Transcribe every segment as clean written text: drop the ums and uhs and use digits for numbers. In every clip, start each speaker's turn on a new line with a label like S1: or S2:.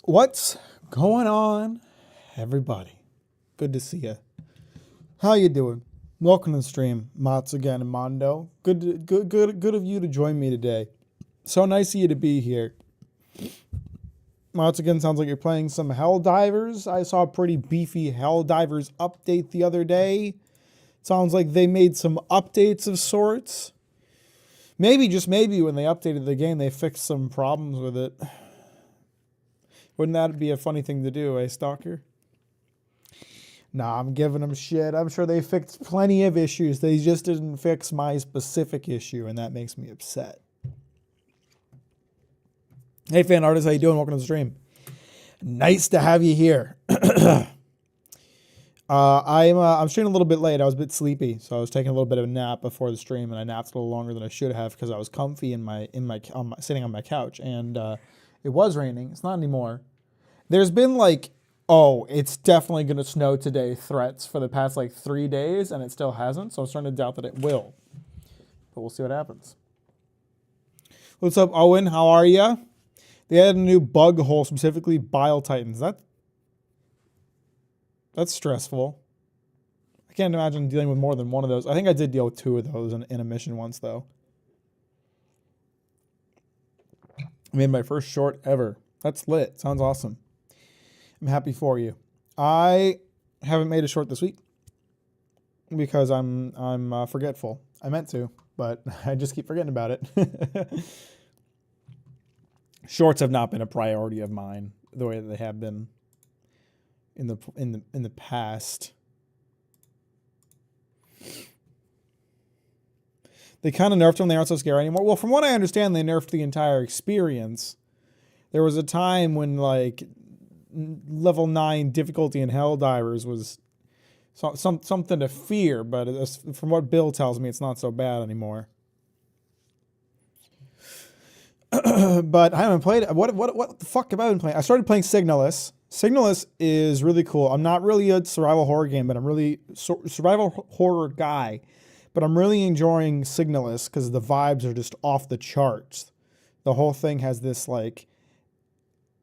S1: What's going on, everybody? Good to see you. How you doing? Welcome to the stream, Mats again and Mondo. Good of you to join me today. So nice of you to be here. Once again, sounds like you're playing some Helldivers. I saw a pretty beefy Helldivers update the other day. Sounds like they made some updates of sorts. Maybe, just maybe, when they updated the game, they fixed some problems with it. Wouldn't that be a funny thing to do, eh, Stalker? Nah, I'm giving them shit. I'm sure they fixed plenty of issues. They just didn't fix my specific issue, and that makes me upset. Hey, fan artist, how you doing? Welcome to the stream. Nice to have you here. I'm streaming a little bit late. I was a bit sleepy, so I was taking a little bit of a nap before the stream, and I napped a little longer than I should have because I was comfy sitting on my couch, and it was raining. It's not anymore. There's been like, oh, it's definitely going to snow today threats for the past like 3 days, and it still hasn't, so I'm starting to doubt that it will. But we'll see what happens. What's up, Owen? How are ya? They added a new bug hole, specifically Bile Titans. That's stressful. I can't imagine dealing with more than one of those. I think I did deal with 2 of those in a mission once, though. I made my first short ever. That's lit. Sounds awesome. I'm happy for you. I haven't made a short this week because I'm forgetful. I meant to, but I just keep forgetting about it. Shorts have not been a priority of mine the way that they have been in the past. They kind of nerfed them. They aren't so scary anymore. Well, from what I understand, they nerfed the entire experience. There was a time when like level 9 difficulty in Helldivers was something to fear, but from what Bill tells me, it's not so bad anymore. But I haven't played it. What the fuck have I been playing? I started playing Signalis. Signalis is really cool. I'm not really a survival horror game, but I'm really survival horror guy. But I'm really enjoying Signalis because the vibes are just off the charts. The whole thing has this like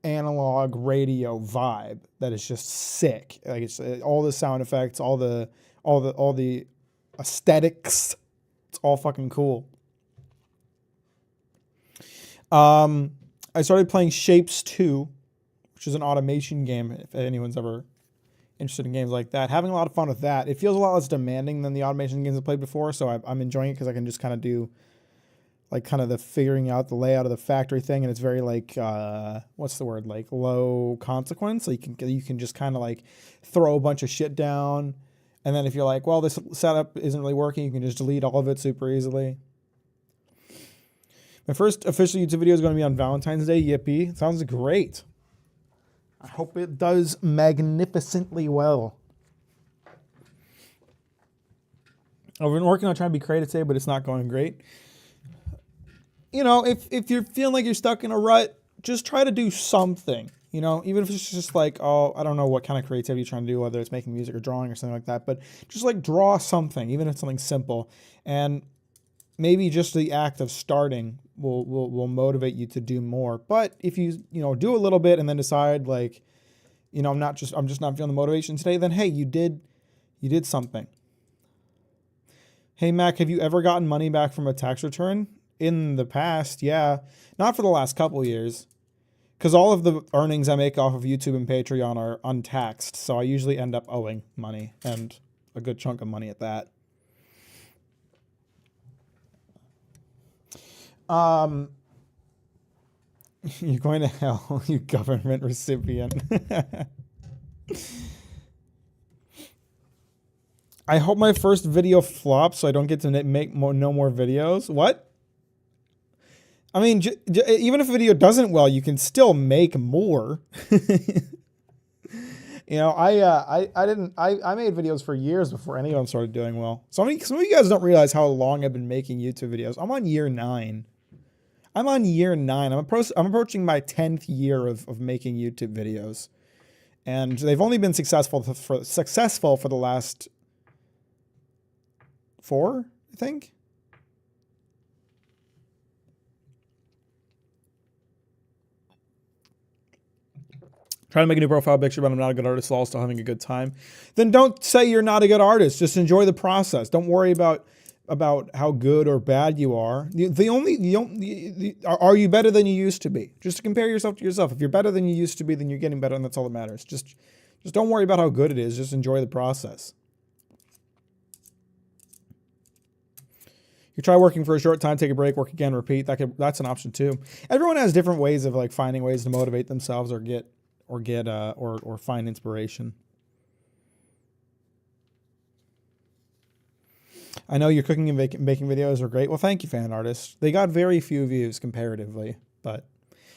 S1: analog radio vibe that is just sick. Like it's all the sound effects, all the aesthetics. It's all fucking cool. I started playing Shapes 2, which is an automation game, if anyone's ever interested in games like that. Having a lot of fun with that. It feels a lot less demanding than the automation games I've played before, so I'm enjoying it because I can just kind of do like kind of the figuring out the layout of the factory thing, and it's very like what's the word, like low consequence. So you can just kind of like throw a bunch of shit down, and then if you're like, well, this setup isn't really working, you can just delete all of it super easily. My first official YouTube video is going to be on Valentine's Day. Yippee. Sounds great. I hope it does magnificently well. I've been working on trying to be creative today, but it's not going great. You know, if you're feeling like you're stuck in a rut, just try to do something. You know, even if it's just like, oh, I don't know what kind of creativity you're trying to do, whether it's making music or drawing or something like that, but just like draw something, even if it's something simple. And maybe just the act of starting will motivate you to do more. But if you do a little bit and then decide like, I'm just not feeling the motivation today, then hey, you did something. Hey Mac, have you ever gotten money back from a tax return? In the past, yeah. Not for the last couple of years. Because all of the earnings I make off of YouTube and Patreon are untaxed, so I usually end up owing money, and a good chunk of money at that. You're going to hell, you government recipient. I hope my first video flops so I don't get to make no more videos. What? I mean, even if a video doesn't well, you can still make more. I made videos for years before any of them started doing well. Some of you guys don't realize how long I've been making YouTube videos. I'm on year 9. I'm approaching my 10th year of making YouTube videos, and they've only been successful for the last 4, I think. trying to make a new profile picture, but I'm not a good artist, so I'm still having a good time. Then don't say you're not a good artist. Just enjoy the process. Don't worry about how good or bad you are. Are you better than you used to be? Just to compare yourself to yourself. If you're better than you used to be, then you're getting better, and that's all that matters. Just don't worry about how good it is. Just enjoy the process. You try working for a short time, take a break, work again, repeat. That's an option too. Everyone has different ways of like finding ways to motivate themselves or find inspiration. I know your cooking and baking videos are great. Well, thank you, fan artists. They got very few views comparatively, but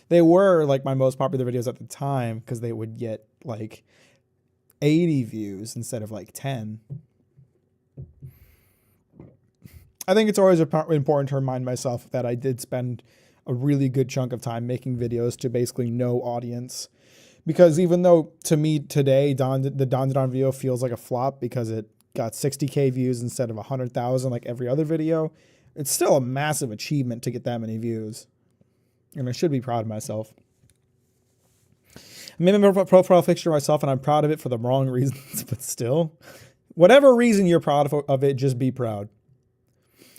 S1: they were like my most popular videos at the time because they would get like 80 views instead of like 10. I think it's always important to remind myself that I did spend a really good chunk of time making videos to basically no audience. Because even though to me today, the Don video feels like a flop because it got 60K views instead of 100,000 like every other video, it's still a massive achievement to get that many views. And I should be proud of myself. I made a profile picture of myself and I'm proud of it for the wrong reasons, but still, whatever reason you're proud of it, just be proud.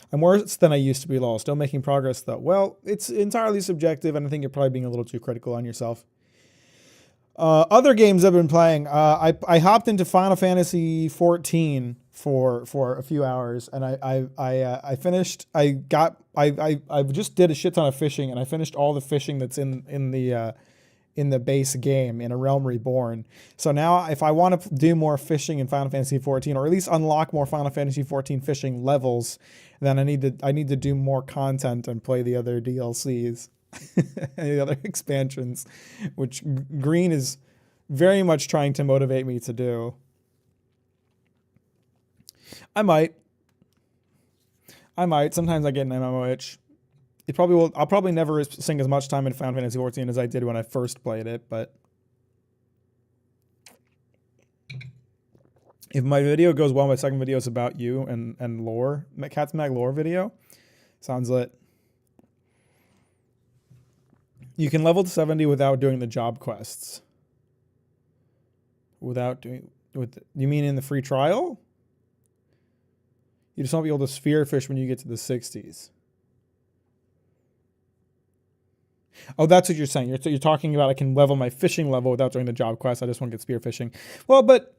S1: I'm worse than I used to be, lol. Still making progress, though. Well, it's entirely subjective, and I think you're probably being a little too critical on yourself. Other games I've been playing, I hopped into Final Fantasy 14 for a few hours, and I finished. I just did a shit ton of fishing, and I finished all the fishing that's in the base game in A Realm Reborn. So now if I want to do more fishing in Final Fantasy 14, or at least unlock more Final Fantasy 14 fishing levels, then I need to do more content and play the other DLCs and the other expansions, which Green is very much trying to motivate me to do. I might. Sometimes I get an MMO itch. I'll probably never sink as much time in Final Fantasy 14 as I did when I first played it, but if my video goes well, my second video is about you and lore. Cat's Mag lore video. Sounds lit. You can level to 70 without doing the job quests. You mean in the free trial? You just won't be able to spearfish when you get to the 60s. Oh, that's what you're saying. You're talking about I can level my fishing level without doing the job quest. I just want to get spearfishing. Well, but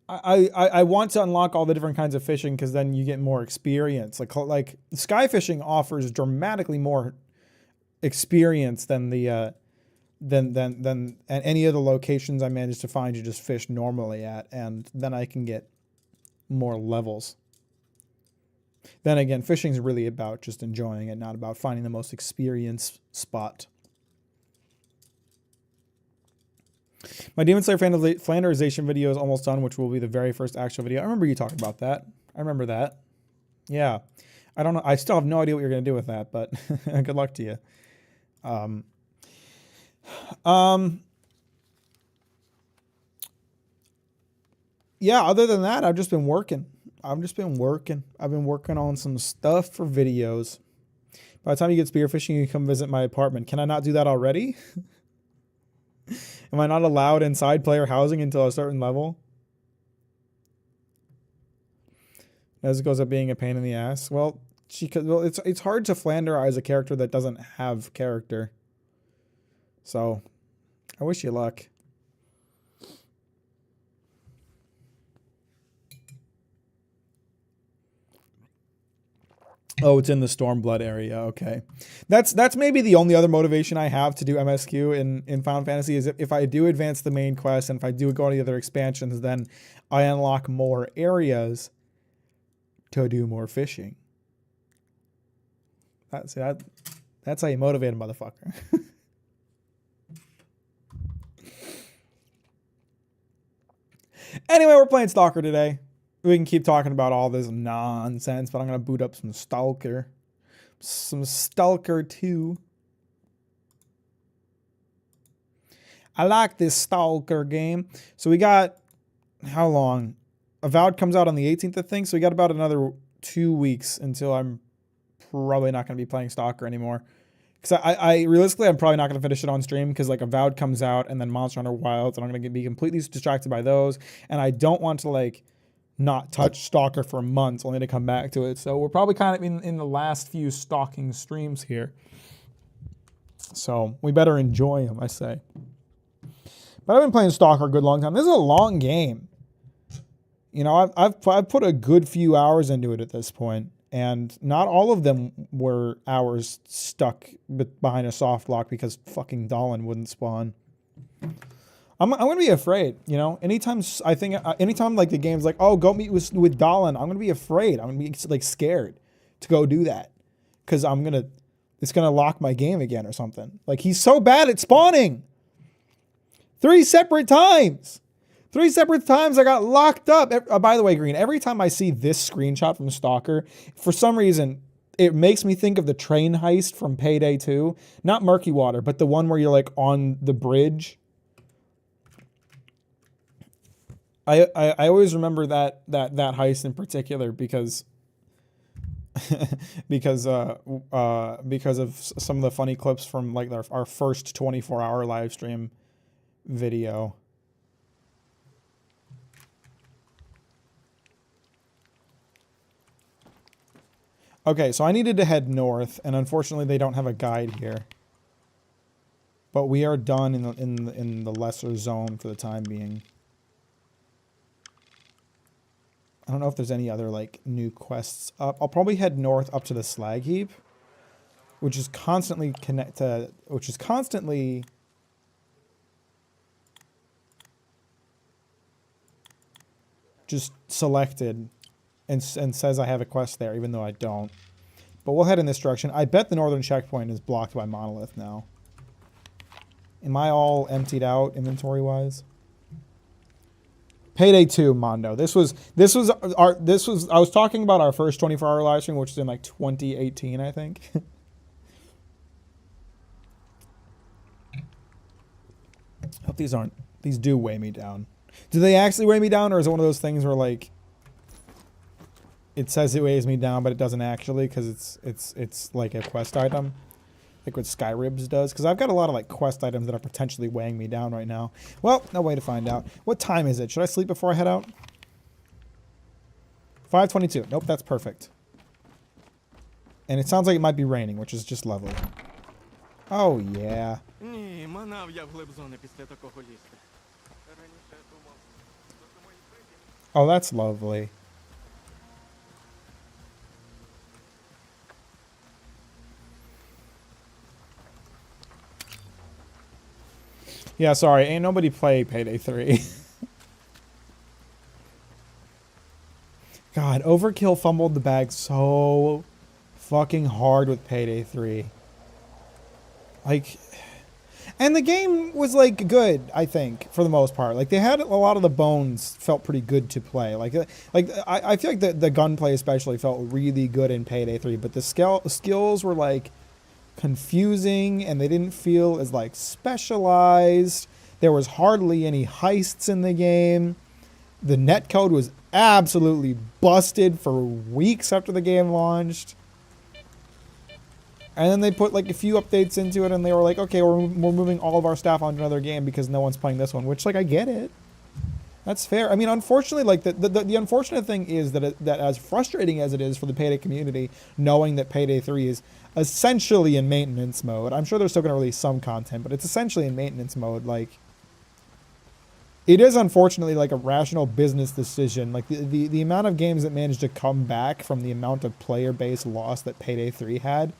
S1: I want to unlock all the different kinds of fishing because then you get more experience. Like sky fishing offers dramatically more experience than than any of the locations I managed to find you just fish normally at, and then I can get more levels. Then again, fishing is really about just enjoying it, not about finding the most experienced spot. My Demon Slayer Flanderization video is almost done, which will be the very first actual video. I remember you talking about that. I remember that. Yeah. I don't know. I still have no idea what you're going to do with that, but good luck to you. Yeah, other than that, I've just been working. I've been working on some stuff for videos. By the time you get spearfishing, you can come visit my apartment. Can I not do that already? Am I not allowed inside player housing until a certain level? As it goes up being a pain in the ass. Well, it's hard to flanderize a character that doesn't have character. So, I wish you luck. Oh, it's in the Stormblood area. Okay. That's maybe the only other motivation I have to do MSQ in Final Fantasy is if I do advance the main quest and if I do go to the other expansions, then I unlock more areas to do more fishing. That's how you motivate a motherfucker. Anyway, we're playing Stalker today. We can keep talking about all this nonsense, but I'm going to boot up some Stalker. Some Stalker 2. I like this Stalker game. So we got, how long? Avowed comes out on the 18th, I think. So we got about another 2 weeks until I'm probably not going to be playing Stalker anymore. Because I realistically, I'm probably not going to finish it on stream because like Avowed comes out and then Monster Hunter Wilds, and I'm going to be completely distracted by those. And I don't want to like not touch Stalker for months only to come back to it. So we're probably kind of in the last few stalking streams here. So we better enjoy them, I say. But I've been playing Stalker a good long time. This is a long game. You know, I've put a good few hours into it at this point. And not all of them were hours stuck behind a soft lock because fucking Dahlin wouldn't spawn. I'm gonna be afraid, you know. Anytime like the game's like, oh, go meet with Dahlin, I'm gonna be afraid. I'm gonna be like scared to go do that because it's gonna lock my game again or something. Like he's so bad at spawning. 3 separate times I got locked up. By the way, Green, every time I see this screenshot from Stalker, for some reason, it makes me think of the train heist from Payday 2. Not Murky Water, but the one where you're like on the bridge. I always remember that heist in particular because because of some of the funny clips from like our first 24-hour live stream video. Okay, so I needed to head north, and unfortunately they don't have a guide here. But we are done in the lesser zone for the time being. I don't know if there's any other like new quests up. I'll probably head north up to the slag heap, which is constantly just selected. And says I have a quest there, even though I don't. But we'll head in this direction. I bet the northern checkpoint is blocked by Monolith now. Am I all emptied out inventory-wise? Payday 2, Mondo. I was talking about our first 24-hour live stream, which was in like 2018, I think. Hope these do weigh me down. Do they actually weigh me down, or is it one of those things where like it says it weighs me down, but it doesn't actually because it's like a quest item, like what Skyribs does? Because I've got a lot of like quest items that are potentially weighing me down right now. Well, no way to find out. What time is it? Should I sleep before I head out? 5:22. Nope, that's perfect. And it sounds like it might be raining, which is just lovely. Oh yeah. Oh, that's lovely. Yeah, sorry, ain't nobody play Payday 3. God, Overkill fumbled the bag so fucking hard with Payday 3. Like, and the game was like good, I think, for the most part. Like they had a lot of the bones felt pretty good to play. Like I feel like the gunplay especially felt really good in Payday 3, but the skills were like confusing and they didn't feel as like specialized. There was hardly any heists in the game. The netcode was absolutely busted for weeks after the game launched. And then they put like a few updates into it and they were like, okay, we're moving all of our staff onto another game because no one's playing this one, which like I get it. That's fair. I mean, unfortunately, like the unfortunate thing is that that as frustrating as it is for the Payday community, knowing that Payday 3 is essentially in maintenance mode. I'm sure they're still going to release some content, but it's essentially in maintenance mode. Like, it is unfortunately like a rational business decision. Like the amount of games that managed to come back from the amount of player base loss that Payday 3 had,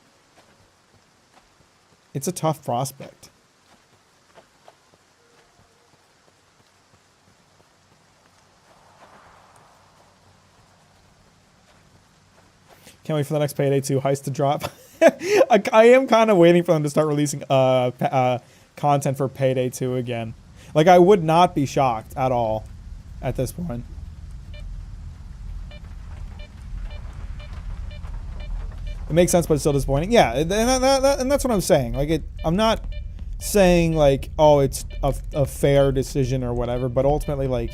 S1: it's a tough prospect. Can't wait for the next Payday 2 heist to drop. I am kind of waiting for them to start releasing content for Payday 2 again. Like, I would not be shocked at all at this point. It makes sense, but it's still disappointing. Yeah, and that's what I'm saying. Like, I'm not saying, like, oh, it's a fair decision or whatever, but ultimately, like,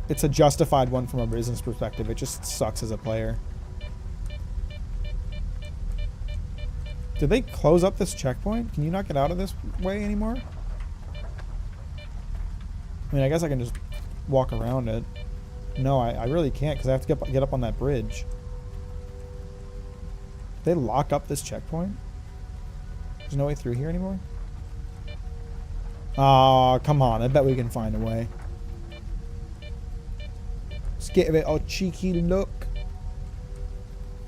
S1: it's a justified one from a business perspective. It just sucks as a player. Did they close up this checkpoint? Can you not get out of this way anymore? I mean, I guess I can just walk around it. No, I really can't because I have to get up on that bridge. Did they lock up this checkpoint? There's no way through here anymore? Oh, come on. I bet we can find a way. Let's give it a cheeky look.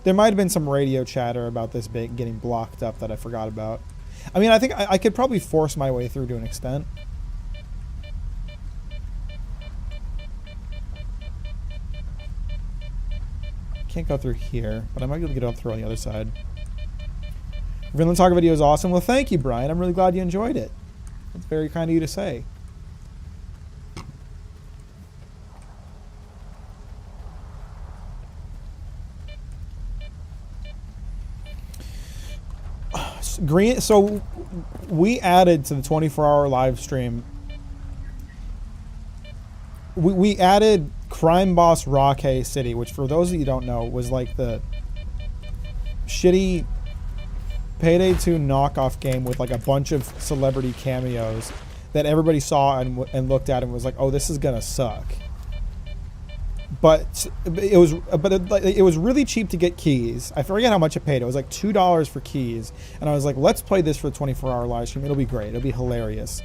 S1: There might have been some radio chatter about this bit getting blocked up that I forgot about. I mean, I think I could probably force my way through to an extent. Can't go through here, but I might be able to get up through on the other side. Vinland Saga video is awesome. Well, thank you, Brian. I'm really glad you enjoyed it. That's very kind of you to say. Green. So we added to the 24-hour live stream. We added Crime Boss Rockay City, which for those of you who don't know was like the shitty Payday 2 knockoff game with like a bunch of celebrity cameos that everybody saw and looked at and was like, "Oh, this is gonna suck." But it was really cheap to get keys. I forget how much it paid. It was like $2 for keys, and I was like, "Let's play this for the 24-hour live stream. It'll be great. It'll be hilarious."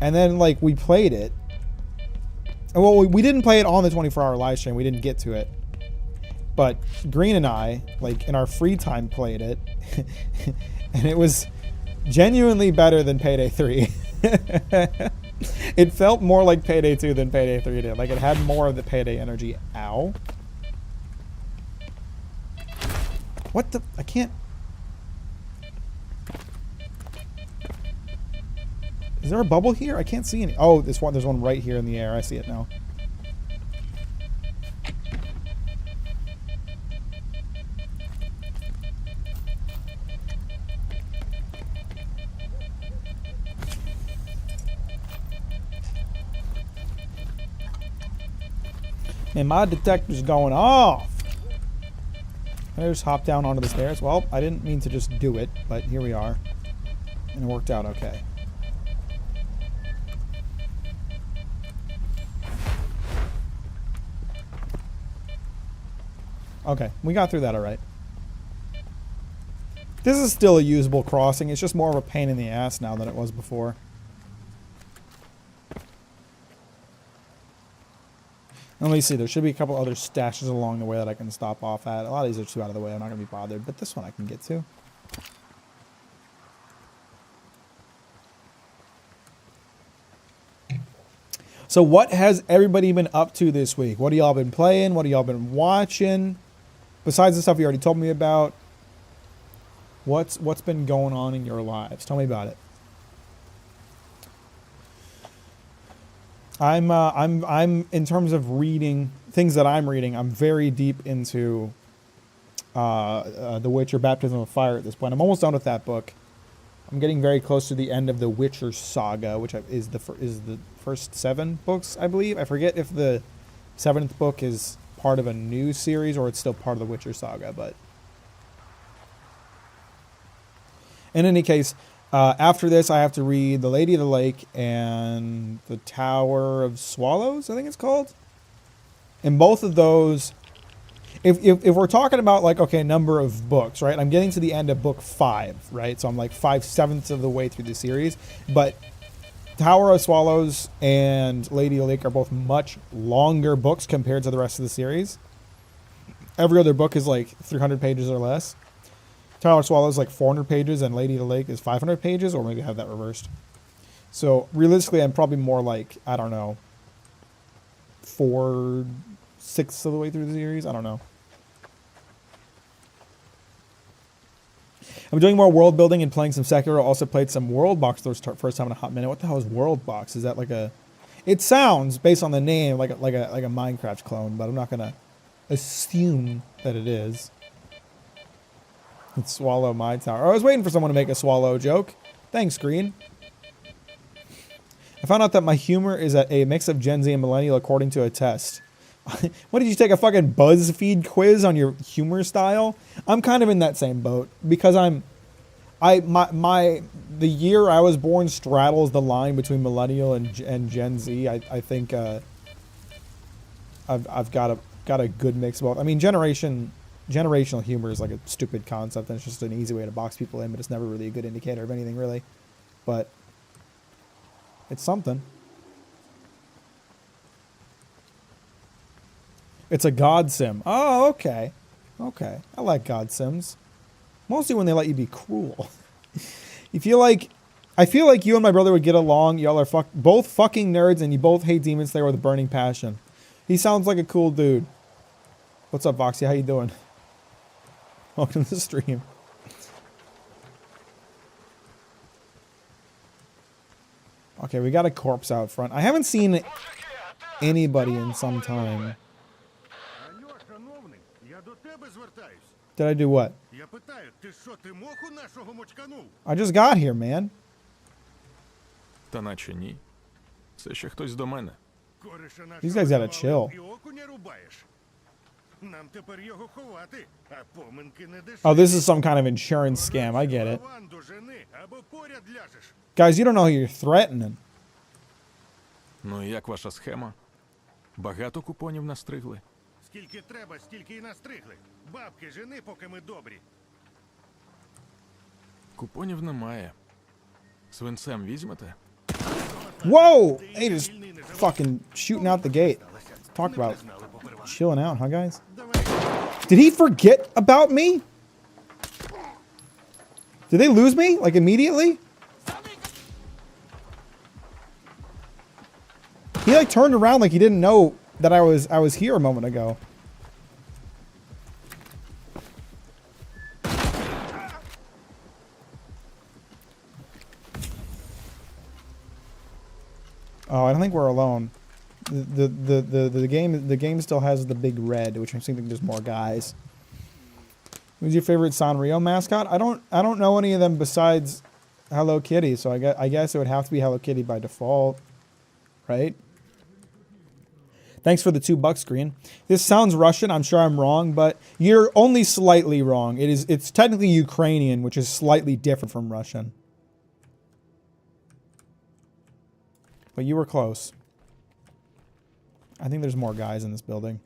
S1: And then like we played it. Well, we didn't play it on the 24-hour live stream. We didn't get to it. But Green and I, like in our free time, played it, and it was genuinely better than Payday 3. It felt more like Payday 2 than Payday 3 did. Like it had more of the Payday energy. Ow. What the? I can't. Is there a bubble here? I can't see any. Oh, there's one right here in the air. I see it now. And my detector's going off. I just hop down onto the stairs. Well, I didn't mean to just do it, but here we are. And it worked out okay. Okay, we got through that all right. This is still a usable crossing. It's just more of a pain in the ass now than it was before. Let me see. There should be a couple other stashes along the way that I can stop off at. A lot of these are too out of the way. I'm not going to be bothered. But this one I can get to. So what has everybody been up to this week? What have y'all been playing? What have y'all been watching? Besides the stuff you already told me about, what's been going on in your lives? Tell me about it. I'm in terms of reading things that I'm reading. I'm very deep into The Witcher: Baptism of Fire at this point. I'm almost done with that book. I'm getting very close to the end of the Witcher saga, which is the first 7 books, I believe. I forget if the 7th book is part of a new series or it's still part of the Witcher saga, but in any case, after this, I have to read The Lady of the Lake and The Tower of Swallows, I think it's called. And both of those, if we're talking about like, okay, number of books, right? I'm getting to the end of book 5, right? So I'm like 5/7 of the way through the series. But Tower of Swallows and Lady of the Lake are both much longer books compared to the rest of the series. Every other book is like 300 pages or less. Tower of Swallows is like 400 pages and Lady of the Lake is 500 pages, or maybe I have that reversed. So realistically, I'm probably more like, I don't know, 4/6 of the way through the series. I don't know. I'm doing more world building and playing some Sekiro. Also played some World Box for the first time in a hot minute. What the hell is World Box? Is that like a? It sounds, based on the name, like a Minecraft clone, but I'm not gonna assume that it is. Let's swallow my tower. I was waiting for someone to make a swallow joke. Thanks, Green. I found out that my humor is a mix of Gen Z and Millennial according to a test. What, did you take a fucking BuzzFeed quiz on your humor style? I'm kind of in that same boat because I'm The year I was born straddles the line between millennial and Gen Z. I think I've got a good mix of both. I mean, generational humor is like a stupid concept, and it's just an easy way to box people in, but it's never really a good indicator of anything, really. But it's something. It's a God sim. Oh, okay. Okay. I like God sims. Mostly when they let you be cruel. I feel like you and my brother would get along. Y'all are both fucking nerds, and you both hate Demon Slayer with a burning passion. He sounds like a cool dude. What's up, Voxy? How you doing? Welcome to the stream. Okay, we got a corpse out front. I haven't seen anybody in some time. Did I do what? I just got here, man.
S2: Та наче ні. Це ще хтось до мене.
S1: These guys gotta chill. Oh, this is some kind of insurance scam. I get it. Guys, you don't know who you're threatening.
S2: Ну і як ваша схема? Багато купонів настригли?
S3: Скільки треба, стільки і настригли. Бабки жени, поки ми добрі.
S2: Купонів немає. Свинцем візьмете?
S1: Whoa! They just fucking shooting out the gate. Talk about chilling out, huh, guys? Did he forget about me? Did they lose me, like, immediately? He, like, turned around like he didn't know that I was here a moment ago. Oh, I don't think we're alone. The game still has the big red, which I'm thinking there's more guys. Who's your favorite Sanrio mascot? I don't know any of them besides Hello Kitty, so I guess it would have to be Hello Kitty by default, right? Thanks for the $2 green. This sounds Russian. I'm sure I'm wrong, but you're only slightly wrong. It's technically Ukrainian, which is slightly different from Russian. But you were close. I think there's more guys in this building.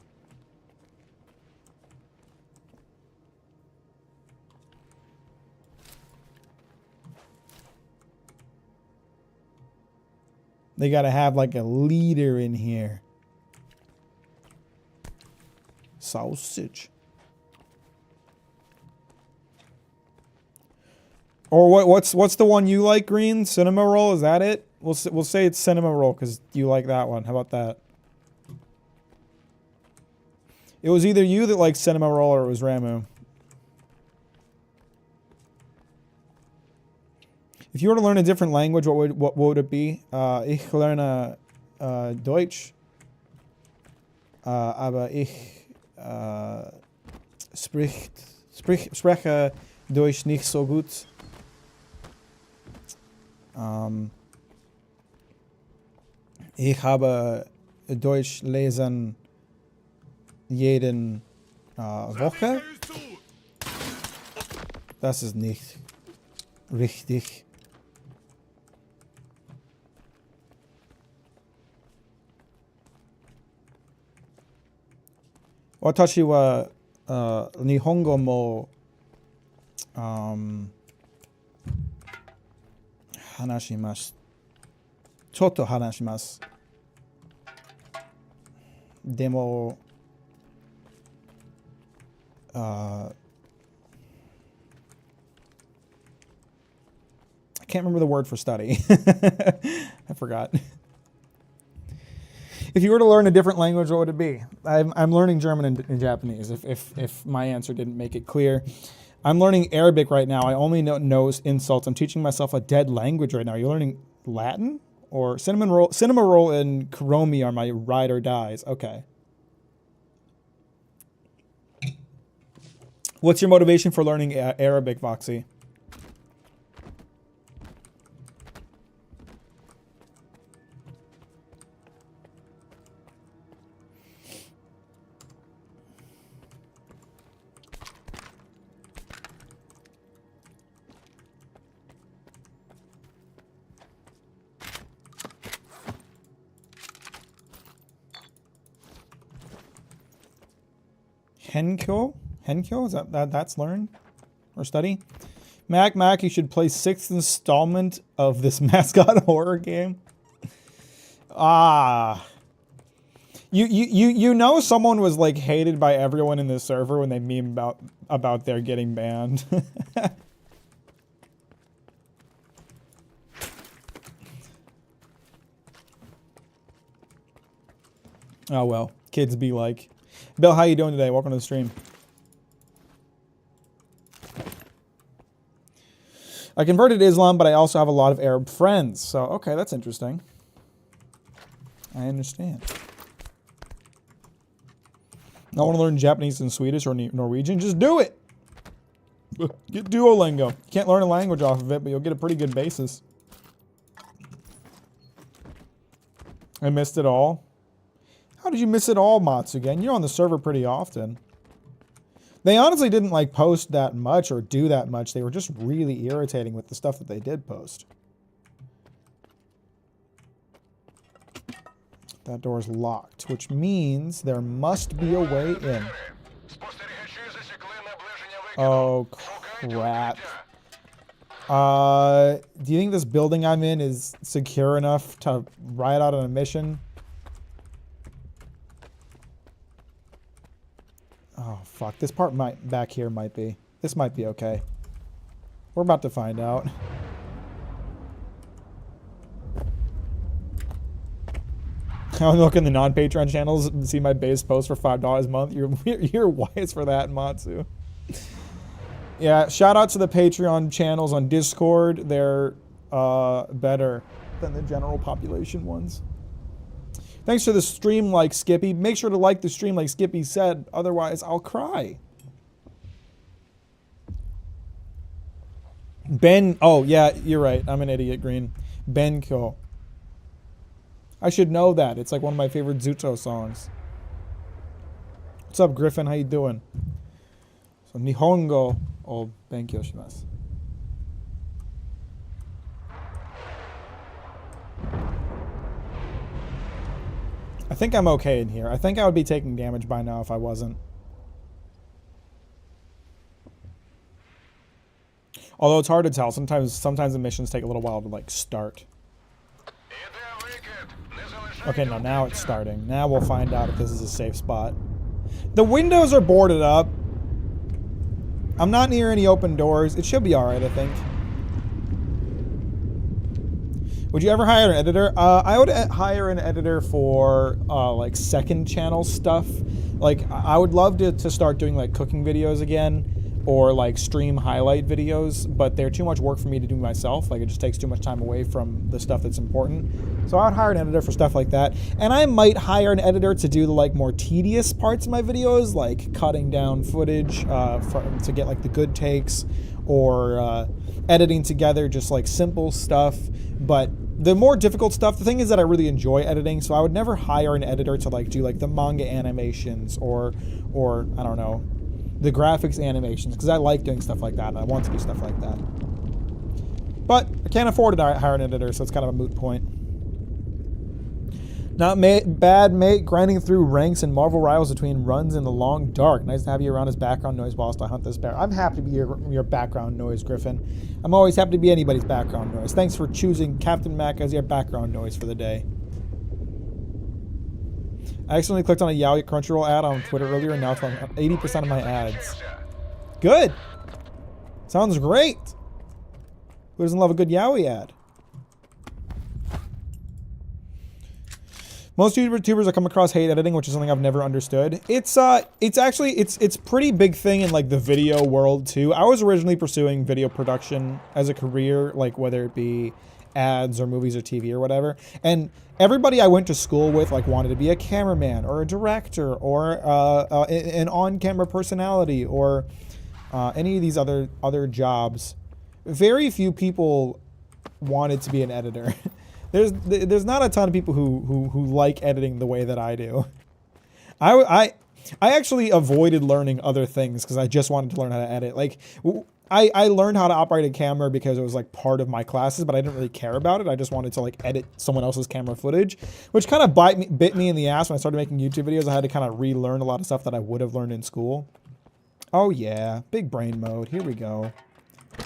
S1: They gotta have like a leader in here. Sausage. Or what's the one you like, Green? Cinema roll? Is that it? We'll say it's cinema roll because you like that one. How about that? It was either you that liked cinema roll or it was Ramu. If you were to learn a different language, what would it be? Ich lerne Deutsch. Aber ich spreche Deutsch nicht so gut. Ich habe Deutsch lesen jeden Woche. Das ist nicht richtig. Watashi wa Nihongo mo hanashimasu. Chotto hanashimasu. Demo I can't remember the word for study. I forgot. If you were to learn a different language, what would it be? I'm learning German and Japanese, if my answer didn't make it clear. I'm learning Arabic right now. I only know insults. I'm teaching myself a dead language right now. Are you learning Latin? Or Cinema Roll and Kuromi are my ride or dies. Okay. What's your motivation for learning Arabic, Voxy? Henkyo? Henkyo? Is that's learn or study? Mack, you should play 6th installment of this mascot horror game. Ah. You know someone was like hated by everyone in this server when they meme about their getting banned. Oh well, kids be like. Bill, how you doing today? Welcome to the stream. I converted to Islam, but I also have a lot of Arab friends. So, okay, that's interesting. I understand. I want to learn Japanese and Swedish or Norwegian. Just do it. Get Duolingo. You can't learn a language off of it, but you'll get a pretty good basis. I missed it all. How did you miss it all, Matsugen? You're on the server pretty often. They honestly didn't like post that much or do that much. They were just really irritating with the stuff that they did post. That door's locked, which means there must be a way in. Oh, crap. Do you think this building I'm in is secure enough to ride out on a mission? Oh, fuck. This part back here might be. This might be okay. We're about to find out. I'm looking the non-Patreon channels and see my base post for $5 a month. You're wise for that, Matsu. Yeah, shout out to the Patreon channels on Discord. They're better than the general population ones. Thanks for the stream, like Skippy. Make sure to like the stream, like Skippy said. Otherwise, I'll cry. Ben. Oh, yeah, you're right. I'm an idiot, Green. Benko. I should know that. It's like one of my favorite Zuto songs. What's up, Griffin? How you doing? So, Nihongo o benkyou shimasu. I think I'm okay in here. I think I would be taking damage by now if I wasn't. Although it's hard to tell. Sometimes the missions take a little while to like start. Okay, no, now it's starting. Now we'll find out if this is a safe spot. The windows are boarded up. I'm not near any open doors. It should be alright, I think. Would you ever hire an editor? I would hire an editor for like second channel stuff. Like I would love to start doing like cooking videos again or like stream highlight videos, but they're too much work for me to do myself. Like it just takes too much time away from the stuff that's important. So I would hire an editor for stuff like that. And I might hire an editor to do the like more tedious parts of my videos, like cutting down footage to get like the good takes or editing together just like simple stuff. But the more difficult stuff, the thing is that I really enjoy editing, so I would never hire an editor to like do like the manga animations or I don't know, the graphics animations, because I like doing stuff like that and I want to do stuff like that. But I can't afford to hire an editor, so it's kind of a moot point. Not bad, mate. Grinding through ranks and Marvel Rivals between runs in the long dark. Nice to have you around as background noise whilst I hunt this bear. I'm happy to be your background noise, Griffin. I'm always happy to be anybody's background noise. Thanks for choosing Captain Mack as your background noise for the day. I accidentally clicked on a Yaoi Crunchyroll ad on Twitter earlier, and now it's on 80% of my ads. Good. Sounds great. Who doesn't love a good Yaoi ad? Most YouTubers I come across hate editing, which is something I've never understood. It's pretty big thing in like the video world too. I was originally pursuing video production as a career, like whether it be ads or movies or TV or whatever. And everybody I went to school with like wanted to be a cameraman or a director or an on-camera personality or any of these other jobs. Very few people wanted to be an editor. There's not a ton of people who like editing the way that I do. I actually avoided learning other things because I just wanted to learn how to edit. Like, I learned how to operate a camera because it was like part of my classes, but I didn't really care about it. I just wanted to like edit someone else's camera footage, which kind of bit me in the ass when I started making YouTube videos. I had to kind of relearn a lot of stuff that I would have learned in school. Oh yeah, big brain mode. Here we go.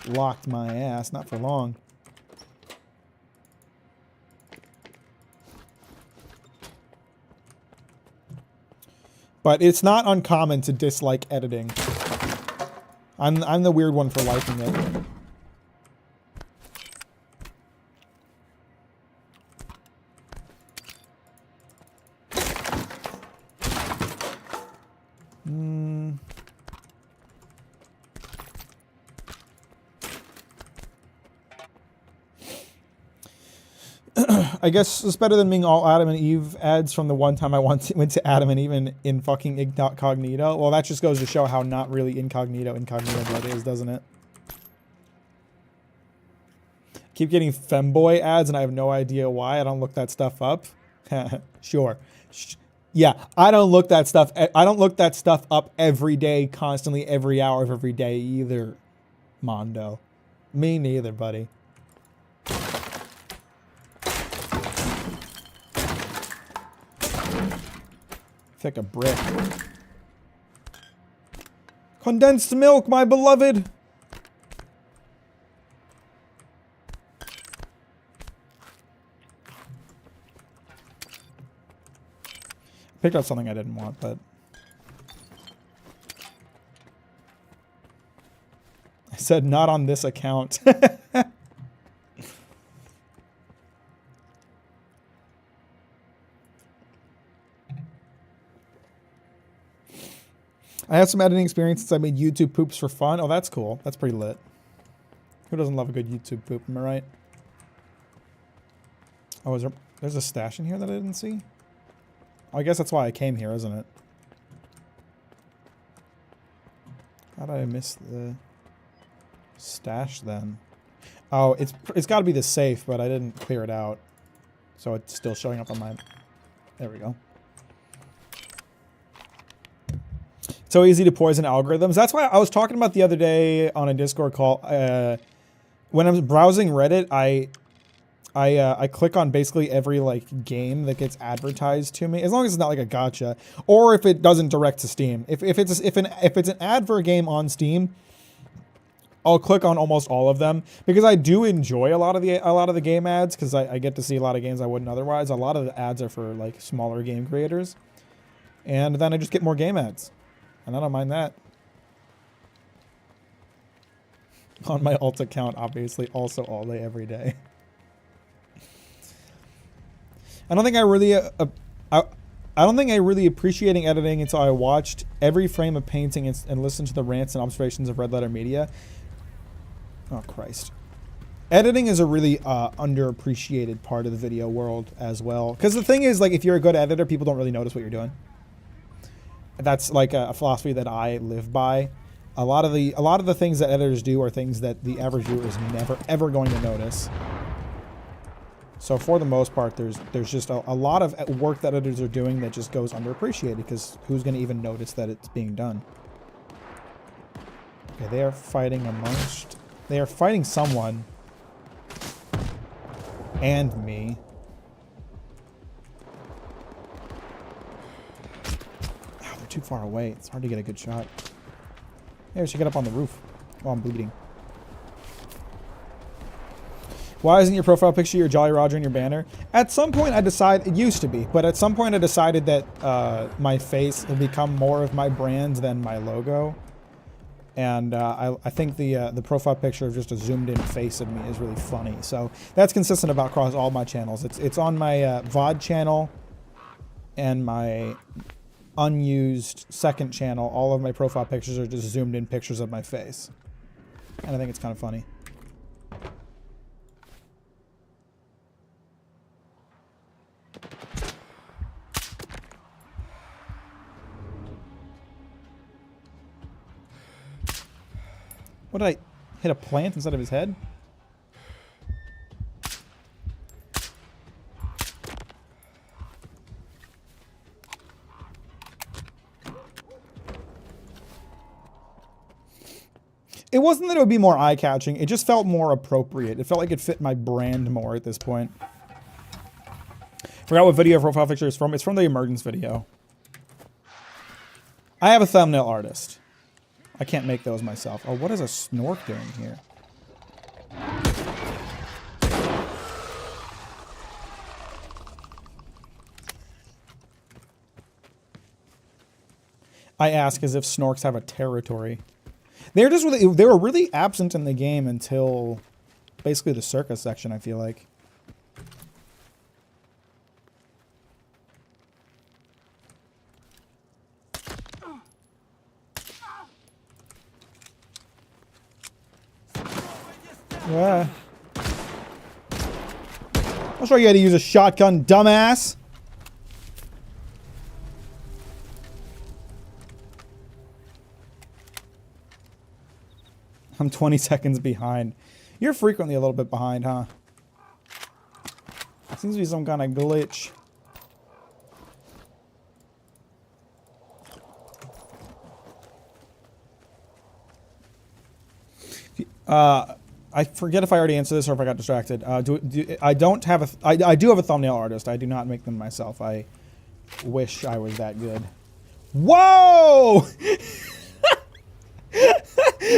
S1: Locked my ass, not for long. But it's not uncommon to dislike editing. I'm the weird one for liking it. I guess it's better than being all Adam and Eve ads from the one time I went to Adam and Eve in fucking incognito. Well, that just goes to show how not really incognito that is, doesn't it? Keep getting femboy ads and I have no idea why. I don't look that stuff up. Sure. Yeah, I don't look that stuff. I don't look that stuff up every day, constantly, every hour of every day either, Mondo. Me neither, buddy. Thick a brick. Condensed milk, my beloved. Picked up something I didn't want, but I said not on this account. I have some editing experience since I made YouTube poops for fun. Oh, that's cool. That's pretty lit. Who doesn't love a good YouTube poop? Am I right? Oh, there's a stash in here that I didn't see? Oh, I guess that's why I came here, isn't it? How did I miss the stash then? Oh, it's got to be the safe, but I didn't clear it out. So it's still showing up on my... There we go. So easy to poison algorithms. That's why I was talking about the other day on a Discord call. When I'm browsing Reddit, I click on basically every like game that gets advertised to me, as long as it's not like a gotcha, or if it doesn't direct to Steam. If it's an ad for a game on Steam, I'll click on almost all of them because I do enjoy a lot of the game ads because I get to see a lot of games I wouldn't otherwise. A lot of the ads are for like smaller game creators, and then I just get more game ads. And I don't mind that. On my alt account, obviously, also all day, every day. I don't think I really, I don't think I really appreciating editing until I watched every frame of painting and listened to the rants and observations of Red Letter Media. Oh Christ! Editing is a really underappreciated part of the video world as well. Because the thing is, like, if you're a good editor, people don't really notice what you're doing. That's like a philosophy that I live by. A lot of the things that editors do are things that the average viewer is never ever going to notice. So for the most part, there's just a lot of work that editors are doing that just goes underappreciated because who's going to even notice that it's being done? Okay, they are fighting they are fighting someone and me. Too far away. It's hard to get a good shot. Maybe I should get up on the roof while I'm bleeding. Why isn't your profile picture your Jolly Roger and your banner? At some point I decided, it used to be, but at some point I decided that my face will become more of my brand than my logo. And I think the profile picture of just a zoomed in face of me is really funny. So that's consistent about across all my channels. It's on my VOD channel and my unused second channel. All of my profile pictures are just zoomed in pictures of my face. And I think it's kind of funny. What did I hit a plant instead of his head? it wasn't that it would be more eye-catching. It just felt more appropriate. It felt like it fit my brand more at this point. Forgot what video profile picture is from. It's from the emergence video. I have a thumbnail artist. I can't make those myself. Oh, what is a snork doing here? I ask as if snorks have a territory. They were really absent in the game until basically the circus section, I feel like. Yeah. I'll show you how to use a shotgun, dumbass. I'm 20 seconds behind. You're frequently a little bit behind, huh? Seems to be some kind of glitch. I forget if I already answered this or if I got distracted. I do have a thumbnail artist. I do not make them myself. I wish I was that good. Whoa!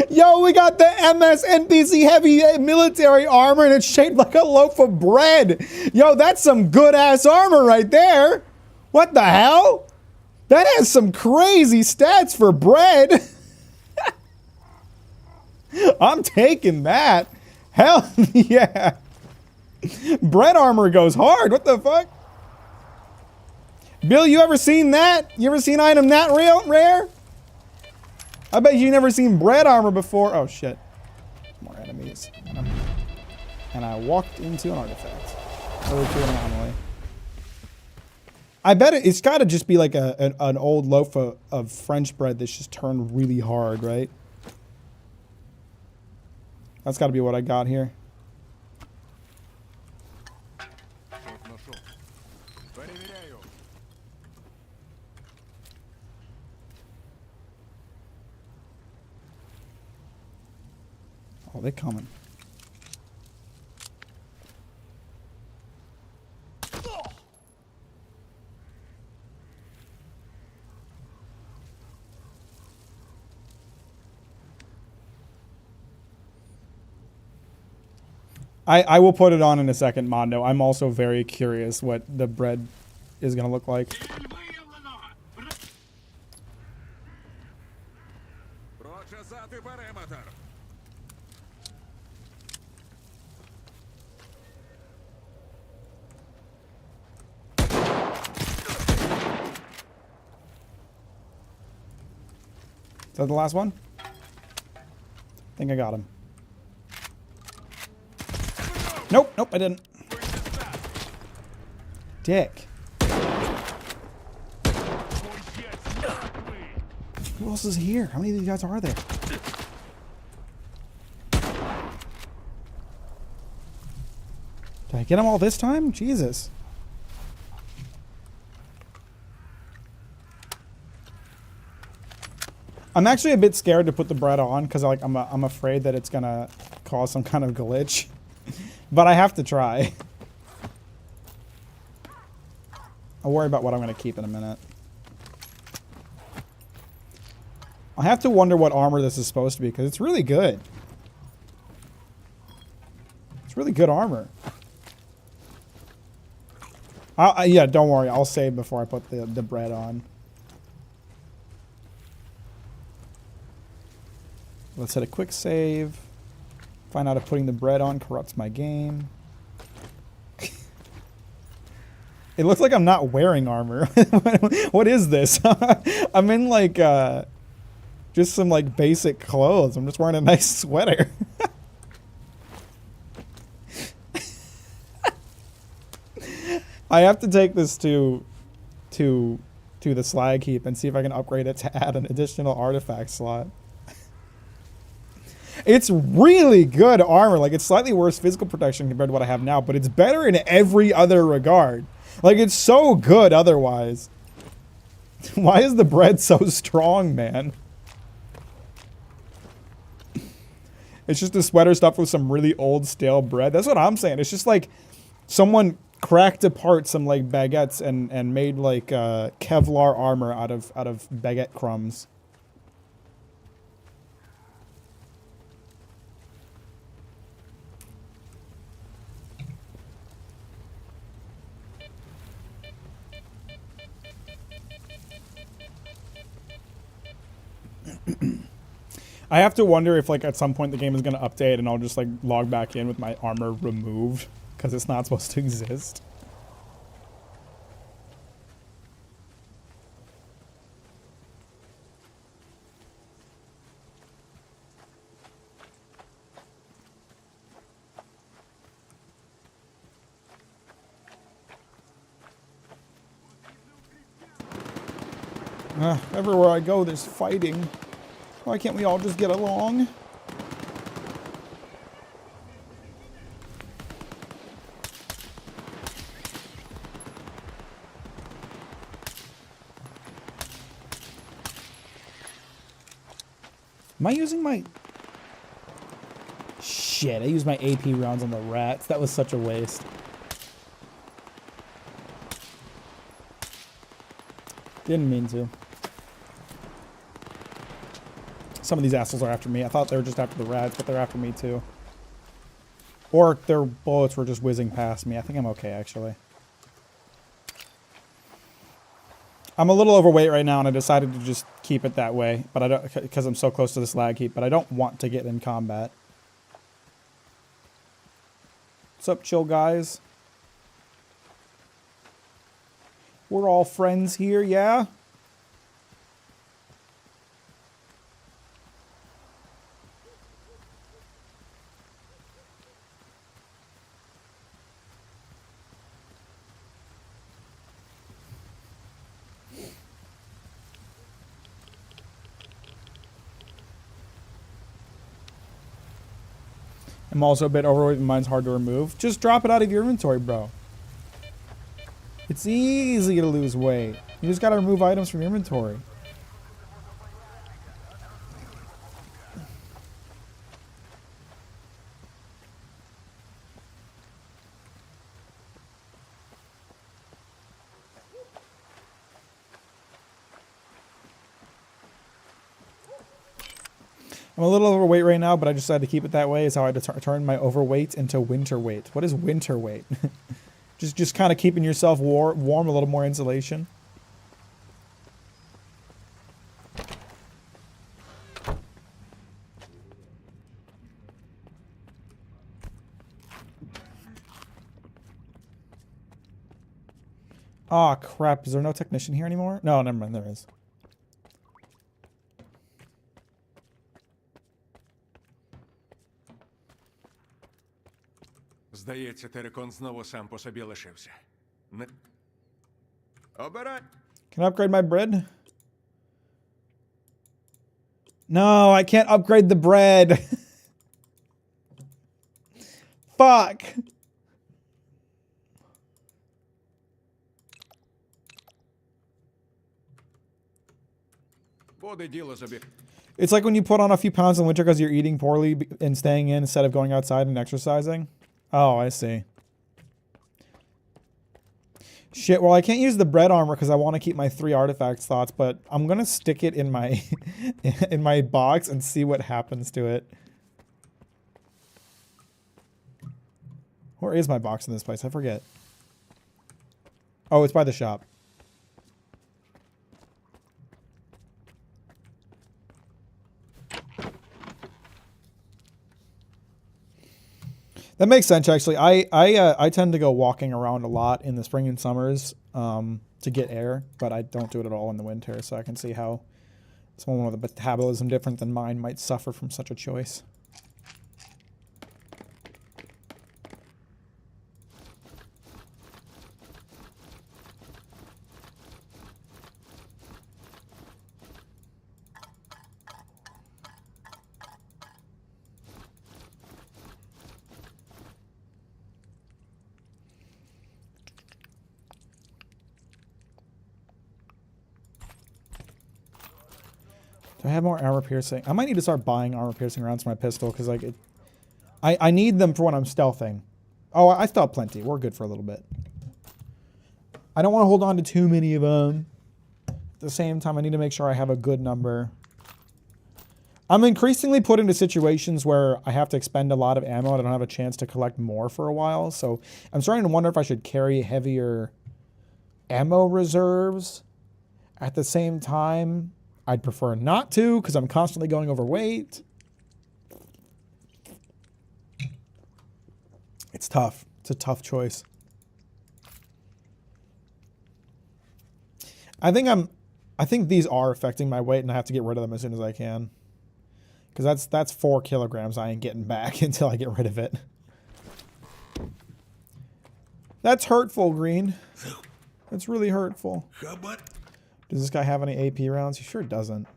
S1: Yo, we got the MSNPC heavy military armor and it's shaped like a loaf of bread. Yo, that's some good ass armor right there. What the hell? That has some crazy stats for bread. I'm taking that. Hell yeah. Bread armor goes hard. What the fuck? Bill, you ever seen that? You ever seen item that rare? I bet you never seen bread armor before. Oh shit. More enemies. And I walked into an artifact. Or to an anomaly. I bet it's got to just be like an old loaf of French bread that's just turned really hard, right? That's got to be what I got here. Oh, they're coming. I will put it on in a second, Mondo. I'm also very curious what the bread is going to look like. Is that the last one? I think I got him. Nope, nope, I didn't. Dick. Who else is here? How many of these guys are there? Did I get them all this time? Jesus. I'm actually a bit scared to put the bread on because I'm afraid that it's gonna cause some kind of glitch. But I have to try. I'll worry about what I'm going to keep in a minute. I have to wonder what armor this is supposed to be because it's really good. It's really good armor. Yeah, don't worry. I'll save before I put the bread on. Let's hit a quick save. Find out if putting the bread on corrupts my game. It looks like I'm not wearing armor. What is this? I'm in like just some like basic clothes. I'm just wearing a nice sweater. I have to take this to the slag heap and see if I can upgrade it to add an additional artifact slot. It's really good armor. Like, it's slightly worse physical protection compared to what I have now, but it's better in every other regard. Like, it's so good otherwise. Why is the bread so strong, man? It's just a sweater stuffed with some really old stale bread. That's what I'm saying. It's just like someone cracked apart some like baguettes and made like Kevlar armor out of baguette crumbs. I have to wonder if like at some point the game is going to update and I'll just like log back in with my armor removed because it's not supposed to exist. Everywhere I go, there's fighting. Why can't we all just get along? Am I using my... Shit, I used my AP rounds on the rats. That was such a waste. Didn't mean to. Some of these assholes are after me. I thought they were just after the rats, but they're after me too. Or their bullets were just whizzing past me. I think I'm okay, actually. I'm a little overweight right now, and I decided to just keep it that way. But I don't, because I'm so close to this lag heap. But I don't want to get in combat. What's up, chill guys? We're all friends here, yeah? I'm also a bit overweight and mine's hard to remove. Just drop it out of your inventory, bro. It's easy to lose weight. You just gotta remove items from your inventory. I'm a little overweight right now, but I decided to keep it that way. Is how I turn my overweight into winter weight. What is winter weight? just kind of keeping yourself warm, a little more insulation. Aw, crap. Is there no technician here anymore? No, never mind. There is.
S4: Здається, Терекон знову сам по собі лишився. Не... Обирай!
S1: Can I upgrade my bread? No, I can't upgrade the bread. Fuck.
S4: Буде діло забіг.
S1: It's like when you put on a few pounds in winter because you're eating poorly and staying in instead of going outside and exercising. Oh, I see. Shit, well, I can't use the bread armor because I want to keep my 3 artifact slots, but I'm going to stick it in my in my box and see what happens to it. Where is my box in this place? I forget. Oh, it's by the shop. That makes sense, actually. I tend to go walking around a lot in the spring and summers to get air, but I don't do it at all in the winter, so I can see how someone with a metabolism different than mine might suffer from such a choice. Do I have more armor piercing? I might need to start buying armor piercing rounds for my pistol because like I need them for when I'm stealthing. Oh, I still have plenty. We're good for a little bit. I don't want to hold on to too many of them. At the same time, I need to make sure I have a good number. I'm increasingly put into situations where I have to expend a lot of ammo and I don't have a chance to collect more for a while. So I'm starting to wonder if I should carry heavier ammo reserves. At the same time, I'd prefer not to because I'm constantly going overweight. It's tough. It's a tough choice. I think these are affecting my weight and I have to get rid of them as soon as I can. Because that's 4 kilograms I ain't getting back until I get rid of it. That's hurtful, Green. That's really hurtful. Does this guy have any AP rounds? He sure doesn't. Does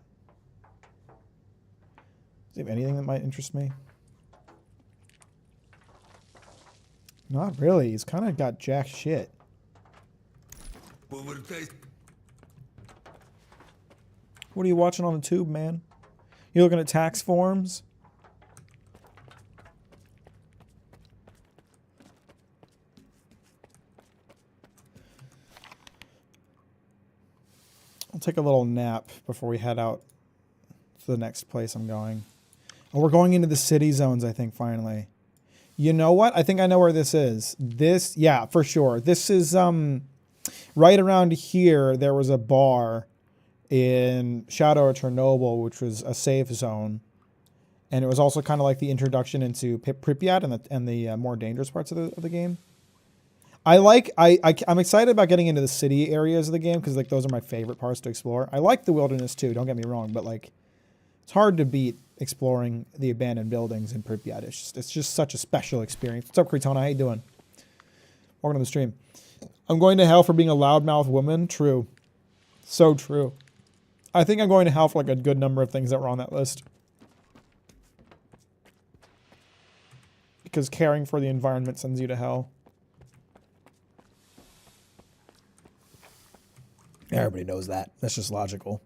S1: he have anything that might interest me? Not really. He's kind of got jack shit. What are you watching on the tube, man? You looking at tax forms? I'll take a little nap before we head out to the next place I'm going. Oh, we're going into the city zones, I think, finally. You know what? I think I know where this is. This, yeah, for sure. This is, right around here, there was a bar in Shadow of Chernobyl, which was a safe zone. And it was also kind of like the introduction into Pripyat and the more dangerous parts of the game. I'm excited about getting into the city areas of the game because like those are my favorite parts to explore. I like the wilderness too, don't get me wrong, but like it's hard to beat exploring the abandoned buildings in Pripyat. It's just such a special experience. What's up, Kretona? How you doing? Welcome to the stream. I'm going to hell for being a loudmouth woman. True. So true. I think I'm going to hell for like a good number of things that were on that list. Because caring for the environment sends you to hell. Everybody knows that. That's just logical.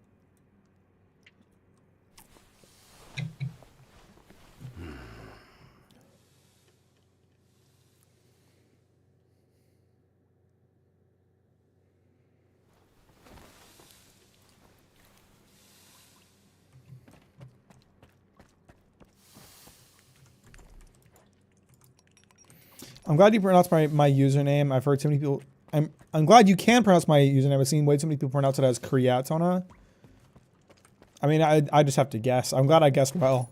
S1: I'm glad you pronounced my username. I've heard too many people. I'm glad you can pronounce my username. I've seen way too many people pronounce it as Kriatona. I mean, I just have to guess. I'm glad I guessed well.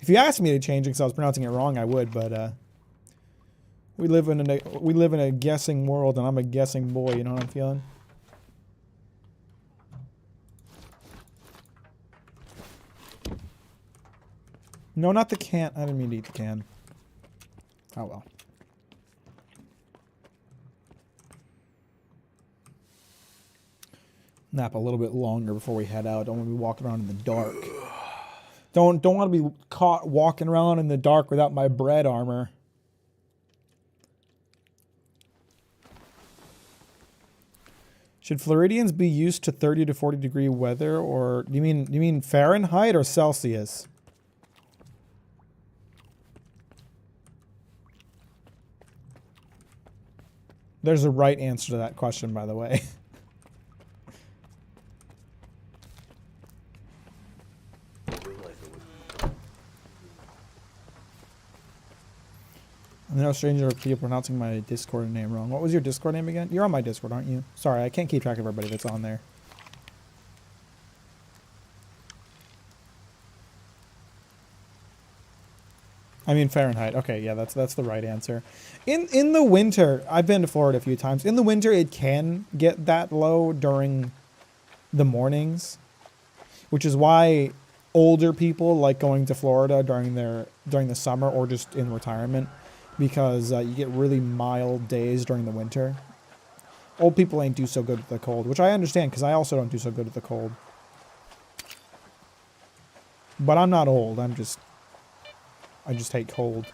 S1: If you asked me to change it because I was pronouncing it wrong, I would. But we live in a guessing world, and I'm a guessing boy. You know what I'm feeling? No, not the can. I didn't mean to eat the can. Oh well. Nap a little bit longer before we head out. Don't want to be walking around in the dark. Don't want to be caught walking around in the dark without my bread armor. Should Floridians be used to 30 to 40 degree weather, or do you mean Fahrenheit or Celsius? There's a right answer to that question, by the way. I'm no stranger to people pronouncing my Discord name wrong. What was your Discord name again? You're on my Discord, aren't you? Sorry, I can't keep track of everybody that's on there. I mean Fahrenheit. Okay, yeah, that's the right answer. In the winter, I've been to Florida a few times. In the winter, it can get that low during the mornings, which is why older people like going to Florida during the summer or just in retirement, because you get really mild days during the winter. Old people ain't do so good with the cold, which I understand because I also don't do so good with the cold. But I'm not old. I just hate cold.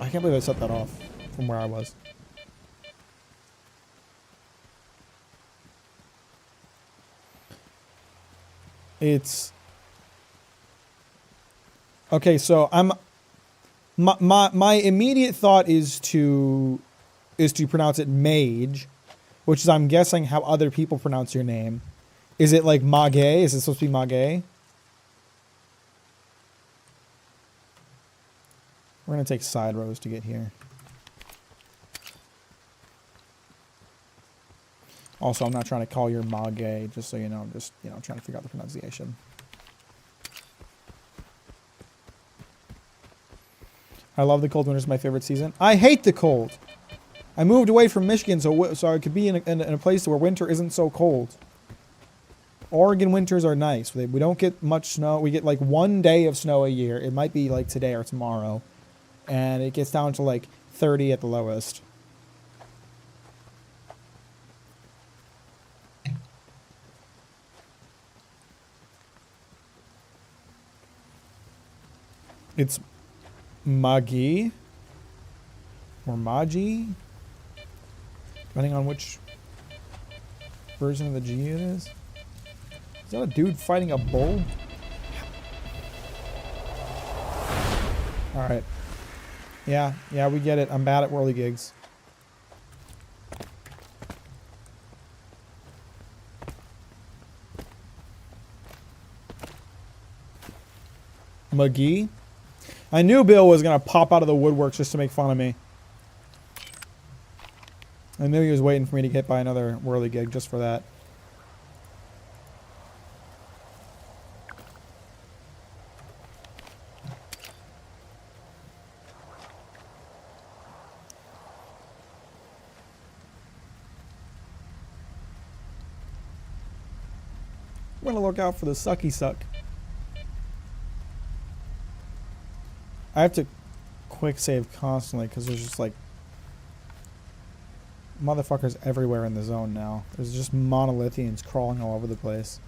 S1: I can't believe I set that off from where I was. It's okay. So my immediate thought is to pronounce it mage, which is, I'm guessing, how other people pronounce your name. Is it like Mage? Is it supposed to be Mage? We're gonna take side roads to get here. Also, I'm not trying to call you Mage, just so you know. I'm just, trying to figure out the pronunciation. I love the cold. Winter's my favorite season. I hate the cold. I moved away from Michigan so I could be in a place where winter isn't so cold. Oregon winters are nice. We don't get much snow. We get like 1 day of snow a year. It might be like today or tomorrow. And it gets down to like 30 at the lowest. It's Magi or Magi, depending on which version of the G it is. Is that a dude fighting a bull? Alright. Yeah, we get it. I'm bad at whirly gigs. McGee? I knew Bill was going to pop out of the woodwork just to make fun of me. I knew he was waiting for me to get by another whirly gig just for that. I'm going to look out for the sucky suck. I have to quick save constantly because there's just like motherfuckers everywhere in the zone now. There's just monolithians crawling all over the place.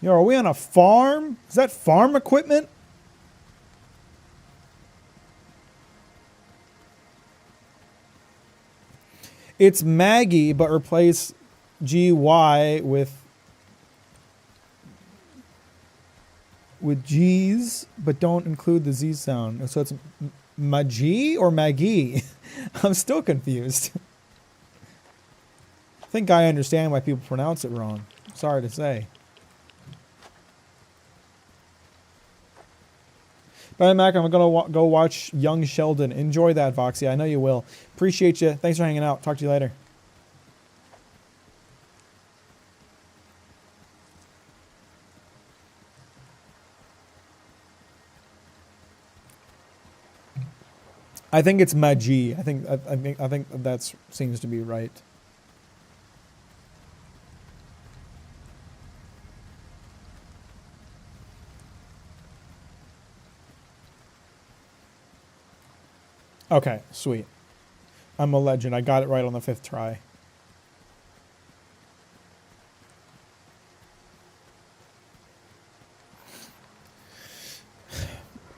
S1: Yo, are we on a farm? Is that farm equipment? It's Maggie, but replace GY with G's, but don't include the Z sound. So it's Magi or Maggie? I'm still confused. I think I understand why people pronounce it wrong. Sorry to say. Bye, Mac. I'm going to go watch Young Sheldon. Enjoy that, Voxy. I know you will. Appreciate you. Thanks for hanging out. Talk to you later. I think it's Magi. I think that seems to be right. Okay, sweet. I'm a legend. I got it right on the 5th try.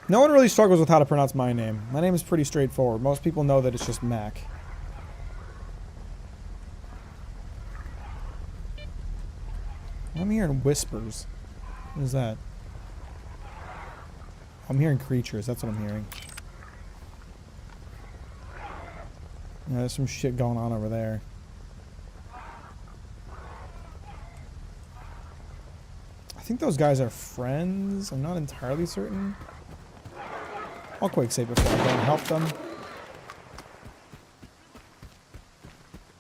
S1: No one really struggles with how to pronounce my name. My name is pretty straightforward. Most people know that it's just Mac. I'm hearing whispers. What is that? I'm hearing creatures. That's what I'm hearing. Yeah, there's some shit going on over there. I think those guys are friends. I'm not entirely certain. I'll quick save before I go and help them.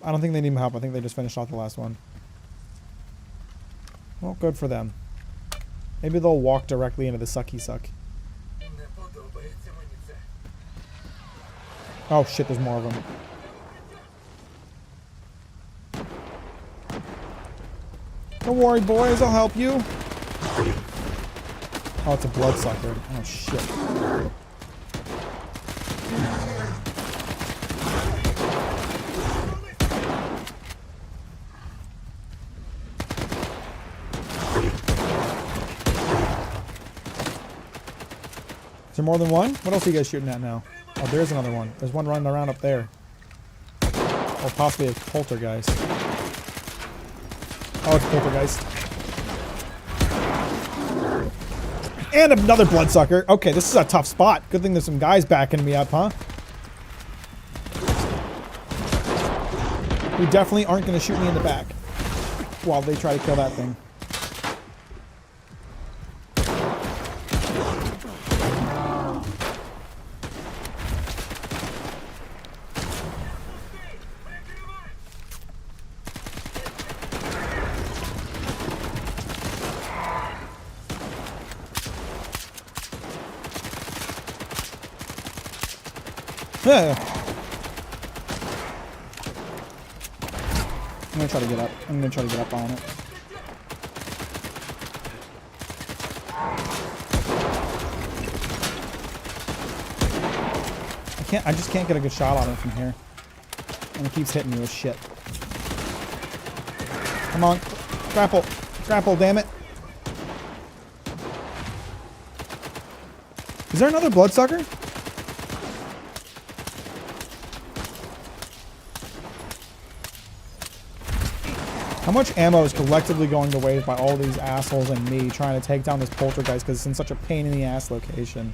S1: I don't think they need my help. I think they just finished off the last one. Well, good for them. Maybe they'll walk directly into the sucky suck. Oh shit, there's more of them. Don't worry, boys. I'll help you. Oh, it's a bloodsucker. Oh, shit. there more than one? What else are you guys shooting at now? Oh, there's another one. There's one running around up there. Or possibly a poltergeist. Oh, it's a poltergeist. And another bloodsucker. Okay, this is a tough spot. Good thing there's some guys backing me up, huh? Who definitely aren't going to shoot me in the back while they try to kill that thing. Yeah. I'm gonna try to get up. I'm gonna try to get up on it. I just can't get a good shot on it from here. And it keeps hitting me with shit. Come on. Grapple. Grapple, damn it. Is there another bloodsucker? How much ammo is collectively going to waste by all these assholes and me trying to take down this poltergeist because it's in such a pain in the ass location?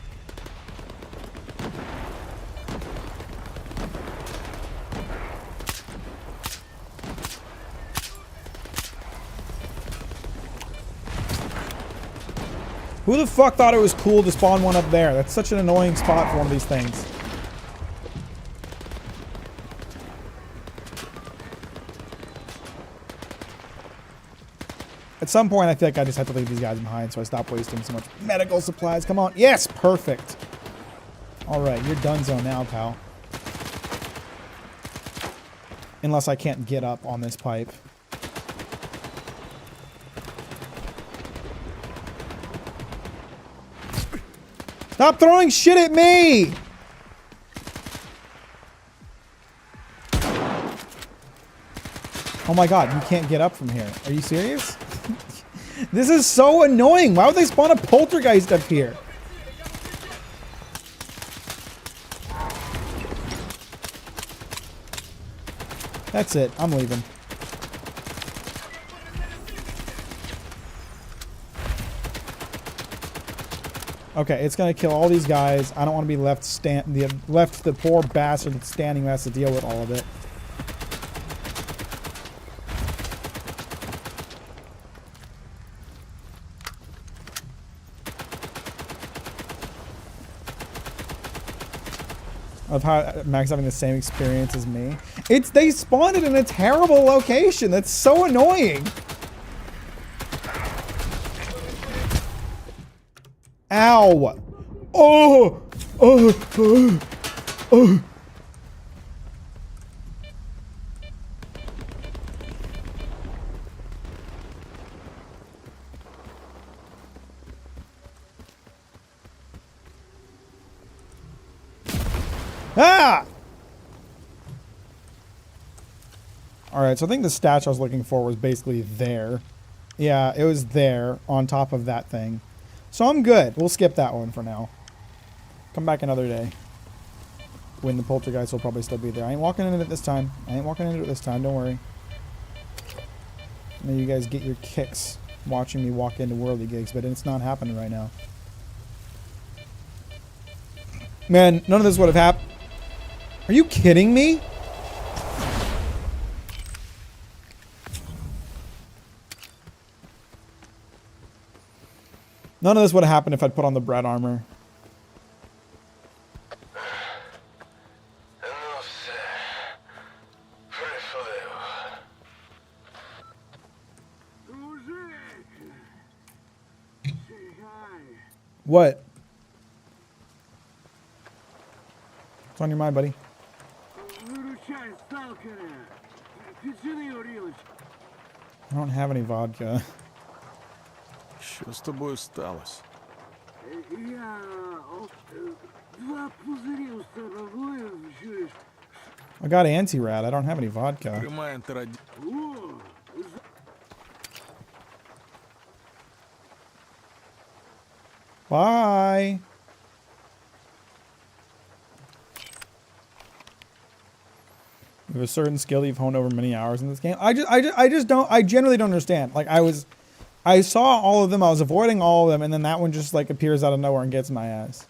S1: Who the fuck thought it was cool to spawn one up there? That's such an annoying spot for one of these things. At some point, I feel like I just have to leave these guys behind, so I stop wasting so much medical supplies. Come on. Yes! Perfect. Alright, you're donezo now, pal. Unless I can't get up on this pipe. Stop throwing shit at me! Oh my god, you can't get up from here. Are you serious? This is so annoying. Why would they spawn a poltergeist up here? That's it. I'm leaving. Okay, it's gonna kill all these guys. I don't want to be left the poor bastard that's standing who has to deal with all of it. Of how Mack's having the same experience as me. They spawned it in a terrible location. That's so annoying. Ow. Oh. Oh. Oh. Oh. Ah! Alright, so I think the statue I was looking for was basically there. Yeah, it was there on top of that thing. So I'm good. We'll skip that one for now. Come back another day. When the poltergeist will probably still be there. I ain't walking into it this time. Don't worry. I know you guys get your kicks watching me walk into Worldly Gigs, but it's not happening right now. Man, none of this would have happened. Are you kidding me? None of this would have happened if I'd put on the bread armor. What? What's on your mind, buddy? I don't have any vodka.
S2: Що з тобою сталося?
S1: I got anti-rat. I don't have any vodka.
S2: Тримай антираді...
S1: Bye. You have a certain skill that you've honed over many hours in this game. I generally don't understand. Like I saw all of them, I was avoiding all of them, and then that one just like appears out of nowhere and gets my ass.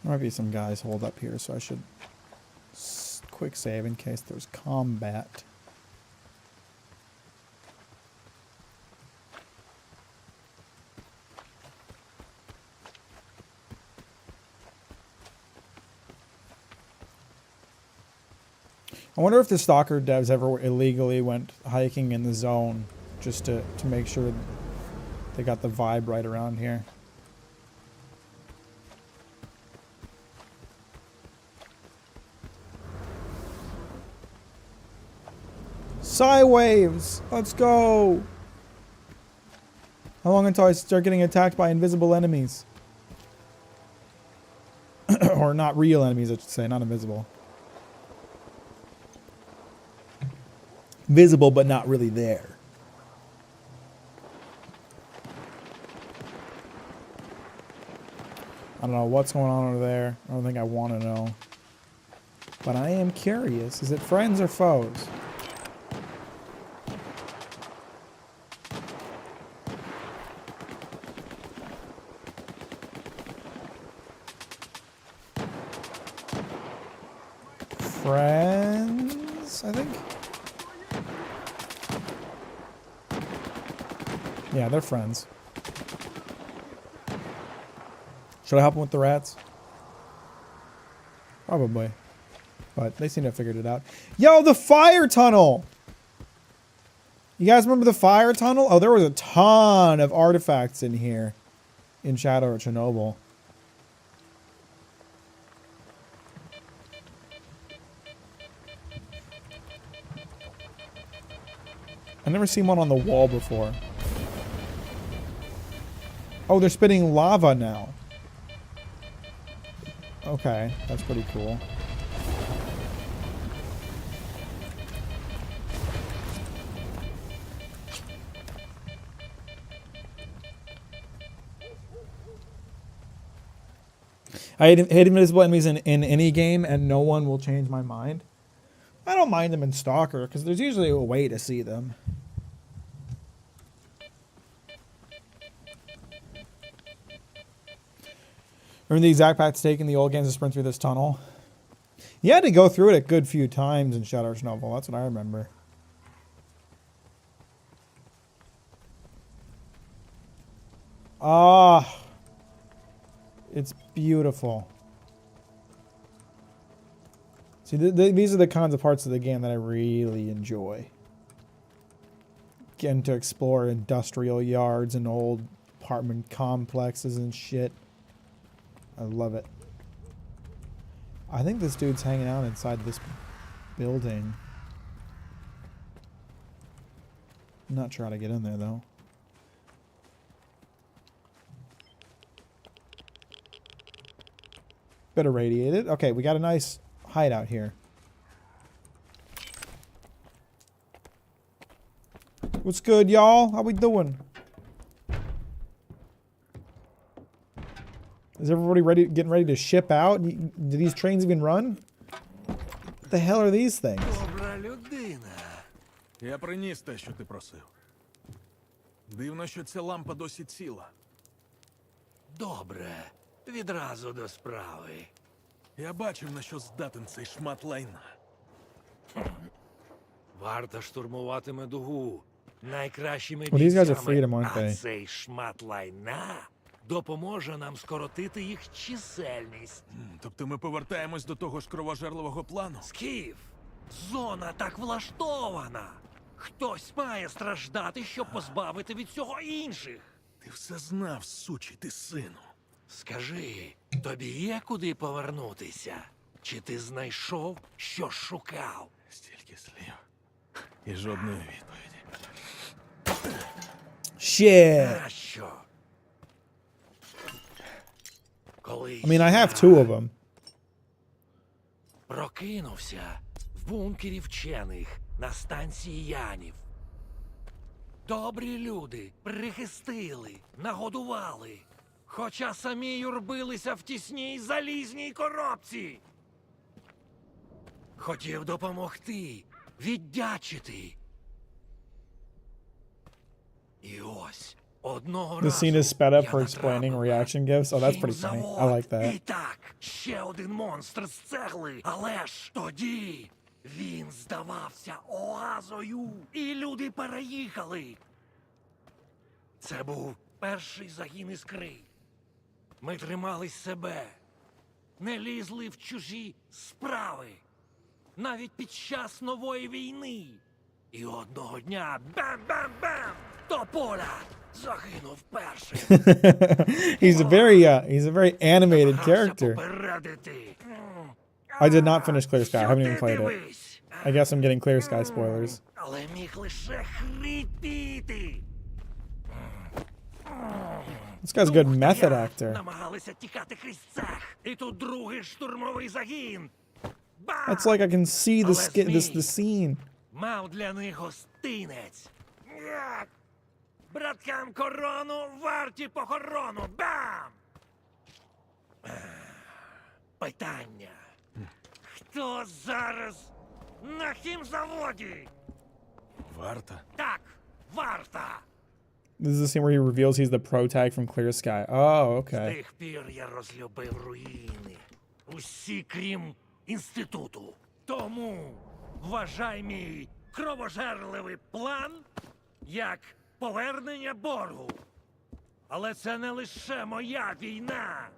S1: There might be some guys hold up here, so I should quick save in case there's combat. I wonder if the Stalker devs ever illegally went hiking in the zone just to make sure they got the vibe right around here. Psy waves! Let's go! How long until I start getting attacked by invisible enemies? Or not real enemies, I should say, not invisible. Visible, but not really there. I don't know what's going on over there. I don't think I want to know. But I am curious. Is it friends or foes? Friends, I think. Yeah, they're friends. Should I help them with the rats? Probably. But they seem to have figured it out. Yo, the fire tunnel! You guys remember the fire tunnel? Oh, there was a ton of artifacts in here. In Shadow of Chernobyl. I've never seen one on the wall before. Oh, they're spitting lava now. Okay, that's pretty cool. I hate invisible enemies in any game, and no one will change my mind. I don't mind them in Stalker, because there's usually a way to see them. Remember the exact path to take in the old games to sprint through this tunnel? You had to go through it a good few times in Shadow of Chernobyl. That's what I remember. Ah, it's beautiful. See, these are the kinds of parts of the game that I really enjoy. Getting to explore industrial yards and old apartment complexes and shit. I love it. I think this dude's hanging out inside this building. I'm not sure how to get in there, though. Better radiated. Okay, we got a nice hideout here. What's good, y'all? How we doing? Is everybody getting ready to ship out? Do these trains even run? What the hell are these things?
S4: Добра людина.
S2: Я приніс те, що ти просив. Дивно, що ця лампа досі ціла.
S5: Добре, відразу до справи.
S2: Я бачив, на що здатен цей шмат лайна.
S5: Варта штурмуватиме дугу найкращими
S1: Well, these guys are
S5: бійцями,
S1: freedom, aren't
S5: а
S1: they?
S5: цей шмат лайна допоможе нам скоротити їх чисельність.
S2: Тобто ми повертаємось до того ж кровожерливого плану?
S5: Скіф, зона так влаштована. Хтось має страждати, щоб позбавити від цього інших.
S2: Ти все знав, сучий ти сину.
S5: Скажи, тобі є куди повернутися? Чи ти знайшов, що шукав?
S2: Стільки слів. І жодної відповіді.
S1: Shit.
S5: А що? Колись
S1: I mean, I have two of them.
S5: прокинувся в в бункері вчених на станції Янів. Добрі люди прихистили, нагодували, хоча самі юрбилися в тісній залізній коробці. Хотів допомогти, віддячити. І ось одного
S1: The
S5: разу
S1: scene is sped up
S5: я
S1: for explaining
S5: натрапив
S1: reaction gifs. Oh, that's pretty funny.
S5: хімзавод.
S1: I like that.
S5: І так, ще один монстр з цегли. Але ж тоді він здавався оазою, і люди переїхали. Це був перший загін іскри. Ми тримались себе, не лізли в чужі справи, навіть під час нової війни. І одного дня бам-бам-бам! Тополя загинув першим.
S1: He's a very animated character.
S5: Попередити.
S1: I did not finish Clear Sky. I haven't even
S5: Сюди
S1: played it.
S5: дивись.
S1: I guess I'm getting Clear Sky spoilers.
S5: Але міг лише хрипіти.
S1: This guy's a good
S5: Дух та
S1: method
S5: я
S1: actor.
S5: намагалися тікати крізь цех. І тут другий штурмовий загін. Бам!
S1: It's like I can see the
S5: Але
S1: the scene.
S5: мав для них гостинець. Як? Браткам корону, варті похорону. Бам! Питання. Хто зараз на хімзаводі?
S2: Варта.
S5: Так, варта.
S1: This is the scene where he reveals he's the pro tag from Clear Sky. Oh,
S5: З
S1: okay.
S5: тих пір я розлюбив руїни. Усі, крім інституту. Тому вважай мій кровожерливий план як повернення боргу. Але це не лише моя війна.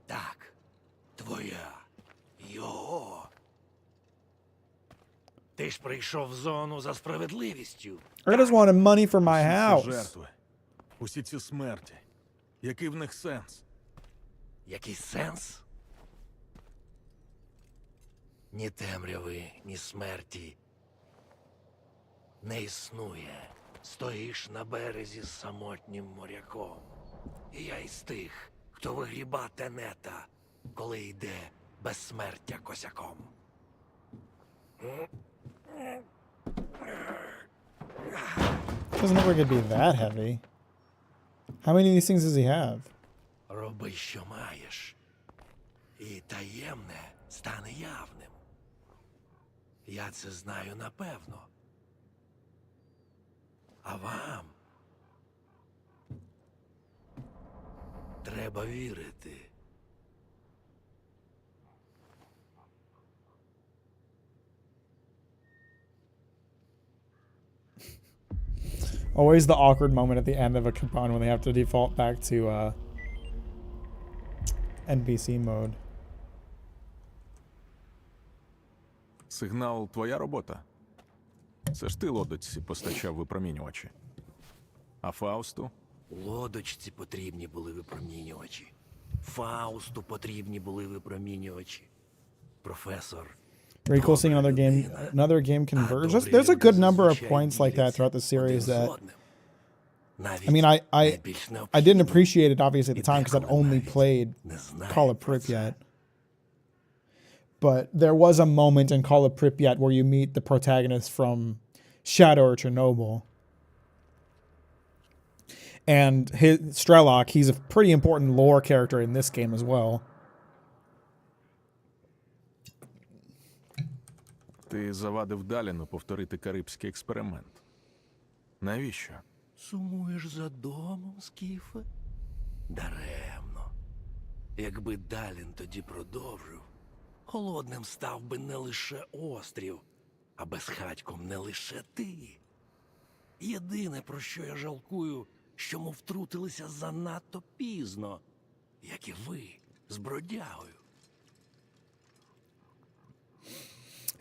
S5: Так, твоя. Його. Ти ж прийшов в зону за справедливістю.
S1: I just wanted money for my
S2: Ці
S1: house.
S2: жертви. Усі ці смерті. Який в них сенс?
S5: Який сенс? Ні темряви, ні смерті не існує. Стоїш на березі з самотнім моряком. І я із тих, хто вигріба тенета, коли йде безсмертя косяком.
S1: Doesn't look like it'd be that heavy. How many of these things does he have?
S5: Роби, що маєш, і таємне стане явним. Я це знаю напевно. А вам треба вірити.
S1: Always the awkward moment at the end of a coupon when they have to default back to NPC mode.
S2: Сигнал твоя робота? Це ж ти лодочці постачав випромінювачі. А Фаусту?
S5: Лодочці потрібні були випромінювачі. Фаусту потрібні були випромінювачі. Професор.
S1: Very cool seeing another game converge. There's a good number of points like that throughout the series that I mean I didn't appreciate it obviously at the time because I'd only played Call of Pripyat. But there was a moment in Call of Pripyat where you meet the protagonist from Shadow or Chernobyl. And his Strelok, he's a pretty important lore character in this game as well.
S2: Ти завадив Даліну повторити карибський експеримент. Навіщо?
S5: Сумуєш за домом, Скіфе? Даремно. Якби Далін тоді продовжив, холодним став би не лише острів, а безхатьком не лише ти. Єдине, про що я жалкую, що ми втрутилися занадто пізно, як і ви, з бродягою.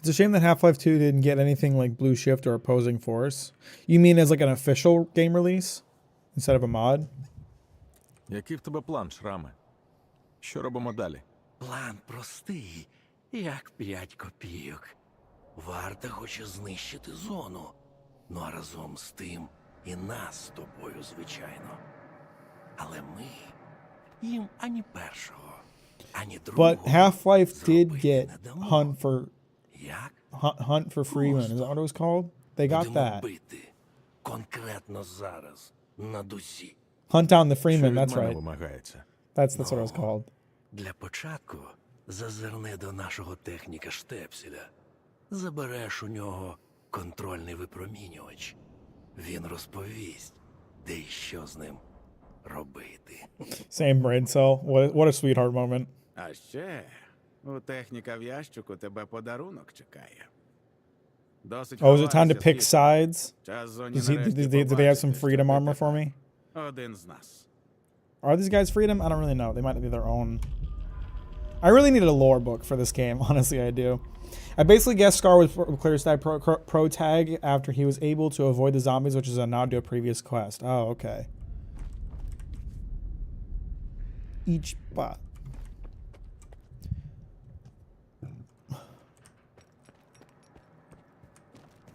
S1: It's a shame that Half-Life 2 didn't get anything like Blue Shift or Opposing Force. You mean as like an official game release instead of a mod?
S2: Який в тебе план, Шраме? Що робимо далі?
S5: План простий, як 5 копійок. Варта хоче знищити зону. Ну а разом з тим і нас з тобою, звичайно. Але ми їм ані першого, ані другого
S1: But Half-Life did
S5: зробити
S1: get
S5: не дамо. Як?
S1: Hunt for Freeman. Is that what it was called? They got
S5: Будемо
S1: that.
S5: бити. Конкретно зараз. На дусі.
S1: Hunt down the
S2: Що
S1: Freeman.
S2: від
S1: That's
S2: мене
S1: right.
S2: вимагається?
S1: That's what it was called.
S5: Для початку зазирни до нашого техніка Штепселя. Забереш у нього контрольний випромінювач. Він розповість, де і що з ним робити.
S1: Same brain cell. What a sweetheart moment.
S6: А ще у техніка в ящику тебе подарунок чекає. Досить
S1: Oh, is it time to
S6: ховатися,
S1: pick
S6: Скіфе.
S1: sides?
S6: Час зоні
S1: Did
S6: нарешті
S1: they have some
S6: побачити,
S1: freedom
S6: що
S1: armor
S6: ти
S1: for me?
S6: один з нас.
S1: Are these guys freedom? I don't really know. They might be their own. I really needed a lore book for this game. Honestly, I do. I basically guessed Scar was Clear Sky pro tag after he was able to avoid the zombies, which is a nod to a previous quest. Oh, okay. Each bot.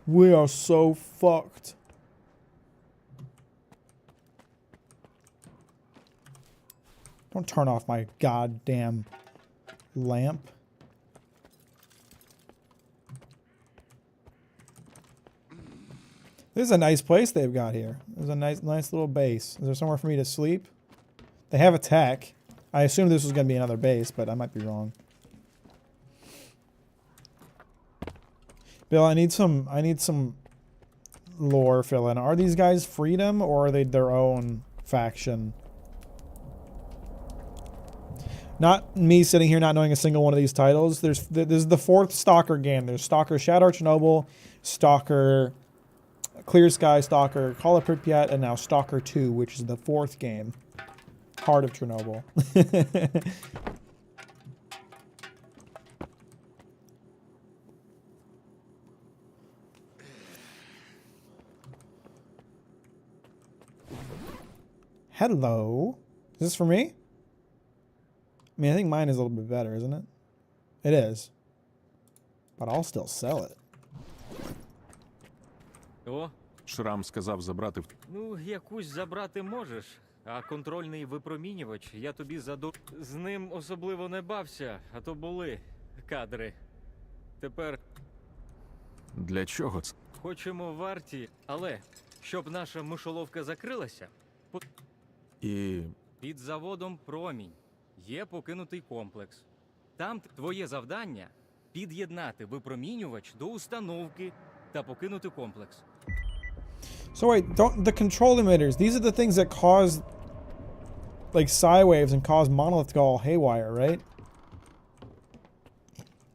S1: We are so fucked. Don't turn off my goddamn lamp. This is a nice place they've got here. There's a nice little base. Is there somewhere for me to sleep? They have a tech. I assumed this was going to be another base, but I might be wrong. Bill, I need some lore fill in. Are these guys freedom or are they their own faction? Not me sitting here not knowing a single one of these titles. This is the fourth Stalker game. There's Stalker Shadow Chernobyl, Stalker Clear Sky, Stalker Call of Pripyat, and now Stalker 2, which is the fourth game. Heart of Chernobyl. Hello. Is this for me? I mean, I think mine is a little bit better, isn't it? It is. But I'll still sell it.
S7: О,
S2: Шрам сказав забрати
S7: ну якусь забрати можеш, а контрольний випромінювач я тобі з ним особливо не бався, а то були кадри. Тепер
S2: Для чого це?
S7: хочемо варті, але щоб наша мишоловка закрилася,
S2: І
S7: під заводом Промінь є покинутий комплекс. Там твоє завдання під'єднати випромінювач до установки та покинути комплекс.
S1: So wait, don't the control emitters, these are the things that cause like psi waves and cause Monolith to go all haywire, right?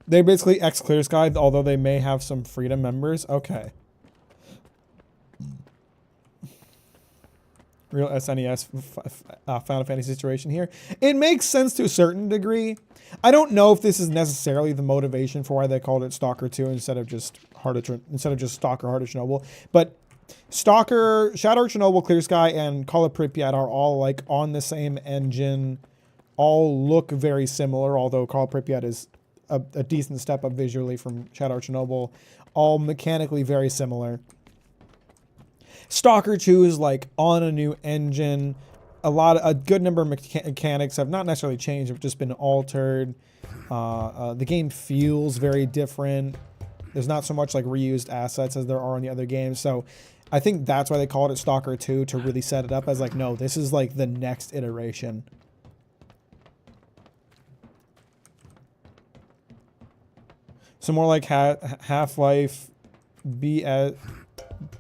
S1: They're basically ex-Clear Sky, although they may have some freedom members. Okay. Real SNES Final Fantasy situation here. It makes sense to a certain degree. I don't know if this is necessarily the motivation for why they called it Stalker 2 instead of just Stalker Heart of Chernobyl, but Stalker, Shadow Chernobyl, Clear Sky, and Call of Pripyat are all like on the same engine, all look very similar, although Call of Pripyat is a decent step up visually from Shadow Chernobyl, all mechanically very similar. Stalker 2 is like on a new engine. A good number of mechanics have not necessarily changed, have just been altered. The game feels very different. There's not so much like reused assets as there are in the other games. So I think that's why they called it Stalker 2, to really set it up as like, no, this is like the next iteration. So more like Half-Life,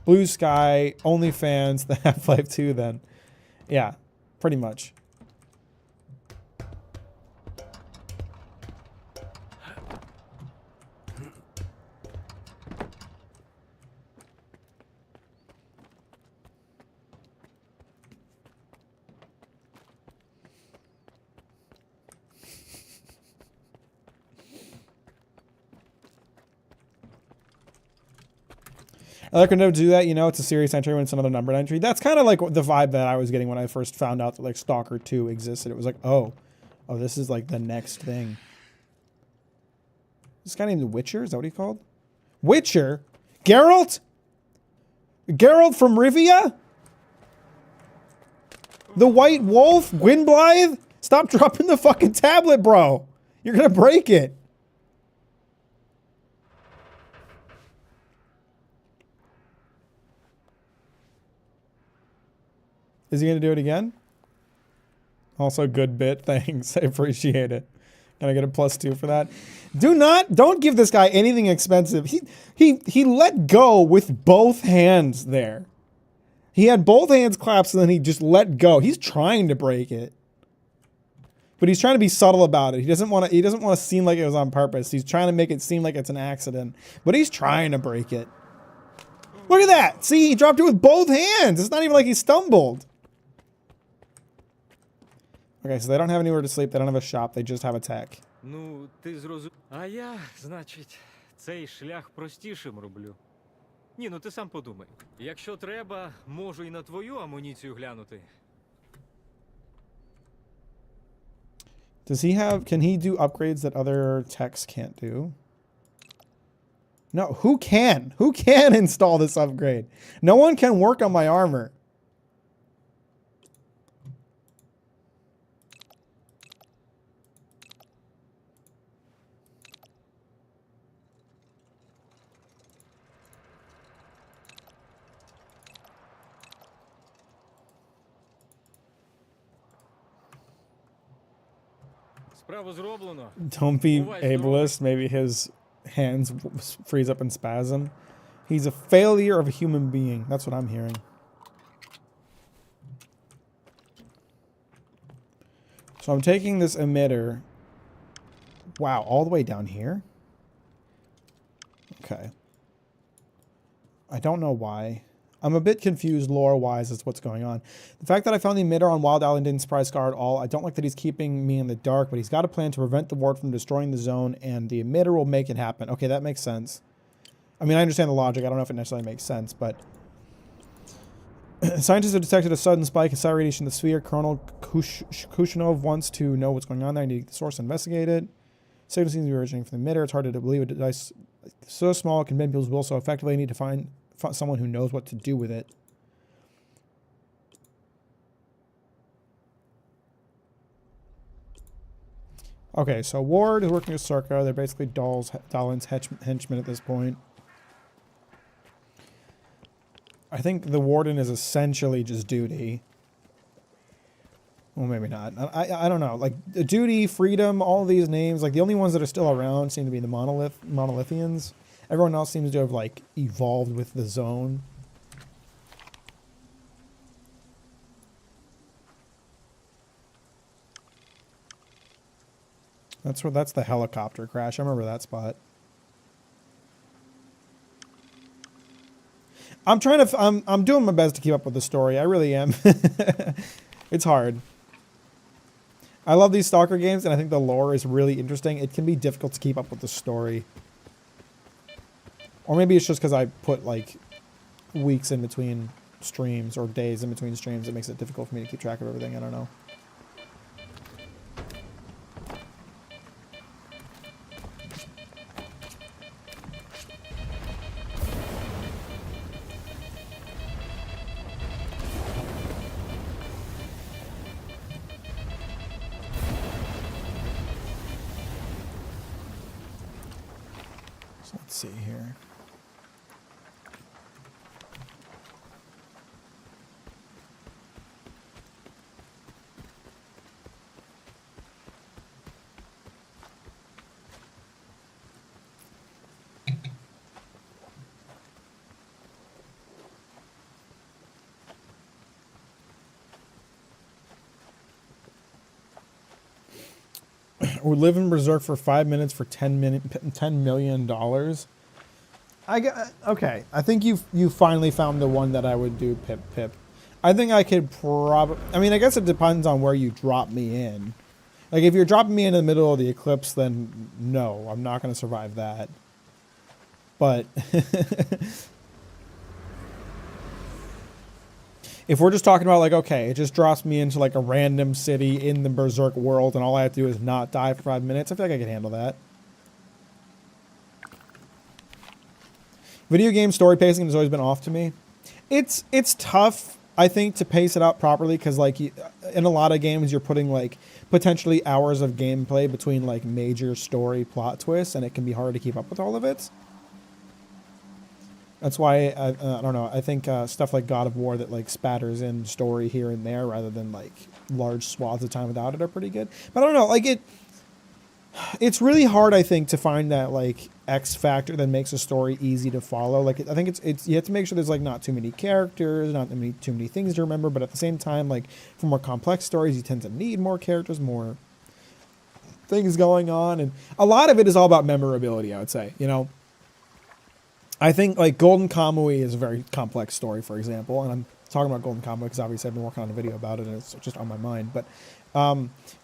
S1: Blue Sky, OnlyFans, the Half-Life 2 then. Yeah, pretty much. I like when they do that, you know, it's a serious entry when it's another numbered entry. That's kind of like the vibe that I was getting when I first found out that like Stalker 2 existed. It was like, oh, this is like the next thing. This guy named Witcher, is that what he called? Witcher? Geralt? Geralt from Rivia? The White Wolf? Gwynblythe? Stop dropping the fucking tablet, bro. You're gonna break it. Is he gonna do it again? Also, good bit. Thanks. I appreciate it. Can I get a +2 for that? Don't give this guy anything expensive. He let go with both hands there. He had both hands clasped and then he just let go. He's trying to break it. But he's trying to be subtle about it. He doesn't want to seem like it was on purpose. He's trying to make it seem like it's an accident. But he's trying to break it. Look at that. See, he dropped it with both hands. It's not even like he stumbled. Okay, so they don't have anywhere to sleep. They don't have a shop. They just have a tech.
S7: Ну, ти зрозумів. А я, значить, цей шлях простішим роблю. Ні, ну ти сам подумай. Якщо треба, можу і на твою амуніцію глянути.
S1: Does he have, can he do upgrades that other techs can't do? No, who can? Who can install this upgrade? No one can work on my armor.
S7: Справу зроблено.
S1: Don't be ableist. Maybe his hands freeze up in spasm. He's a failure of a human being. That's what I'm hearing. So I'm taking this emitter. Wow, all the way down here? Okay. I don't know why. I'm a bit confused lore-wise as to what's going on. The fact that I found the emitter on Wild Island didn't surprise Scar at all. I don't like that he's keeping me in the dark, but he's got a plan to prevent the ward from destroying the zone, and the emitter will make it happen. Okay, that makes sense. I mean, I understand the logic. I don't know if it necessarily makes sense, but... Scientists have detected a sudden spike in psi radiation in the sphere. Colonel Kushinov wants to know what's going on there. I need to get the source and investigate it. Signal seems to be originating from the emitter. It's hard to believe a device so small it can bend people's will so effectively. I need to find someone who knows what to do with it. Okay, so Ward is working with Circa. They're basically Dalin's henchmen at this point. I think the Warden is essentially just Duty. Well, maybe not. I don't know. Like, Duty, Freedom, all these names, like, the only ones that are still around seem to be the Monolithians. Everyone else seems to have, like, evolved with the zone. That's the helicopter crash. I remember that spot. I'm doing my best to keep up with the story. I really am. It's hard. I love these Stalker games, and I think the lore is really interesting. It can be difficult to keep up with the story. Or maybe it's just because I put, like, weeks in between streams or days in between streams. It makes it difficult for me to keep track of everything. I don't know. So let's see here. We live in Berserk for 5 minutes for $10 million. Okay. I think you finally found the one that I would do pip. I think I could probably... I mean, I guess it depends on where you drop me in. Like, if you're dropping me in the middle of the eclipse, then no, I'm not going to survive that. But... if we're just talking about, like, okay, it just drops me into, like, a random city in the Berserk world and all I have to do is not die for 5 minutes, I feel like I can handle that. Video game story pacing has always been off to me. It's tough I think, to pace it out properly, because like in a lot of games you're putting like potentially hours of gameplay between like major story plot twists, and it can be hard to keep up with all of it. That's why I don't know. I think stuff like God of War that like spatters in story here and there rather than like large swaths of time without it are pretty good. But I don't know, like it's really hard, I think, to find that like X factor that makes a story easy to follow. Like I think it's you have to make sure there's like not too many characters, not too many things to remember, but at the same time, like for more complex stories, you tend to need more characters, more things going on, and a lot of it is all about memorability, I would say, you know. I think like Golden Kamui is a very complex story, for example, and I'm talking about Golden Kamui because obviously I've been working on a video about it and it's just on my mind. But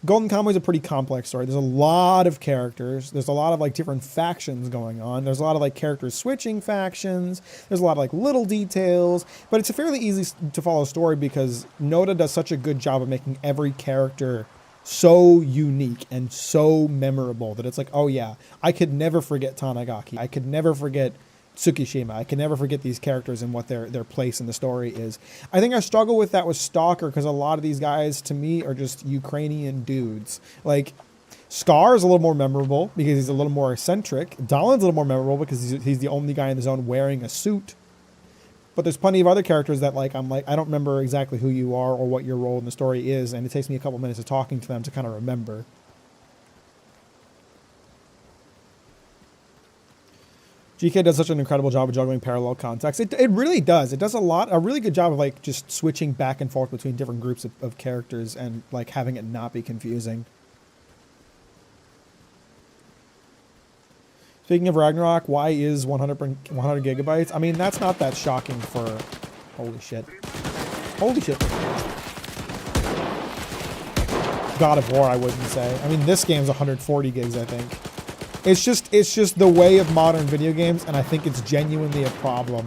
S1: Golden Kamui is a pretty complex story. There's a lot of characters. There's a lot of like different factions going on. There's a lot of like characters switching factions. There's a lot of like little details, but it's a fairly easy to follow story because Noda does such a good job of making every character so unique and so memorable that it's like, oh yeah, I could never forget Tanagaki. I could never forget Tsukishima. I can never forget these characters and what their place in the story is. I think I struggle with that with Stalker because a lot of these guys, to me, are just Ukrainian dudes. Like, Scar is a little more memorable because he's a little more eccentric. Dalin's a little more memorable because he's the only guy in the zone wearing a suit. But there's plenty of other characters that, like, I'm like, I don't remember exactly who you are or what your role in the story is, and it takes me a couple minutes of talking to them to kind of remember. GK does such an incredible job of juggling parallel contexts. It really does. It does a really good job of like just switching back and forth between different groups of characters and like having it not be confusing. Speaking of Ragnarok, why is 100 gigabytes? I mean, that's not that shocking for... Holy shit. Holy shit. God of War, I wouldn't say. I mean, this game's 140 gigs, I think. It's just the way of modern video games, and I think it's genuinely a problem.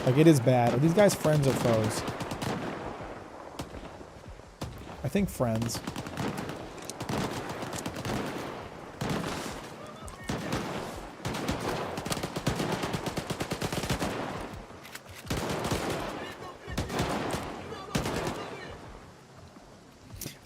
S1: Like, it is bad. Are these guys friends or foes? I think friends.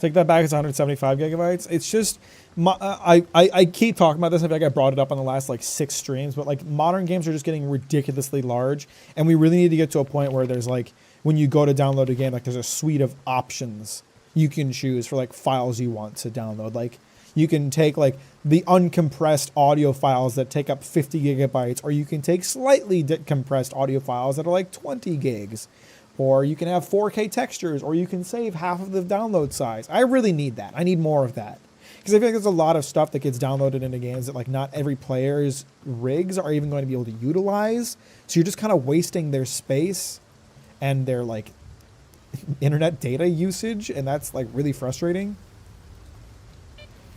S1: Take that back, it's 175 gigabytes. It's just, I keep talking about this. I feel like I brought it up on the last like 6 streams, but like modern games are just getting ridiculously large, and we really need to get to a point where there's like, when you go to download a game, like there's a suite of options you can choose for like files you want to download. Like you can take like the uncompressed audio files that take up 50 gigabytes, or you can take slightly compressed audio files that are like 20 gigs. Or you can have 4K textures, or you can save half of the download size. I really need that. I need more of that. Because I feel like there's a lot of stuff that gets downloaded into games that like not every player's rigs are even going to be able to utilize. So you're just kind of wasting their space and their like internet data usage, and that's like really frustrating.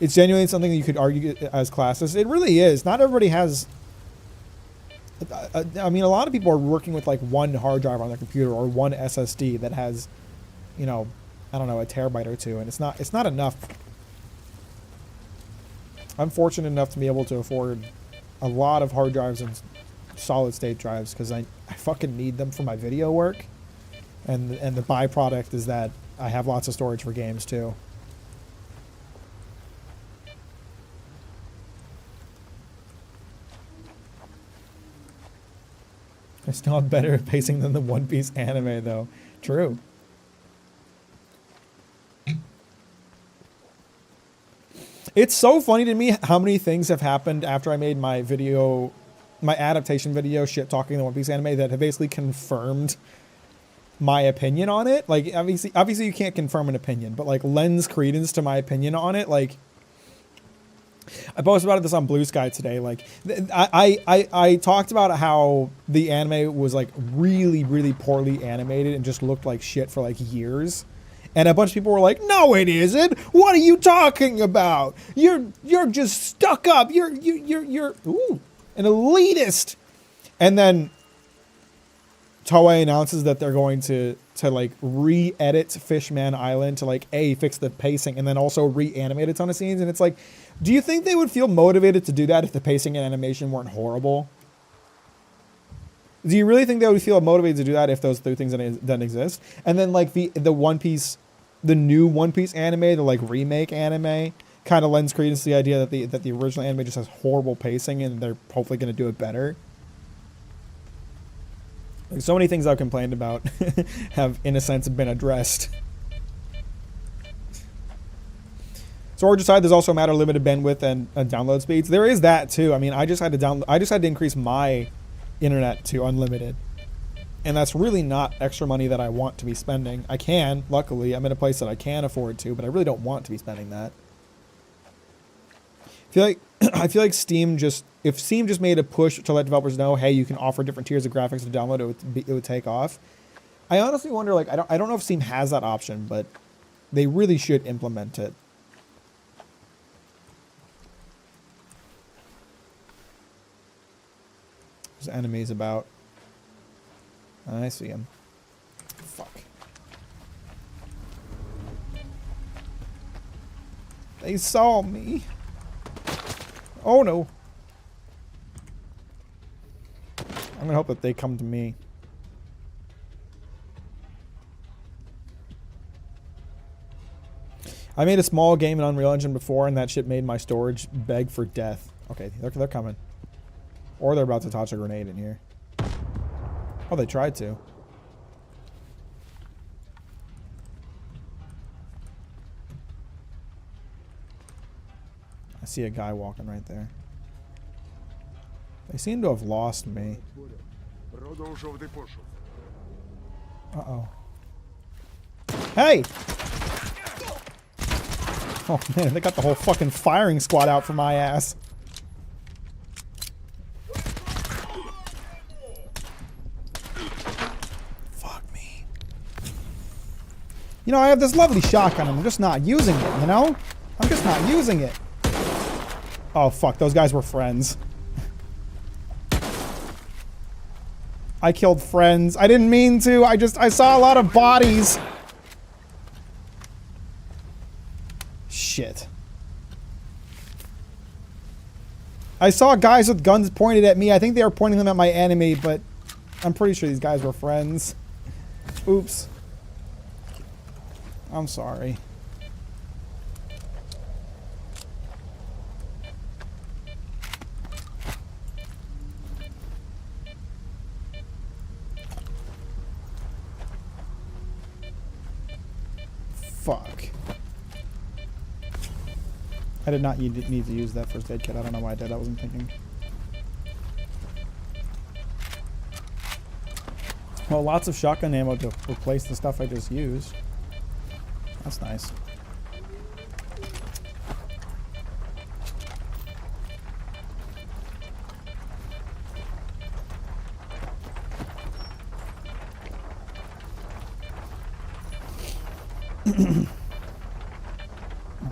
S1: It's genuinely something that you could argue as classist. It really is. Not everybody has... I mean, a lot of people are working with like one hard drive on their computer or one SSD that has, you know, I don't know, a terabyte or two, and it's not enough. I'm fortunate enough to be able to afford a lot of hard drives and solid state drives because I fucking need them for my video work, and the byproduct is that I have lots of storage for games too. I still have better pacing than the One Piece anime, though. True. It's so funny to me how many things have happened after I made my video, my adaptation video, shit talking the One Piece anime, that have basically confirmed my opinion on it. Like, obviously you can't confirm an opinion, but like lends credence to my opinion on it. Like, I posted about this on Blue Sky today. Like, I talked about how the anime was like really, really poorly animated and just looked like shit for like years. And a bunch of people were like, "No, it isn't. What are you talking about? You're just stuck up. You're ooh, an elitist." And then Toei announces that they're going to like re-edit Fishman Island to like fix the pacing and then also reanimate a ton of scenes. And it's like, do you think they would feel motivated to do that if the pacing and animation weren't horrible? Do you really think they would feel motivated to do that if those 3 things didn't exist? And then like the One Piece, the new One Piece anime, the like remake anime, kind of lends credence to the idea that the original anime just has horrible pacing and they're hopefully going to do it better. Like so many things I've complained about have, in a sense, been addressed. Storage aside, there's also a matter of limited bandwidth and download speeds. There is that too. I mean, I just had to increase my internet to unlimited, and that's really not extra money that I want to be spending. I can, luckily, I'm in a place that I can afford to, but I really don't want to be spending that. I feel like if Steam just made a push to let developers know, hey, you can offer different tiers of graphics to download, it would take off. I honestly wonder, like, I don't know if Steam has that option, but they really should implement it. There's enemies about. I see him. Fuck. They saw me. Oh no. I'm gonna hope that they come to me. I made a small game in Unreal Engine before, and that shit made my storage beg for death. Okay, they're coming. Or they're about to toss a grenade in here. Oh, they tried to. I see a guy walking right there. They seem to have lost me. Uh-oh. Hey! Oh man, they got the whole fucking firing squad out for my ass. You know, I have this lovely shotgun, and I'm just not using it, you know? I'm just not using it. Oh, fuck. Those guys were friends. I killed friends. I didn't mean to. I saw a lot of bodies. Shit. I saw guys with guns pointed at me. I think they were pointing them at my enemy, but I'm pretty sure these guys were friends. Oops. I'm sorry. Fuck. I did not need to use that first aid kit. I don't know why I did. I wasn't thinking. Well, lots of shotgun ammo to replace the stuff I just used. That's nice.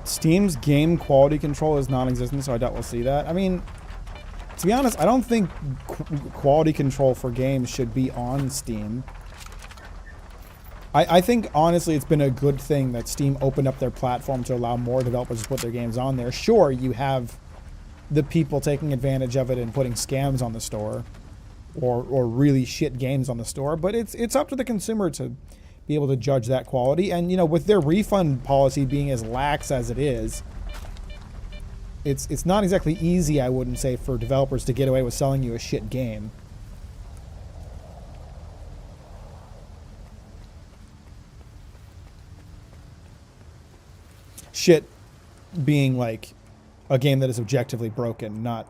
S1: Steam's game quality control is non-existent, so I doubt we'll see that. I mean, to be honest, I don't think quality control for games should be on Steam. I think, honestly, it's been a good thing that Steam opened up their platform to allow more developers to put their games on there. Sure, you have the people taking advantage of it and putting scams on the store, or really shit games on the store, but it's up to the consumer to be able to judge that quality. And, you know, with their refund policy being as lax as it is, it's not exactly easy, I wouldn't say, for developers to get away with selling you a shit game. Shit being like a game that is objectively broken, not...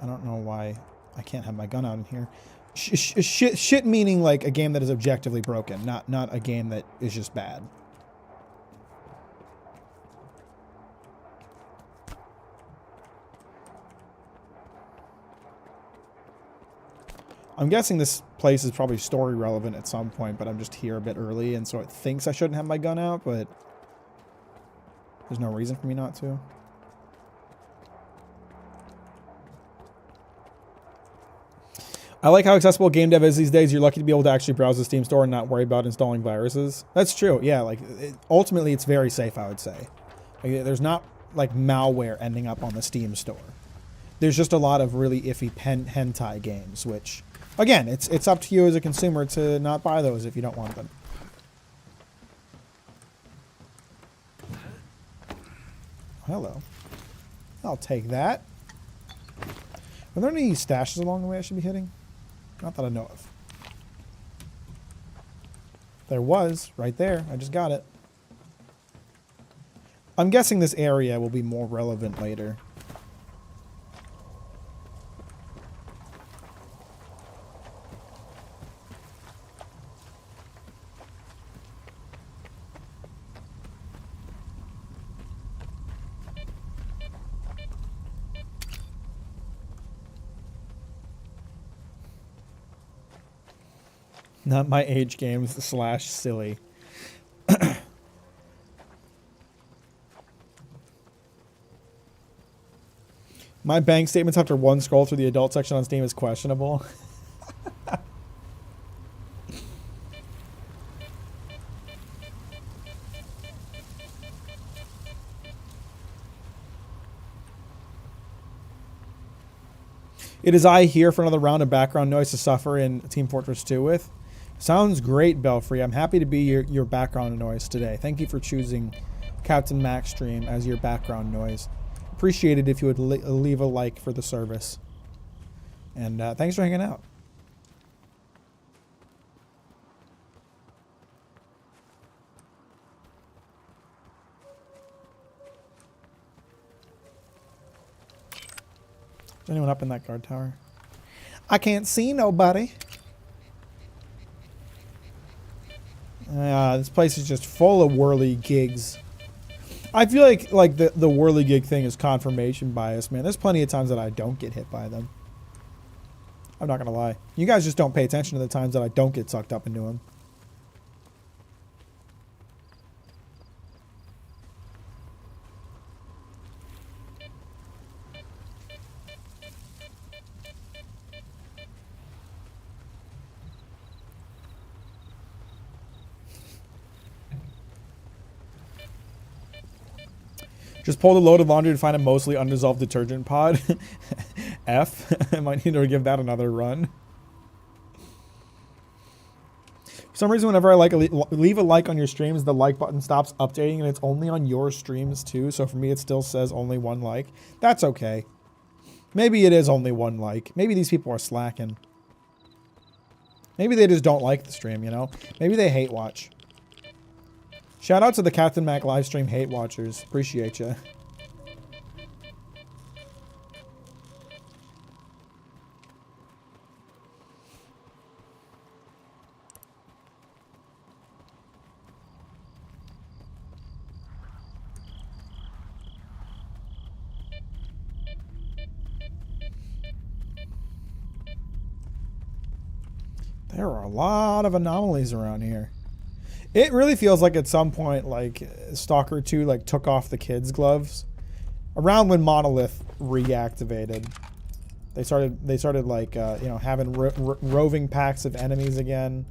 S1: I don't know why I can't have my gun out in here. Shit meaning like a game that is objectively broken, not a game that is just bad. I'm guessing this place is probably story relevant at some point, but I'm just here a bit early, and so it thinks I shouldn't have my gun out, but there's no reason for me not to. I like how accessible game dev is these days. You're lucky to be able to actually browse the Steam store and not worry about installing viruses. That's true. Yeah, like ultimately it's very safe, I would say. Like, there's not like malware ending up on the Steam store. There's just a lot of really iffy hentai games, which Again, it's up to you as a consumer to not buy those if you don't want them. Hello. I'll take that. Are there any stashes along the way I should be hitting? Not that I know of. There was, right there. I just got it. I'm guessing this area will be more relevant later. Not my age games / silly. My bank statements after one scroll through the adult section on Steam is questionable. It is I here for another round of background noise to suffer in Team Fortress 2 with. Sounds great, Belfry. I'm happy to be your background noise today. Thank you for choosing Captain Mack stream as your background noise. Appreciate it if you would leave a like for the service. And thanks for hanging out. Is anyone up in that guard tower? I can't see nobody. This place is just full of whirly gigs. I feel like the whirly gig thing is confirmation bias, man. There's plenty of times that I don't get hit by them. I'm not gonna lie. You guys just don't pay attention to the times that I don't get sucked up into them. Just pulled a load of laundry to find a mostly undissolved detergent pod. F. I might need to give that another run. For some reason, whenever I leave a like on your streams, the like button stops updating, and it's only on your streams too. So for me, it still says only one like. That's okay. Maybe it is only one like. Maybe these people are slacking. Maybe they just don't like the stream, you know? Maybe they hate watch. Shout out to the Captain Mack livestream hate watchers. Appreciate ya. There are a lot of anomalies around here. It really feels like at some point, like, Stalker 2, like, took off the kids' gloves. Around when Monolith reactivated. They started like, you know, having roving packs of enemies again.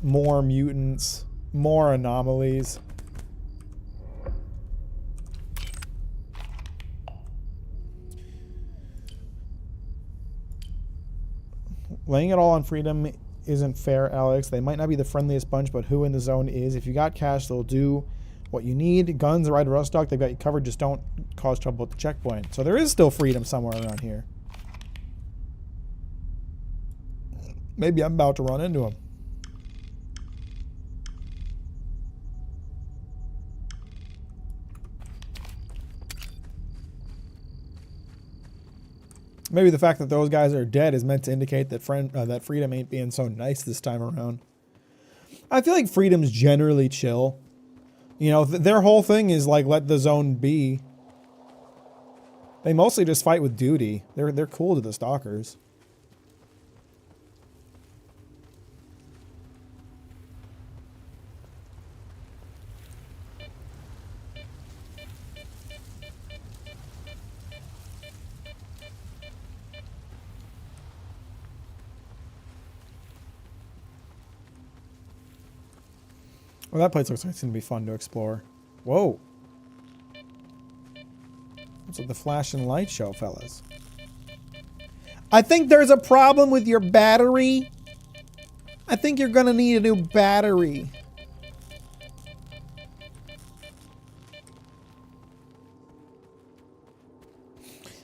S1: More mutants. More anomalies. Laying it all on freedom isn't fair, Alex. They might not be the friendliest bunch, but who in the zone is? If you got cash, they'll do what you need. Guns, right, rust stock, they've got you covered. Just don't cause trouble at the checkpoint. So there is still freedom somewhere around here. Maybe I'm about to run into him. Maybe the fact that those guys are dead is meant to indicate that that freedom ain't being so nice this time around. I feel like freedom's generally chill. You know, their whole thing is like, let the zone be. They mostly just fight with duty. They're cool to the stalkers. Well, that place looks like it's going to be fun to explore. Whoa. What's with the flash and light show, fellas? I think there's a problem with your battery. I think you're gonna need a new battery.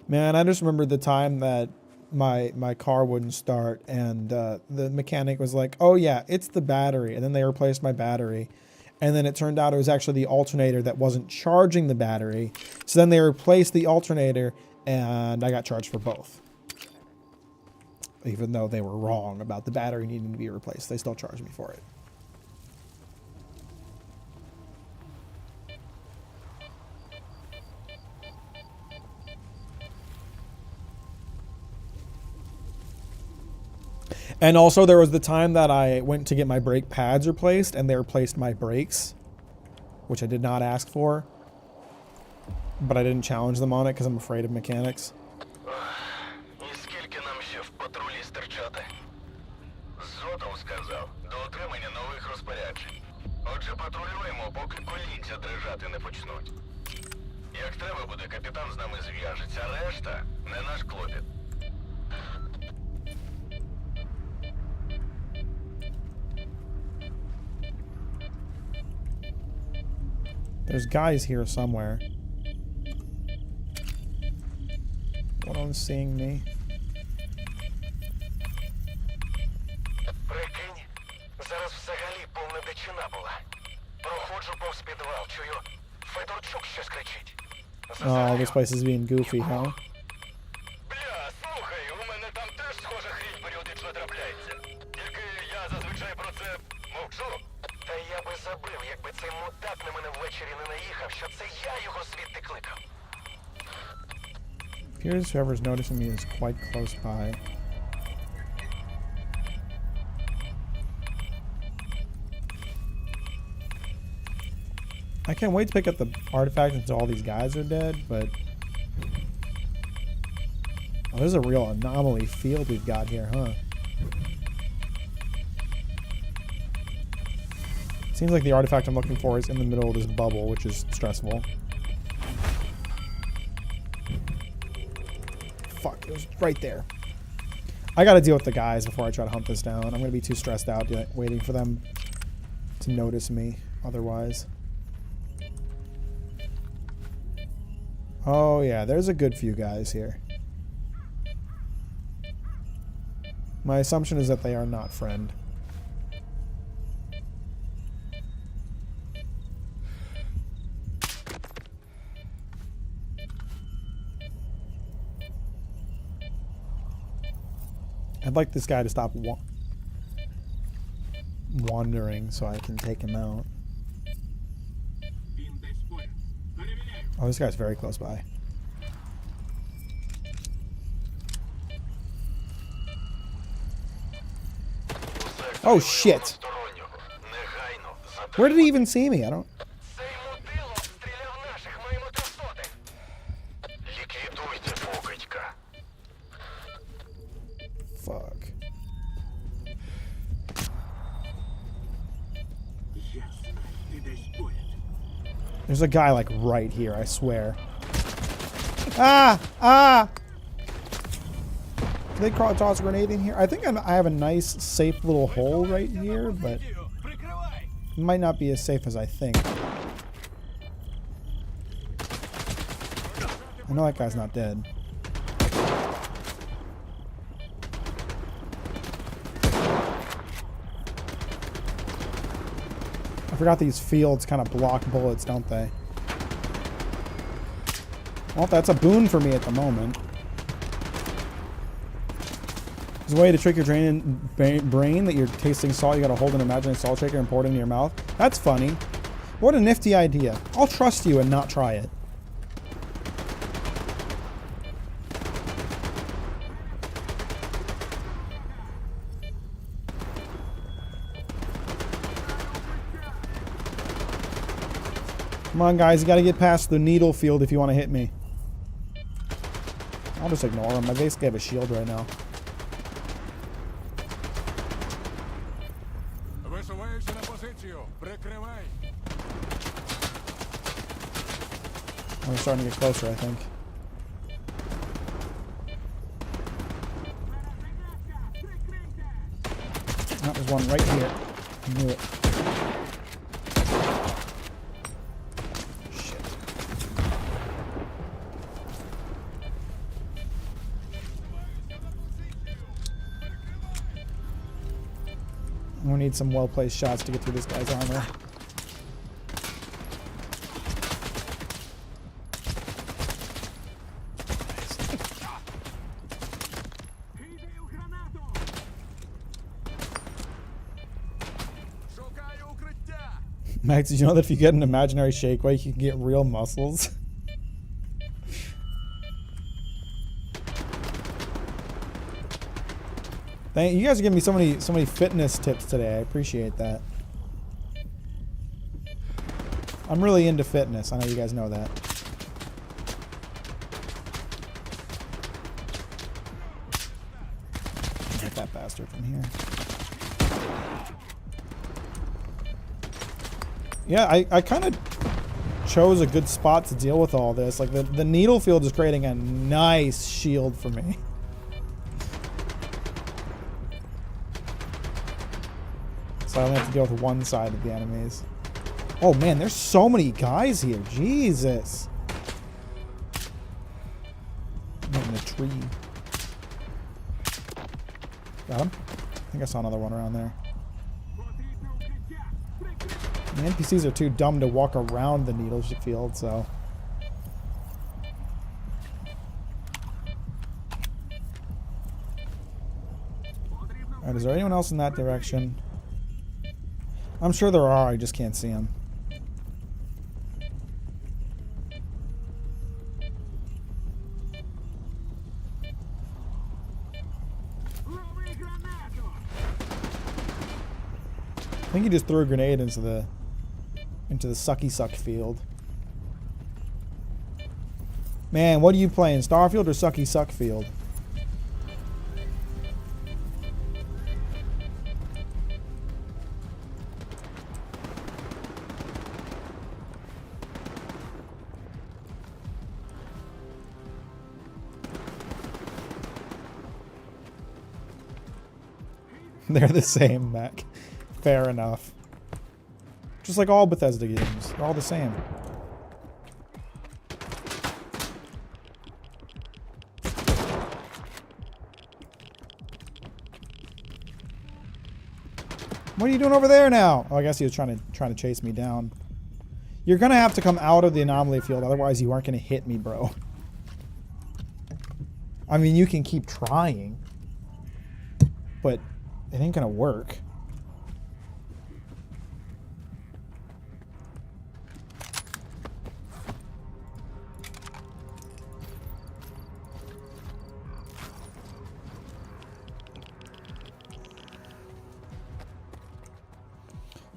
S1: Man, I just remember the time that my car wouldn't start, and the mechanic was like, "Oh yeah, it's the battery," and then they replaced my battery, and then it turned out it was actually the alternator that wasn't charging the battery. So then they replaced the alternator, and I got charged for both. Even though they were wrong about the battery needing to be replaced, they still charged me for it. And also there was the time that I went to get my brake pads replaced and they replaced my brakes, which I did not ask for, but I didn't challenge them on it because I'm afraid of mechanics.
S5: І скільки нам ще в патрулі стерчати? Зотов сказав, до отримання нових розпоряджень. Отже, патрулюємо, поки колінця дрижати не почнуть. Як треба буде, капітан з нами зв'яжеться, а решта не наш клопіт.
S1: There's guys here somewhere. One of them seeing me.
S5: Прикинь, зараз взагалі повна дичина була. Проходжу повз підвал, чую, Федорчук щось кричить.
S1: Oh, this place is being goofy, huh?
S5: Бля, слухай, у мене там теж схожа хрінь періодично трапляється. Тільки я зазвичай про це мовчу. Та я би забив, якби цей мудак на мене ввечері не наїхав, що це я його звідти кликав.
S1: Appears whoever's noticing me is quite close by. I can't wait to pick up the artifact until all these guys are dead, but... Oh, there's a real anomaly field we've got here, huh? Seems like the artifact I'm looking for is in the middle of this bubble, which is stressful. Fuck, it was right there. I gotta deal with the guys before I try to hunt this down. I'm gonna be too stressed out waiting for them to notice me otherwise. Oh yeah, there's a good few guys here. My assumption is that they are not friend. I'd like this guy to stop wandering so I can take him out. Oh, this guy's very close by. Oh shit! Where did he even see me? I don't... Fuck. There's a guy like right here, I swear. Ah! Ah! Did they toss a grenade in here? I think I have a nice, safe little hole right here, but it might not be as safe as I think. I know that guy's not dead. I forgot these fields kind of block bullets, don't they? Well, that's a boon for me at the moment. There's a way to trick your brain that you're tasting salt. You gotta hold an imaginary salt shaker and pour it into your mouth. That's funny. What a nifty idea. I'll trust you and not try it. Come on, guys. You gotta get past the needle field if you want to hit me. I'll just ignore him. I basically have a shield right now.
S2: Висуваєшся на позицію. Прикривай.
S1: I'm starting to get closer, I think. There's one right here. I knew it. Shit. I'm gonna need some well-placed shots to get through this guy's armor. Max, did you know that if you get an imaginary shake weight, you can get real muscles? Thank you guys are giving me so many fitness tips today. I appreciate that. I'm really into fitness. I know you guys know that. Get that bastard from here. Yeah, I kind of chose a good spot to deal with all this. Like, the needle field is creating a nice shield for me. So I only have to deal with one side of the enemies. Oh man, there's so many guys here. Jesus. I'm in a tree. Got him? I think I saw another one around there. The NPCs are too dumb to walk around the needle field, so... Alright, is there anyone else in that direction? I'm sure there are, I just can't see them. I think he just threw a grenade into the sucky suck field. Man, what are you playing? Starfield or sucky suck field? They're the same, Mac. Fair enough. Just like all Bethesda games. They're all the same. What are you doing over there now? Oh, I guess he was trying to chase me down. You're gonna have to come out of the anomaly field, otherwise you aren't gonna hit me, bro. I mean, you can keep trying, but it ain't gonna work.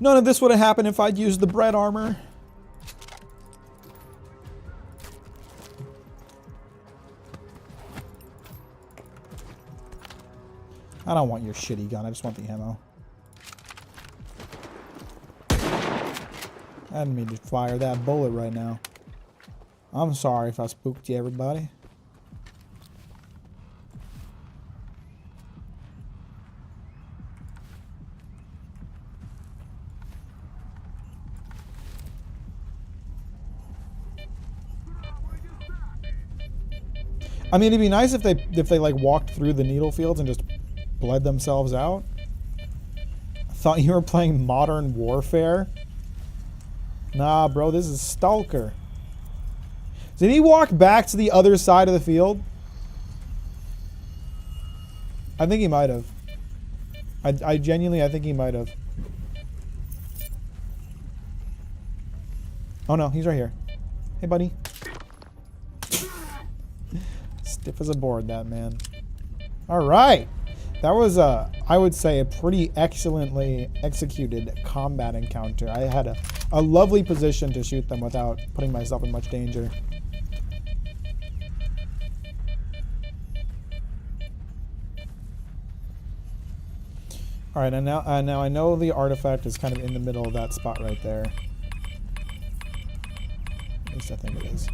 S1: None of this would have happened if I'd used the bread armor. I don't want your shitty gun, I just want the ammo. I didn't mean to fire that bullet right now. I'm sorry if I spooked you, everybody. I mean, it'd be nice if they like walked through the needle fields and just bled themselves out. I thought you were playing Modern Warfare. Nah, bro, this is Stalker. Did he walk back to the other side of the field? I think he might have. I genuinely, I think he might have. Oh no, he's right here. Hey, buddy. Stiff as a board, that man. All right. That was, I would say, a pretty excellently executed combat encounter. I had a lovely position to shoot them without putting myself in much danger. All right, and now I know the artifact is kind of in the middle of that spot right there. At least I think it is.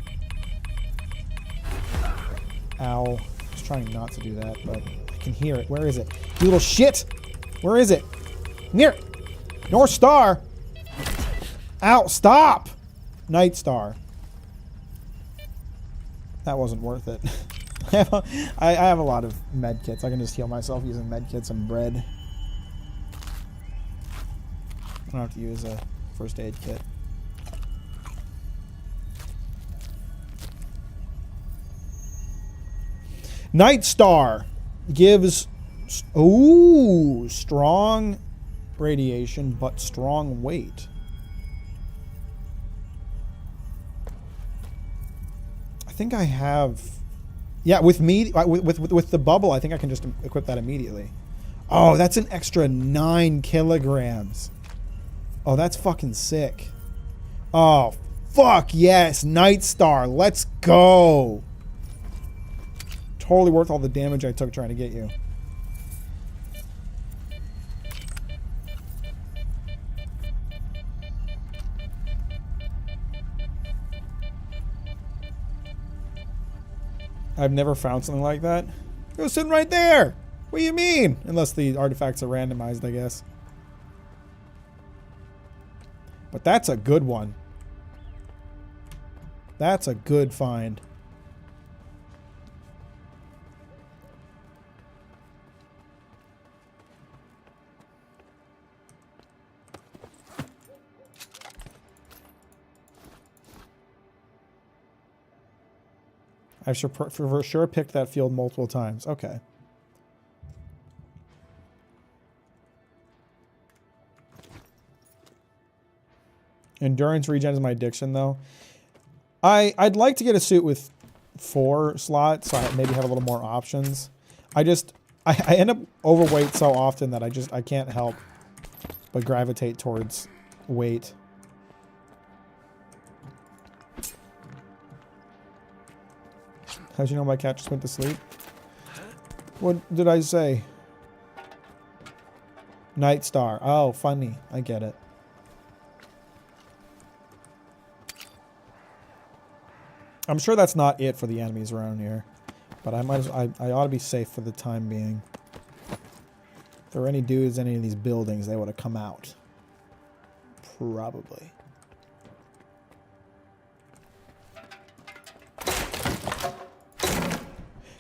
S1: Ow. I was trying not to do that, but I can hear it. Where is it? You little shit! Where is it? Near. North Star. Ow, stop. Night Star. That wasn't worth it. I have a lot of med kits. I can just heal myself using med kits and bread. I don't have to use a first aid kit. Night Star gives, ooh, strong radiation, but strong weight. I think I have, yeah, with the bubble, I think I can just equip that immediately. Oh, that's an extra 9 kilograms. Oh, that's fucking sick. Oh, fuck yes, Night Star, let's go. Totally worth all the damage I took trying to get you. I've never found something like that. It was sitting right there. What do you mean? Unless the artifacts are randomized, I guess. But that's a good one. That's a good find. I've for sure picked that field multiple times. Okay. Endurance regen is my addiction, though. I'd like to get a suit with 4 slots, so I maybe have a little more options. I end up overweight so often that I can't help but gravitate towards weight. How'd you know my cat just went to sleep? What did I say? Night Star. Oh, funny. I get it. I'm sure that's not it for the enemies around here, but I ought to be safe for the time being. If there were any dudes in any of these buildings, they would have come out. Probably.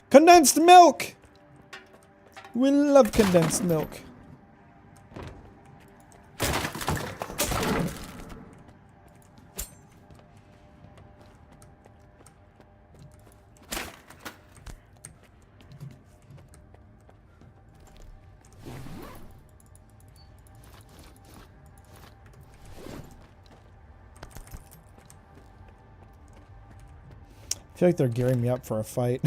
S1: Condensed milk! We love condensed milk. I feel like they're gearing me up for a fight.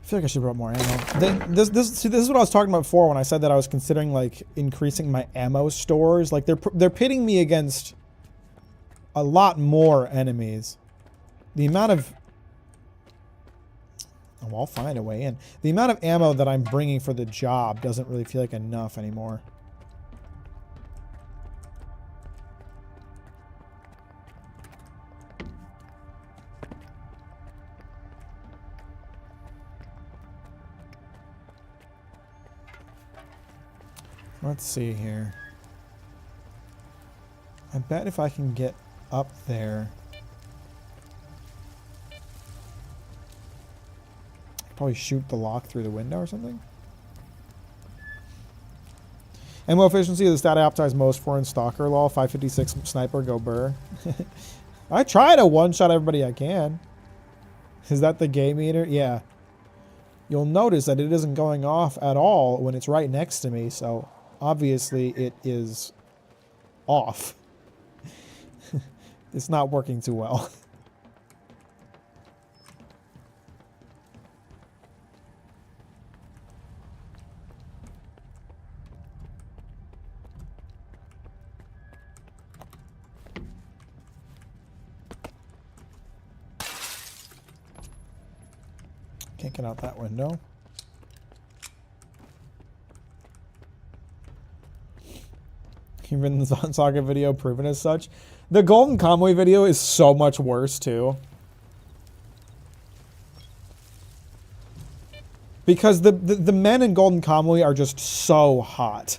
S1: I feel like I should have brought more ammo. This is what I was talking about before when I said that I was considering like increasing my ammo stores. Like they're pitting me against a lot more enemies. The amount of I'll find a way in. The amount of ammo that I'm bringing for the job doesn't really feel like enough anymore. Let's see here. I bet if I can get up there, probably shoot the lock through the window or something. Ammo efficiency is the stat I optimize most for in Stalker lol. 556 sniper, go burr. I try to one-shot everybody I can. Is that the game meter? Yeah. You'll notice that it isn't going off at all when it's right next to me, so obviously it is off. It's not working too well. Can't get out that window. Even the Saga video proven as such. The Golden Convoy video is so much worse too. Because the men in Golden Convoy are just so hot.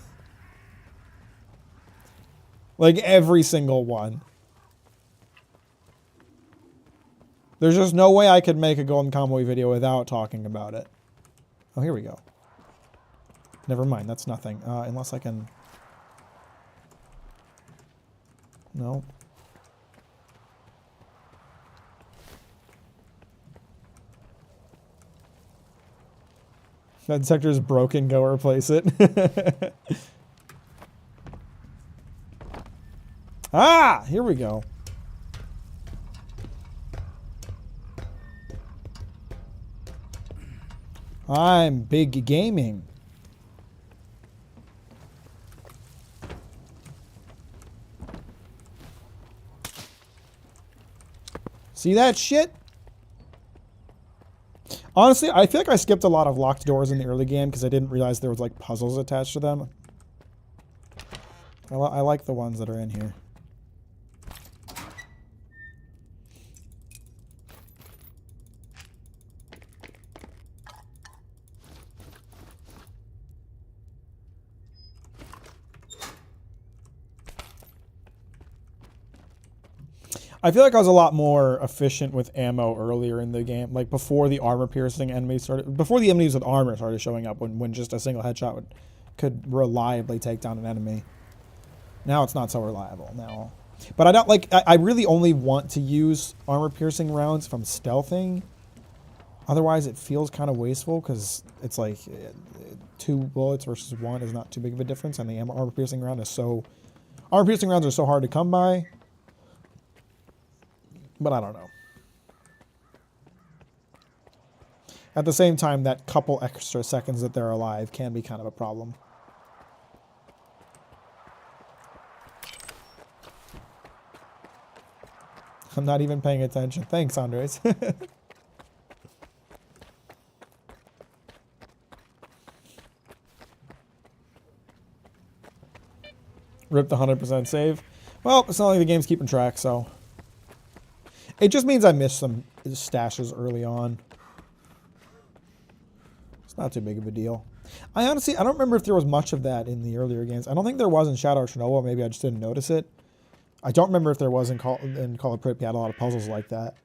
S1: Like every single one. There's just no way I could make a Golden Convoy video without talking about it. Oh, here we go. Never mind, that's nothing. Unless I can... No. That sector is broken, go replace it. Ah! Here we go. I'm big gaming. See that shit? Honestly, I feel like I skipped a lot of locked doors in the early game because I didn't realize there was like puzzles attached to them. I like the ones that are in here. I feel like I was a lot more efficient with ammo earlier in the game, like before the armor-piercing enemies started, before the enemies with armor started showing up, when just a single headshot could reliably take down an enemy. Now it's not so reliable now. But I don't like. I really only want to use armor-piercing rounds from stealthing. Otherwise, it feels kind of wasteful because it's like 2 bullets versus 1 is not too big of a difference, and the armor-piercing round is so. Armor-piercing rounds are so hard to come by. But I don't know. At the same time, that couple extra seconds that they're alive can be kind of a problem. I'm not even paying attention. Thanks, Andres. Ripped 100% save. Well, it's not like the game's keeping track, so... It just means I missed some stashes early on. It's not too big of a deal. I don't remember if there was much of that in the earlier games. I don't think there was in Shadow of Chernobyl. Maybe I just didn't notice it. I don't remember if there was in Call of Pripyat a lot of puzzles like that.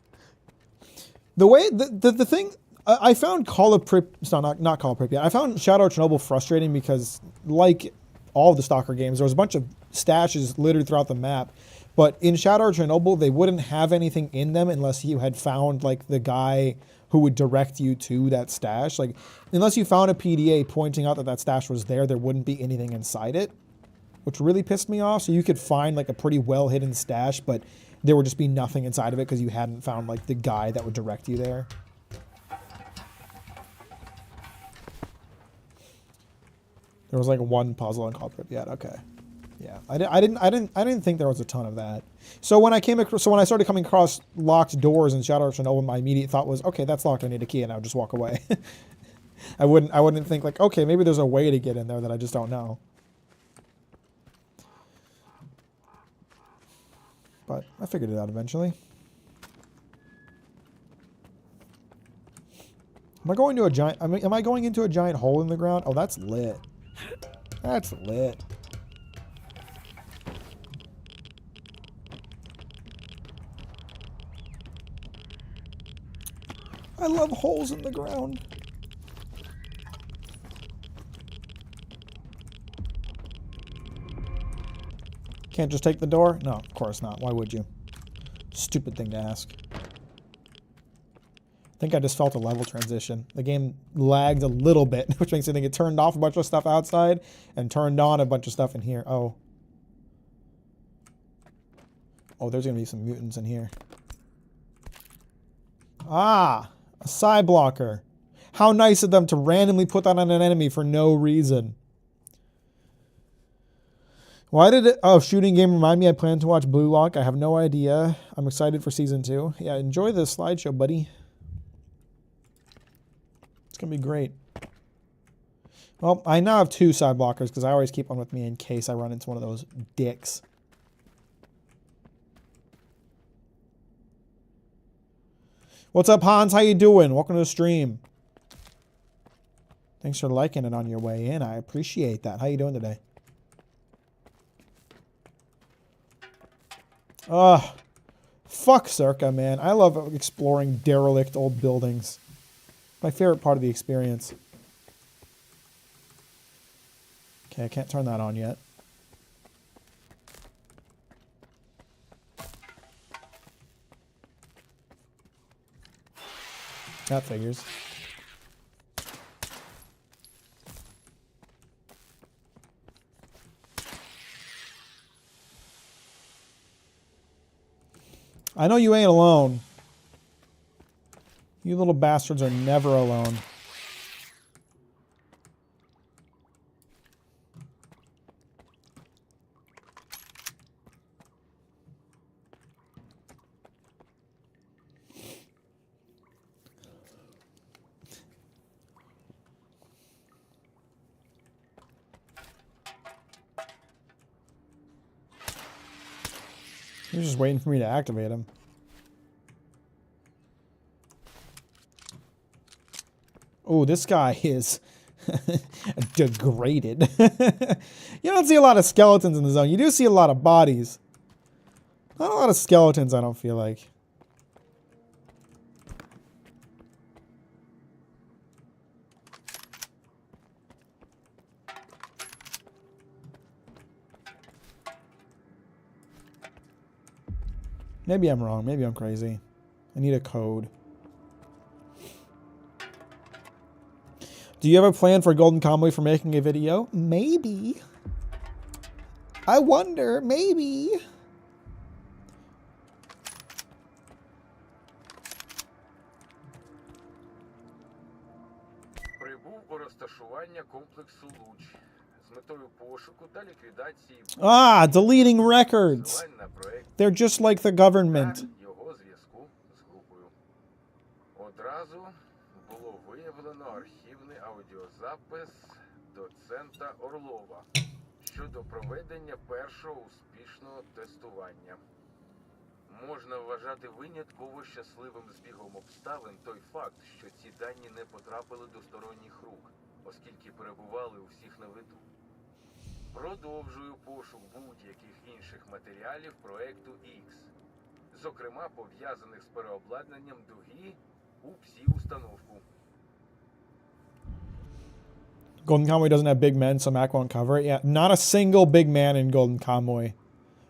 S1: The thing... I found Call of Pripyat... not Call of Pripyat. I found Shadow of Chernobyl frustrating because, like all of the Stalker games, there was a bunch of stashes littered throughout the map. But in Shadow of Chernobyl, they wouldn't have anything in them unless you had found, like, the guy who would direct you to that stash. Like, unless you found a PDA pointing out that that stash was there, there wouldn't be anything inside it, which really pissed me off. So you could find, like, a pretty well-hidden stash, but there would just be nothing inside of it because you hadn't found, like, the guy that would direct you there. There was, like, one puzzle in Call of Pripyat. Okay. Yeah, I didn't think there was a ton of that. So when I started coming across locked doors in Shadow of Chernobyl, my immediate thought was, okay, that's locked. I need a key, and I would just walk away. I wouldn't think like, okay, maybe there's a way to get in there that I just don't know. But I figured it out eventually. Am I going to a giant? Am I going into a giant hole in the ground? Oh, that's lit. That's lit. I love holes in the ground. Can't just take the door? No, of course not. Why would you? Stupid thing to ask. I think I just felt a level transition. The game lagged a little bit, which makes me think it turned off a bunch of stuff outside and turned on a bunch of stuff in here. Oh. Oh, there's going to be some mutants in here. Ah! A side blocker. How nice of them to randomly put that on an enemy for no reason. Why did shooting game remind me I plan to watch Blue Lock? I have no idea. I'm excited for season 2. Yeah, enjoy the slideshow, buddy. It's going to be great. Well, I now have 2 side blockers because I always keep one with me in case I run into one of those dicks. What's up, Hans? How you doing? Welcome to the stream. Thanks for liking it on your way in. I appreciate that. How you doing today? Ugh. Fuck Circa, man. I love exploring derelict old buildings. My favorite part of the experience. Okay, I can't turn that on yet. That figures. I know you ain't alone. You little bastards are never alone. You're just waiting for me to activate him. Oh, this guy is degraded. You don't see a lot of skeletons in the zone. You do see a lot of bodies. Not a lot of skeletons, I don't feel like. Maybe I'm wrong. Maybe I'm crazy. I need a code. Do you have a plan for Golden Convoy for making a video? Maybe. I wonder. Maybe.
S8: Прибув у розташування комплексу Луч з метою пошуку та ліквідації
S1: Ah, deleting records.
S8: посилань на проект
S1: They're just like the government.
S8: та його зв'язку з групою. Одразу було виявлено архівний аудіозапис доцента Орлова щодо проведення першого успішного тестування. Можна вважати винятково щасливим збігом обставин той факт, що ці дані не потрапили до сторонніх рук, оскільки перебували у всіх на виду. Продовжую пошук будь-яких інших матеріалів проекту X, зокрема пов'язаних з переобладнанням дуги у псі-установку.
S1: Golden Convoy doesn't have big men, so Mack won't cover it. Yeah, not a single big man in Golden Convoy.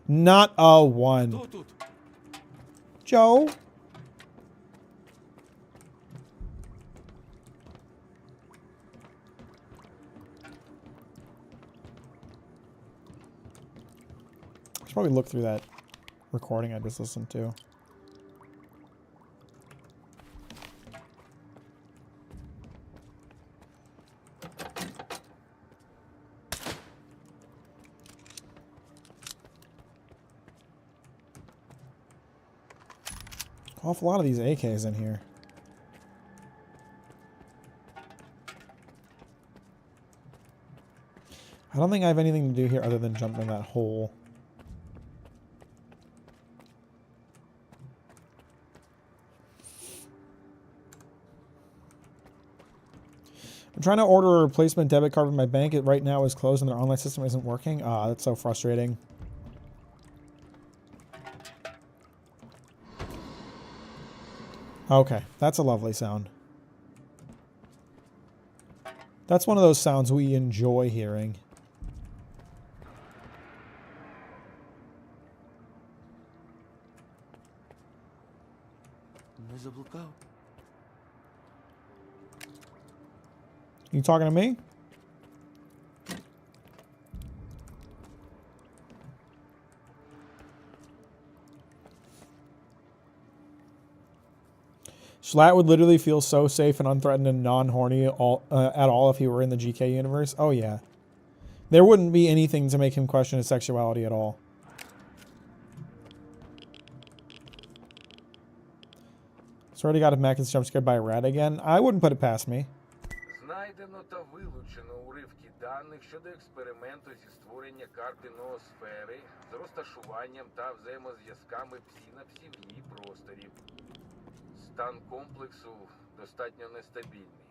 S1: Not a one. Joe? I should probably look through that recording I just listened to. Awful lot of these AKs in here. I don't think I have anything to do here other than jump in that hole. I'm trying to order a replacement debit card from my bank. It right now is closed and their online system isn't working. Ah, that's so frustrating. Okay, that's a lovely sound. That's one of those sounds we enjoy hearing.
S5: Не заблукав.
S1: You talking to me? Schlatt would literally feel so safe and unthreatened and non-horny at all if he were in the GK universe. Oh, yeah. There wouldn't be anything to make him question his sexuality at all. So already got a Mack is jump scared by a rat again. I wouldn't put it past me.
S8: знайдено та вилучено уривки даних щодо експерименту зі створення карти ноосфери з розташуванням та взаємозв'язками псінапсів її просторів. Стан комплексу достатньо нестабільний.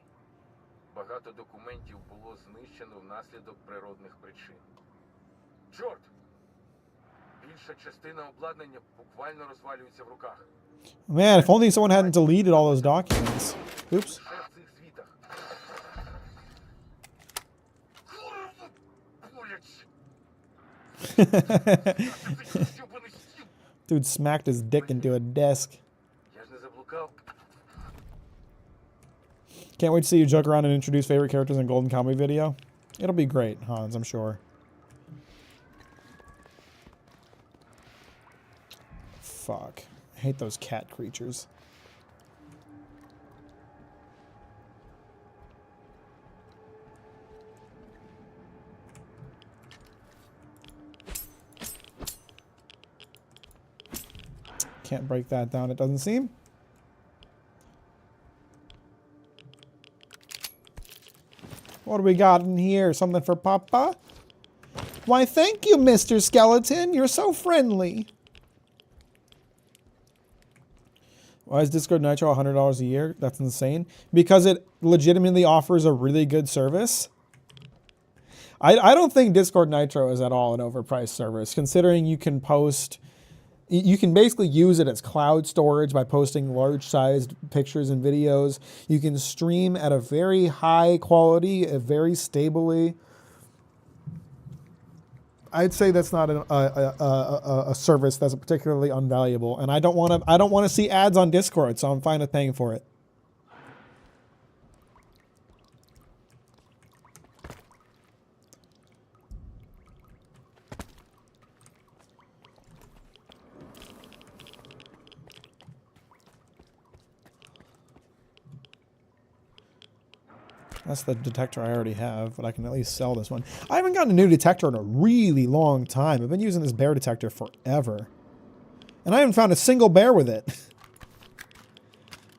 S8: Багато документів було знищено внаслідок природних причин. Чорт! Більша частина обладнання буквально розвалюється в руках.
S1: Man, if only someone hadn't deleted all those documents. Oops.
S8: Лише в цих звітах. Боляче.
S1: Dude smacked his dick into a desk.
S8: Я ж не заблукав.
S1: Can't wait to see you joke around and introduce favorite characters in Golden Comedy video. It'll be great, Hans, I'm sure. Fuck. I hate those cat creatures. Can't break that down, it doesn't seem. What do we got in here? Something for Papa? Why, thank you, Mr. Skeleton. You're so friendly. Why is Discord Nitro $100 a year? That's insane. Because it legitimately offers a really good service. I don't think Discord Nitro is at all an overpriced service, considering you can post... You can basically use it as cloud storage by posting large-sized pictures and videos. You can stream at a very high quality, very stably. I'd say that's not a service that's particularly unvaluable, and I don't want to see ads on Discord, so I'm fine with paying for it. That's the detector I already have, but I can at least sell this one. I haven't gotten a new detector in a really long time. I've been using this bear detector forever. And I haven't found a single bear with it.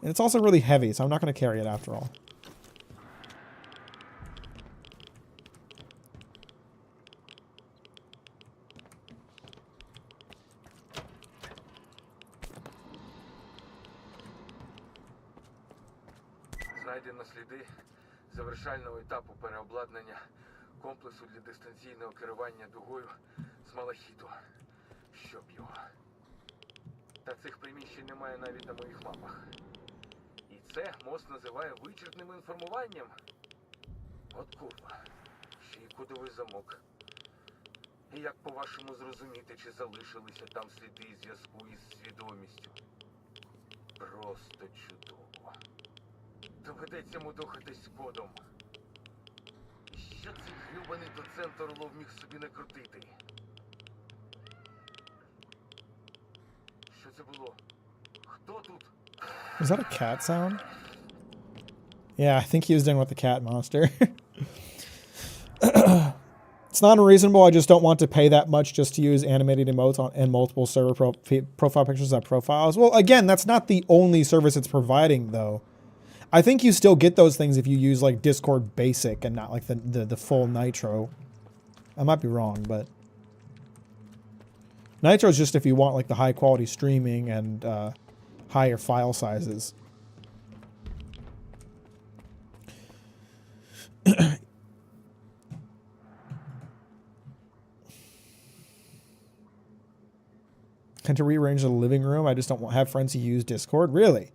S1: And it's also really heavy, so I'm not going to carry it after all.
S8: Знайдено сліди завершального етапу переобладнання комплексу для дистанційного керування дугою з малахіту. Щоб його. Та цих приміщень немає навіть на моїх мапах. І це мост називає вичерпним інформуванням. От курва. Ще й кодовий замок. І як по-вашому зрозуміти, чи залишилися там сліди зв'язку із свідомістю? Просто чудово. Доведеться мудохатись з кодом. Що цей грюбаний доцент Орлов міг собі накрутити? Що це було? Хто тут?
S1: Was that a cat sound? Yeah, I think he was dealing with the cat monster. It's not unreasonable. I just don't want to pay that much just to use animated emotes and multiple server profile pictures of profiles. Well, again, that's not the only service it's providing, though. I think you still get those things if you use like Discord Basic and not like the full Nitro. I might be wrong, but Nitro is just if you want like the high quality streaming and higher file sizes. And to rearrange the living room, I just don't have friends who use Discord. Really?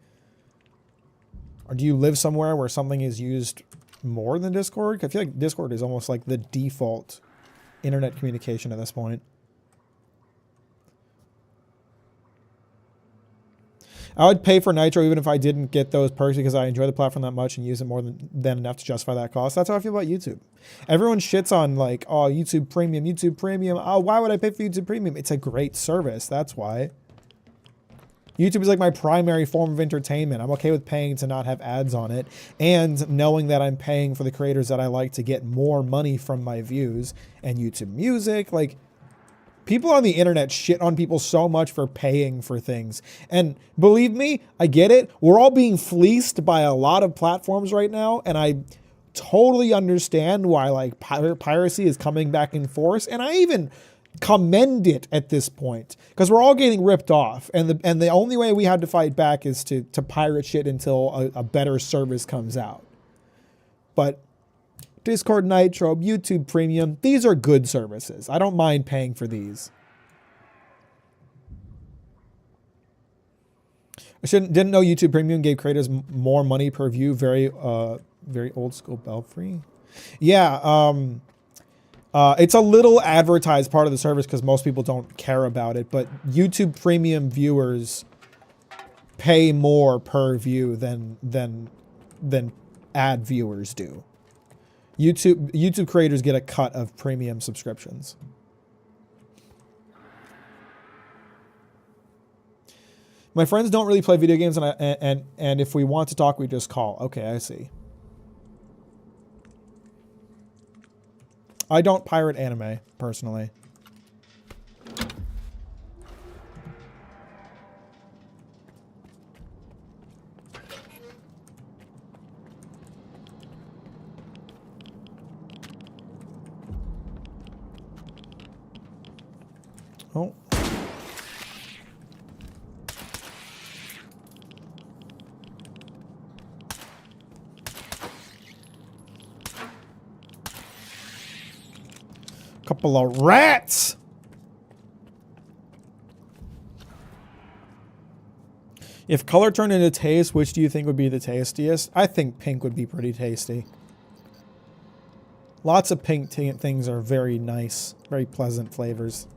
S1: Or do you live somewhere where something is used more than Discord? I feel like Discord is almost like the default internet communication at this point. I would pay for Nitro even if I didn't get those perks because I enjoy the platform that much and use it more than enough to justify that cost. That's how I feel about YouTube. Everyone shits on like, oh, YouTube Premium, YouTube Premium. Oh, why would I pay for YouTube Premium? It's a great service. That's why. YouTube is like my primary form of entertainment. I'm okay with paying to not have ads on it and knowing that I'm paying for the creators that I like to get more money from my views. And YouTube Music, like, people on the internet shit on people so much for paying for things. And believe me, I get it. We're all being fleeced by a lot of platforms right now, and I totally understand why like piracy is coming back in force, and I even commend it at this point because we're all getting ripped off, and the only way we had to fight back is to pirate shit until a better service comes out. But Discord Nitro, YouTube Premium, these are good services. I don't mind paying for these. Didn't know YouTube Premium gave creators more money per view. Very old school Belfry. Yeah, it's a little advertised part of the service because most people don't care about it. But YouTube Premium viewers pay more per view than ad viewers do. YouTube creators get a cut of premium subscriptions. My friends don't really play video games, and if we want to talk, we just call. Okay, I see. I don't pirate anime, personally. Oh. Couple of rats. If color turned into taste, which do you think would be the tastiest? I think pink would be pretty tasty. Lots of pink things are very nice, very pleasant flavors.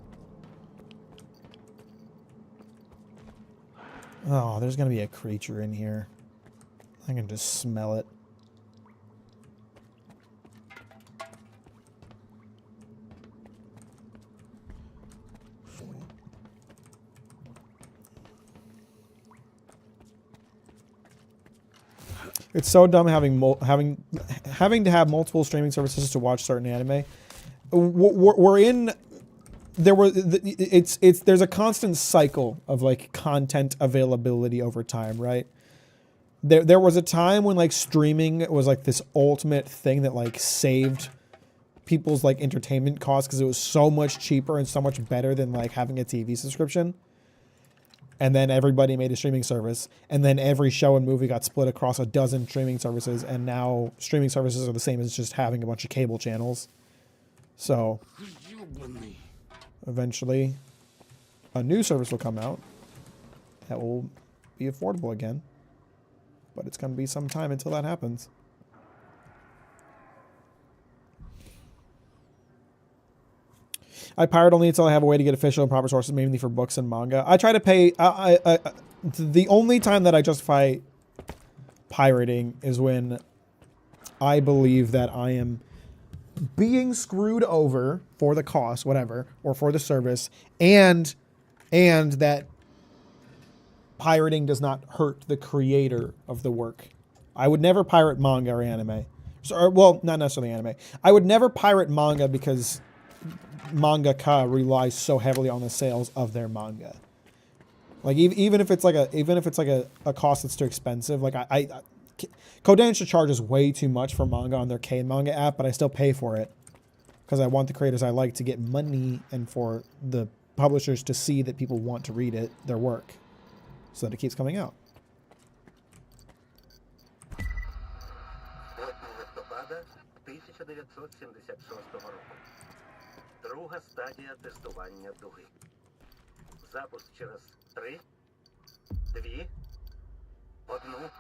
S1: Oh, there's gonna be a creature in here. I can just smell it. It's so dumb having to have multiple streaming services to watch certain anime. We're in. There's a constant cycle of like content availability over time, right? There was a time when like streaming was like this ultimate thing that like saved people's like entertainment costs because it was so much cheaper and so much better than like having a TV subscription. And then everybody made a streaming service, and then every show and movie got split across a dozen streaming services, and now streaming services are the same as just having a bunch of cable channels. So eventually a new service will come out that will be affordable again, but it's going to be some time until that happens. I pirate only until I have a way to get official and proper sources, mainly for books and manga. I try to pay. The only time that I justify pirating is when I believe that I am being screwed over for the cost, whatever, or for the service, and that pirating does not hurt the creator of the work. I would never pirate manga or anime. Well, not necessarily anime. I would never pirate manga because mangaka relies so heavily on the sales of their manga. Like even if it's like a cost that's too expensive, like Kodansha charges way too much for manga on their K manga app, but I still pay for it because I want the creators I like to get money and for the publishers to see that people want to read it, their work, so that it keeps coming out.
S5: Друга стадія тестування дуги. Запуск через 3, 2, 1.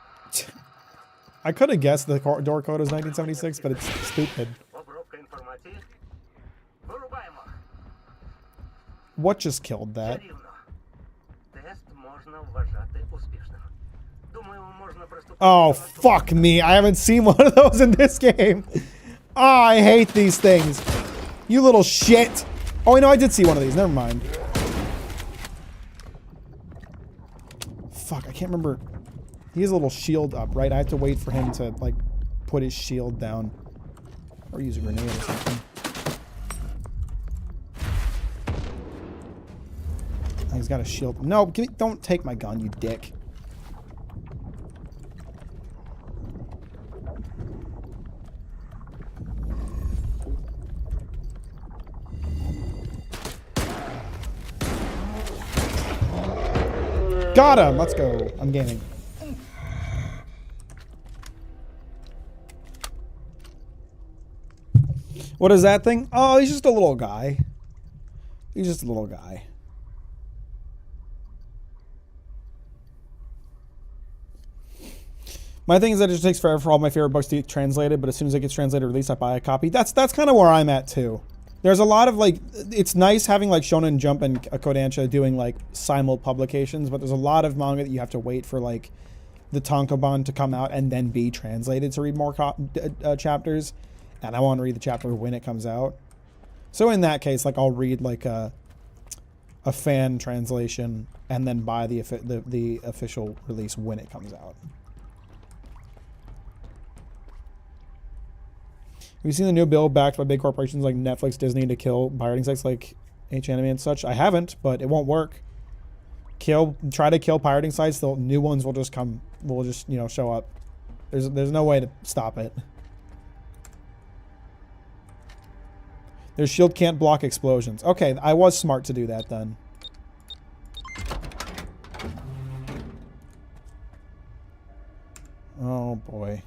S1: I could have guessed the door code was 1976, but it's stupid.
S5: Обробка інформації. Вирубаємо.
S1: What just killed that?
S5: Рівно. Тест можна вважати успішним. Думаю, можна приступити.
S1: Oh, fuck me. I haven't seen one of those in this game. Oh, I hate these things. You little shit. Oh, I know I did see one of these. Never mind. Fuck, I can't remember. He has a little shield up, right? I have to wait for him to, like, put his shield down. Or use a grenade or something. He's got a shield. No, give me, don't take my gun, you dick. Got him. Let's go. I'm gaming. What is that thing? Oh, he's just a little guy. He's just a little guy. My thing is that it just takes forever for all my favorite books to get translated, but as soon as it gets translated or released, I buy a copy. That's kind of where I'm at too. There's a lot of like, it's nice having like Shonen Jump and Kodansha doing like simul publications, but there's a lot of manga that you have to wait for like the tankobon to come out and then be translated to read more chapters. And I want to read the chapter when it comes out. So in that case, like I'll read like a fan translation and then buy the official release when it comes out. Have you seen the new bill backed by big corporations like Netflix, Disney to kill pirating sites like H-Anime and such? I haven't, but it won't work. Try to kill pirating sites, the new ones will just show up. There's no way to stop it. Their shield can't block explosions. Okay, I was smart to do that then. Oh boy.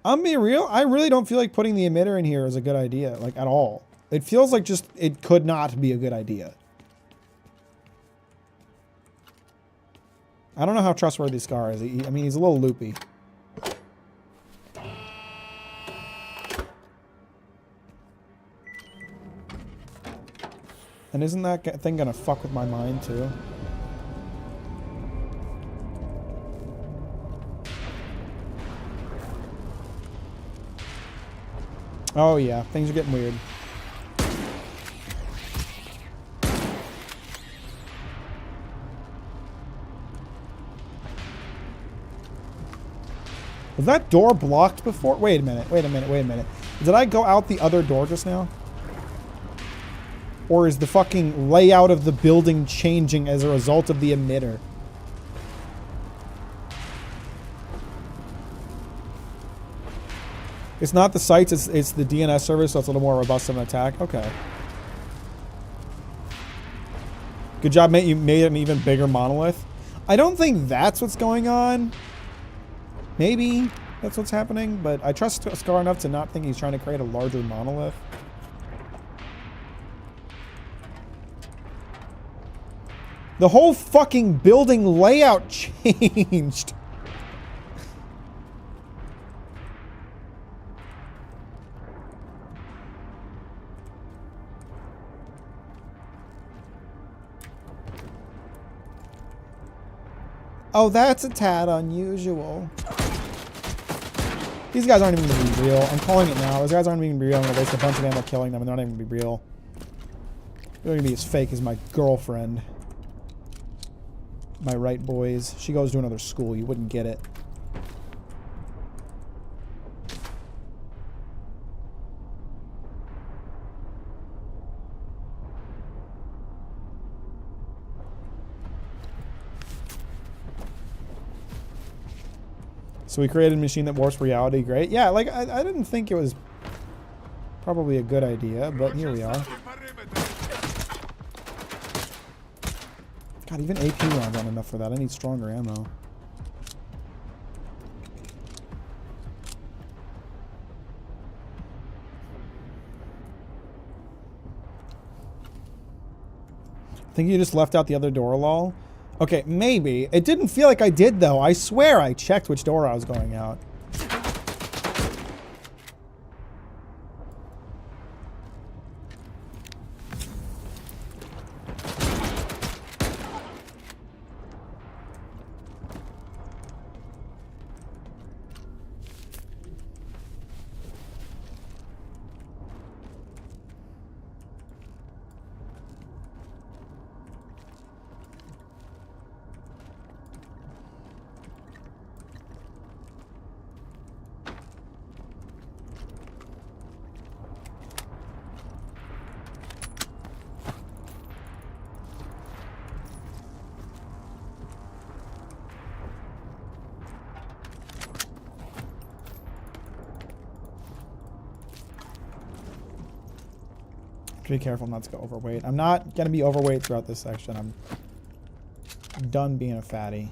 S1: I'm being real. I really don't feel like putting the emitter in here is a good idea, like at all. It feels like just it could not be a good idea. I don't know how trustworthy Scar is. I mean, he's a little loopy. And isn't that thing gonna fuck with my mind too? Oh yeah, things are getting weird. Was that door blocked before? Wait a minute, wait a minute, wait a minute. Did I go out the other door just now? Or is the fucking layout of the building changing as a result of the emitter? It's not the sites, it's the DNS service, so it's a little more robust of an attack. Okay. Good job, mate. You made an even bigger monolith. I don't think that's what's going on. Maybe that's what's happening, but I trust Scar enough to not think he's trying to create a larger monolith. The whole fucking building layout changed. Oh, that's a tad unusual. These guys aren't even going to be real. I'm calling it now. Those guys aren't even going to be real. I'm going to waste a bunch of ammo killing them, and they're not even going to be real. They're going to be as fake as my girlfriend. My right, boys? She goes to another school. You wouldn't get it. So we created a machine that warps reality. Great. Yeah, like, I didn't think it was probably a good idea, but here we are. God, even AP rounds aren't enough for that. I need stronger ammo. I think you just left out the other door, lol. Okay, maybe. It didn't feel like I did, though. I swear I checked which door I was going out. Be careful not to go overweight. I'm not gonna be overweight throughout this section. I'm done being a fatty.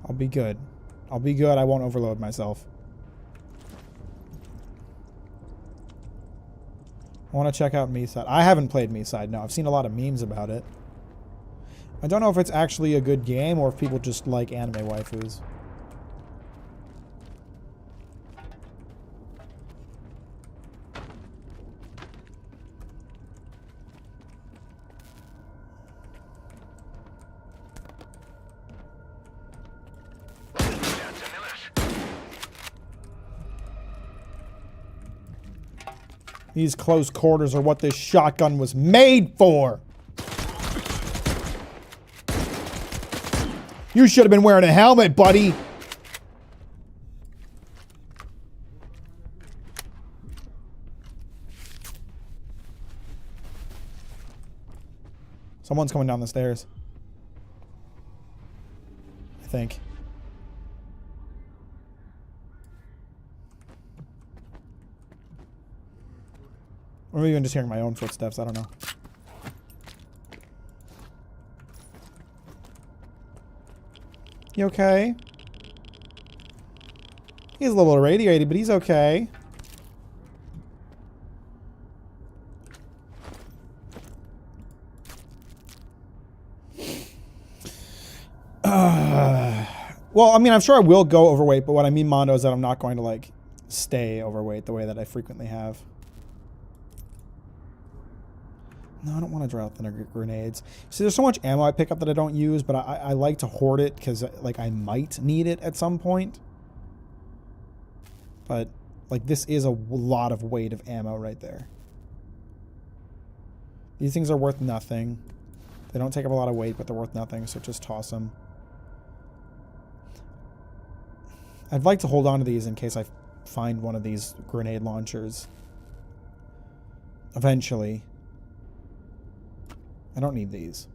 S1: I'll be good. I'll be good. I won't overload myself. I want to check out Me-Side. I haven't played Me-Side, no. I've seen a lot of memes about it. I don't know if it's actually a good game or if people just like anime waifus. These close quarters are what this shotgun was made for. You should have been wearing a helmet, buddy. Someone's coming down the stairs. I think. Or maybe I'm just hearing my own footsteps. I don't know. You okay? He's a little irradiated, but he's okay. Well, I mean, I'm sure I will go overweight, but what I mean, Mondo, is that I'm not going to, like, stay overweight the way that I frequently have. No, I don't want to drought thinner grenades. See, there's so much ammo I pick up that I don't use, but I like to hoard it because, like, I might need it at some point. But, like, this is a lot of weight of ammo right there. These things are worth nothing. They don't take up a lot of weight, but they're worth nothing, so just toss them. I'd like to hold on to these in case I find one of these grenade launchers. Eventually. I don't need these.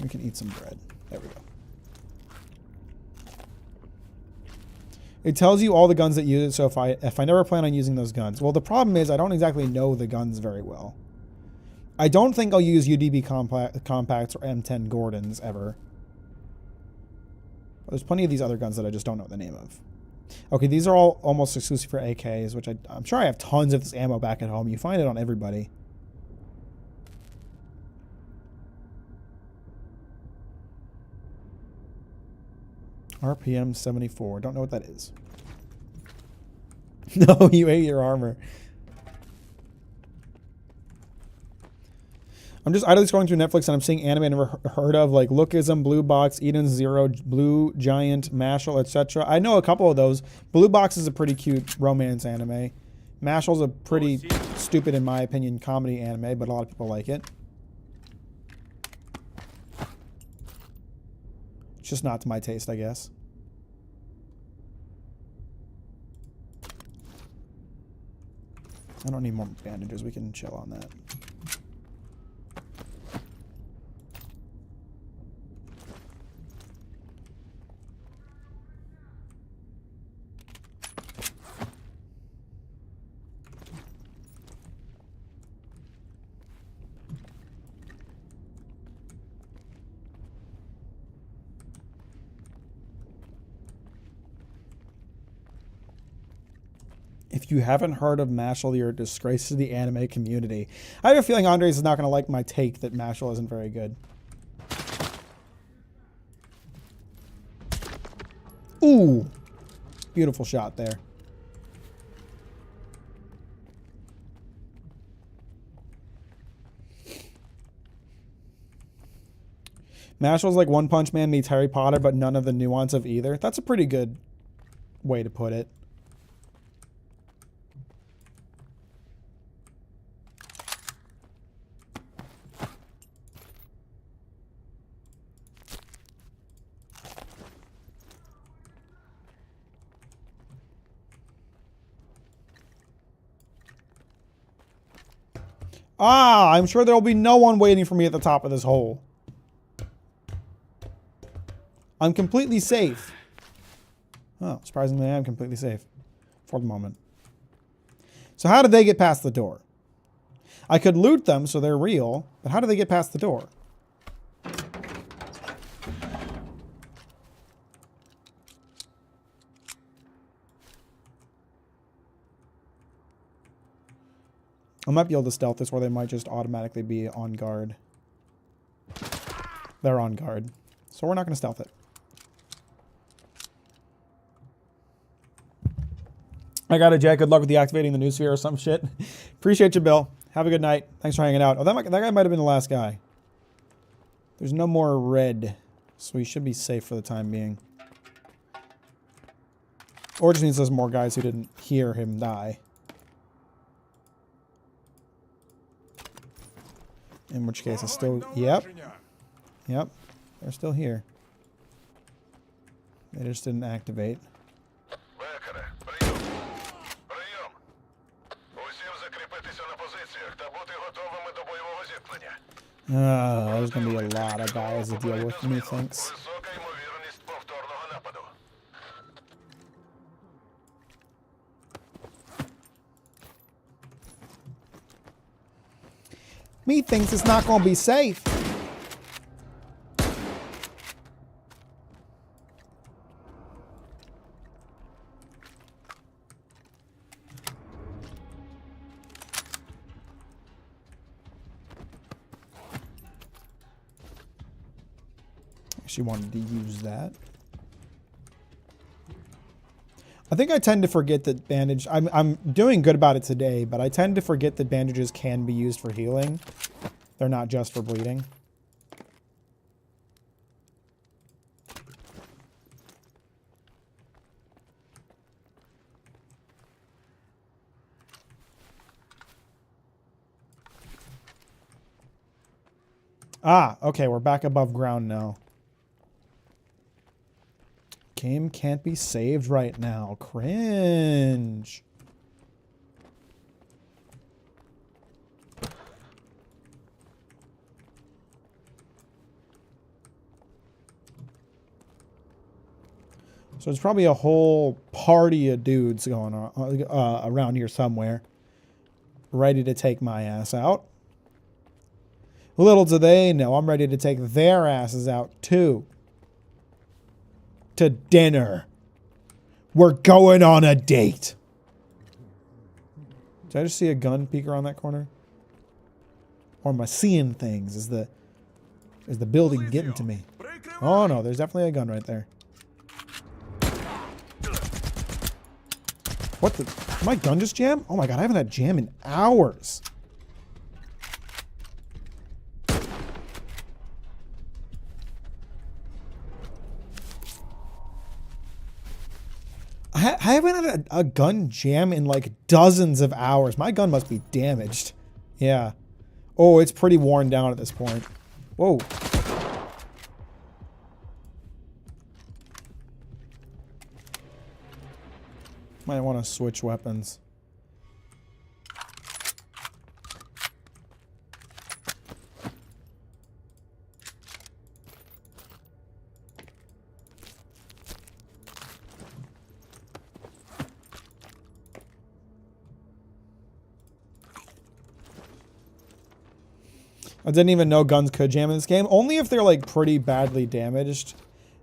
S1: We can eat some bread. There we go. It tells you all the guns that use it, so if I never plan on using those guns. Well, the problem is I don't exactly know the guns very well. I don't think I'll use UDB compacts or M10 Gordons ever. But there's plenty of these other guns that I just don't know the name of. Okay, these are all almost exclusive for AKs, which I'm sure I have tons of this ammo back at home. You find it on everybody. RPM 74. Don't know what that is. No, you ate your armor. I'm just idly scrolling through Netflix and I'm seeing anime I never heard of, like Lookism, Blue Box, Eden Zero, Blue Giant, Mashal, etc. I know a couple of those. Blue Box is a pretty cute romance anime. Mashal's a pretty stupid, in my opinion, comedy anime, but a lot of people like it. It's just not to my taste, I guess. I don't need more bandages. We can chill on that. If you haven't heard of Mashal, you're a disgrace to the anime community. I have a feeling Andres is not going to like my take that Mashal isn't very good. Ooh. Beautiful shot there. Mashal's like One Punch Man meets Harry Potter, but none of the nuance of either. That's a pretty good way to put it. Ah, I'm sure there will be no one waiting for me at the top of this hole. I'm completely safe. Oh, surprisingly, I am completely safe. For the moment. So how did they get past the door? I could loot them so they're real, but how do they get past the door? I might be able to stealth this, or they might just automatically be on guard. They're on guard. So we're not going to stealth it. I got it, Jack. Good luck with deactivating the new sphere or some shit. Appreciate you, Bill. Have a good night. Thanks for hanging out. Oh, that guy might have been the last guy. There's no more red, so we should be safe for the time being. Or it just means there's more guys who didn't hear him die. In which case, it's still... Yep. Yep. They're still here. They just didn't activate.
S8: Бекере, прийом. Прийом. Усім закріпитися на позиціях та бути готовими до бойового зіткнення.
S1: There's going to be a lot of guys to deal with, methinks.
S8: Висока ймовірність повторного нападу.
S1: Methinks it's not going to be safe. She wanted to use that. I think I tend to forget that bandage... I'm doing good about it today, but I tend to forget that bandages can be used for healing. They're not just for bleeding. Ah, okay, we're back above ground now. Game can't be saved right now. Cringe. So there's probably a whole party of dudes going on around here somewhere, ready to take my ass out. Little do they know, I'm ready to take their asses out too. To dinner. We're going on a date. Did I just see a gun peek around that corner? Or am I seeing things? Is the building getting to me? Oh no, there's definitely a gun right there. What the? Did my gun just jam? Oh my god, I haven't had jam in hours. I haven't had a gun jam in like dozens of hours. My gun must be damaged. Yeah. Oh, it's pretty worn down at this point. Whoa. Might want to switch weapons. I didn't even know guns could jam in this game. Only if they're like pretty badly damaged.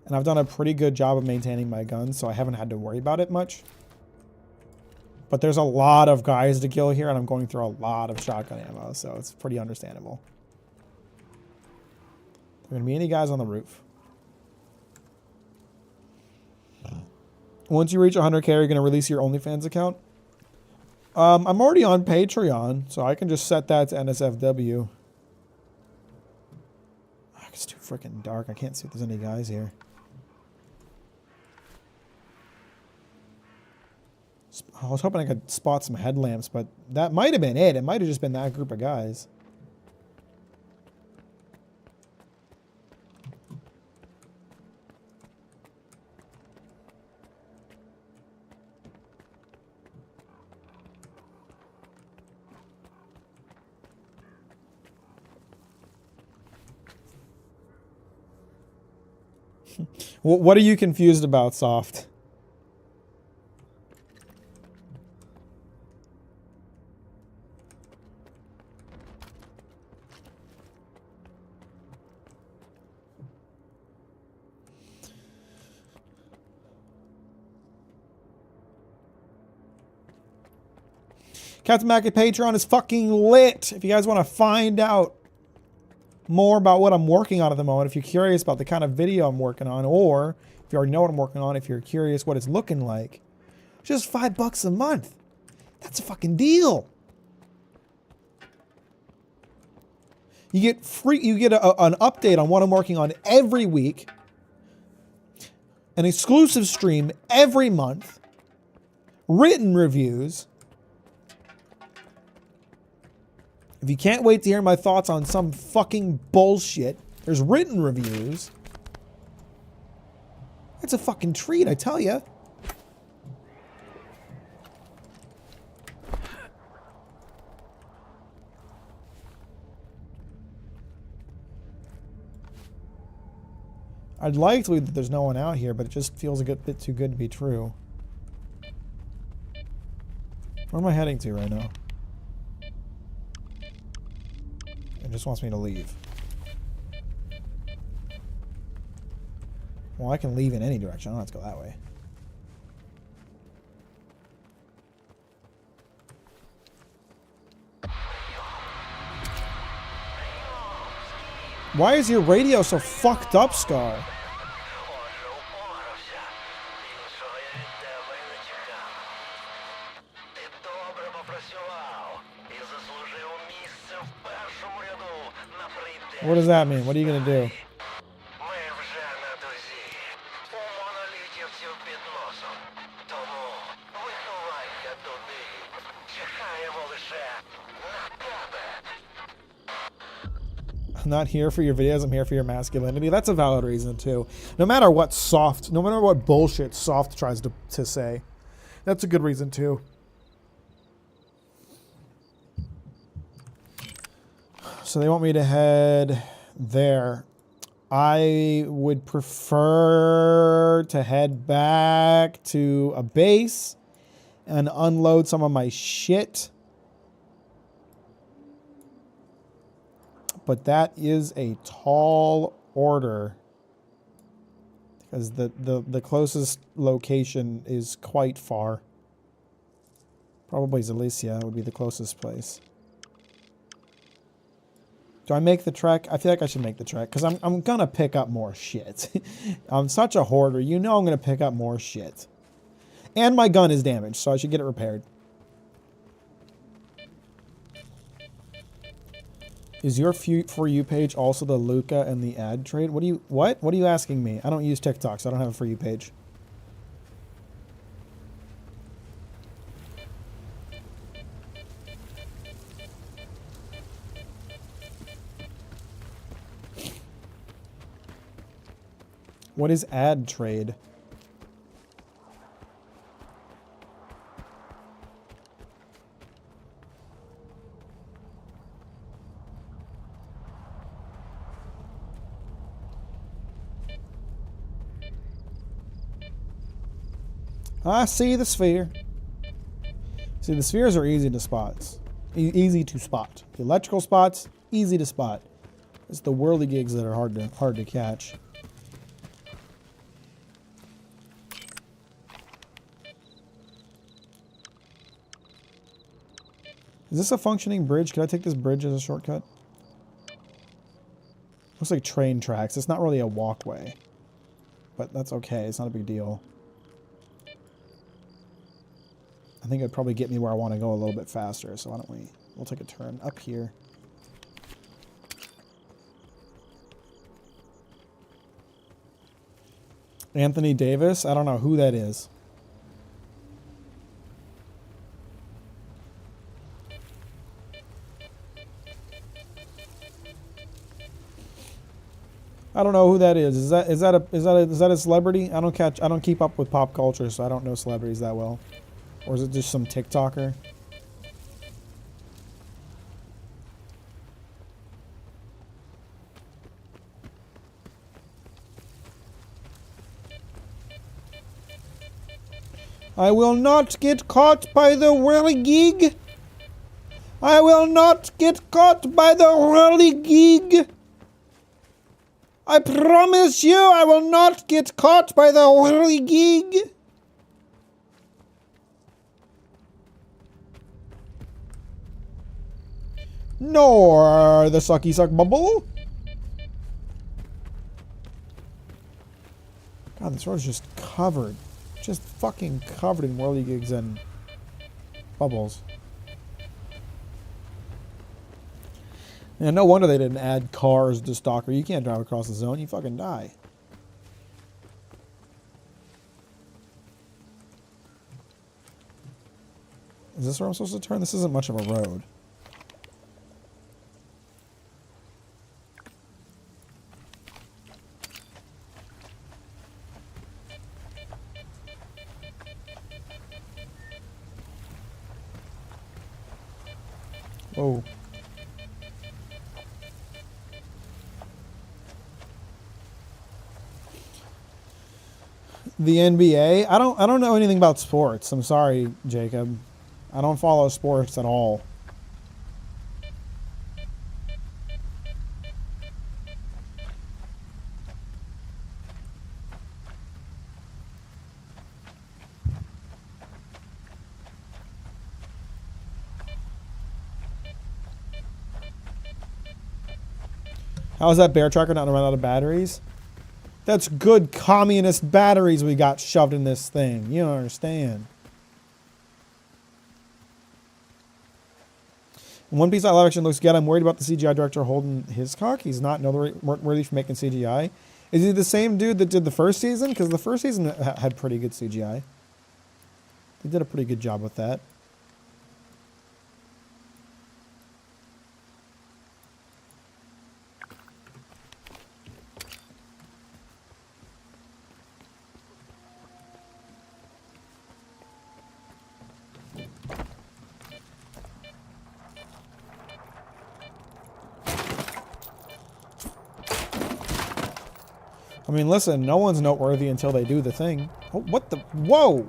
S1: And I've done a pretty good job of maintaining my guns, so I haven't had to worry about it much. But there's a lot of guys to kill here, and I'm going through a lot of shotgun ammo, so it's pretty understandable. There gonna be any guys on the roof. Once you reach 100K, you're gonna release your OnlyFans account. I'm already on Patreon, so I can just set that to NSFW. It's too freaking dark. I can't see if there's any guys here. I was hoping I could spot some headlamps, but that might have been it. It might have just been that group of guys. What are you confused about, Soft? Captain Mack at Patreon is fucking lit. If you guys want to find out more about what I'm working on at the moment, if you're curious about the kind of video I'm working on, or if you already know what I'm working on, if you're curious what it's looking like, just $5 a month. That's a fucking deal. You get free. You get an update on what I'm working on every week. An exclusive stream every month. Written reviews. If you can't wait to hear my thoughts on some fucking bullshit, there's written reviews. It's a fucking treat, I tell you. I'd like to believe that there's no one out here, but it just feels a bit too good to be true. Where am I heading to right now? It just wants me to leave. Well, I can leave in any direction. I don't have to go that way. Why is your radio so fucked up, Scar? What does that mean? What are you gonna do? I'm not here for your videos, I'm here for your masculinity. That's a valid reason too. No matter what Soft, no matter what bullshit Soft tries to say, that's a good reason too. So they want me to head there. I would prefer to head back to a base and unload some of my shit. But that is a tall order because the closest location is quite far. Probably Zalicia would be the closest place. Do I make the trek? I feel like I should make the trek because I'm gonna pick up more shit. I'm such a hoarder. You know I'm gonna pick up more shit. And my gun is damaged, so I should get it repaired. Is your For You page also the Luca and the ad trade? What are you asking me? I don't use TikTok, so I don't have a For You page. What is ad trade? I see the sphere. See, the spheres are easy to spot. Easy to spot. The electrical spots, easy to spot. It's the whirly gigs that are hard to catch. Is this a functioning bridge? Can I take this bridge as a shortcut? Looks like train tracks. It's not really a walkway. But that's okay. It's not a big deal. I think it'd probably get me where I want to go a little bit faster. So why don't we'll take a turn up here. Anthony Davis? I don't know who that is. I don't know who that is. Is that a celebrity? I don't keep up with pop culture, so I don't know celebrities that well. Or is it just some TikToker? I will not get caught by the whirligig. I will not get caught by the whirligig. I promise you I will not get caught by the whirligig. Nor the sucky suck bubble. God, this road is just covered. Just fucking covered in whirligigs and bubbles. Yeah, no wonder they didn't add cars to Stalker. You can't drive across the zone, you fucking die. Is this where I'm supposed to turn? This isn't much of a road. Whoa. The NBA? I don't know anything about sports. I'm sorry, Jacob. I don't follow sports at all. How is that bear tracker not run out of batteries? That's good communist batteries we got shoved in this thing. You don't understand. One Piece live action looks good. I'm worried about the CGI director holding his cock. He's not noteworthy for making CGI. Is he the same dude that did the first season? Because the first season had pretty good CGI. They did a pretty good job with that. I mean, listen, no one's noteworthy until they do the thing. Oh, what the? Whoa!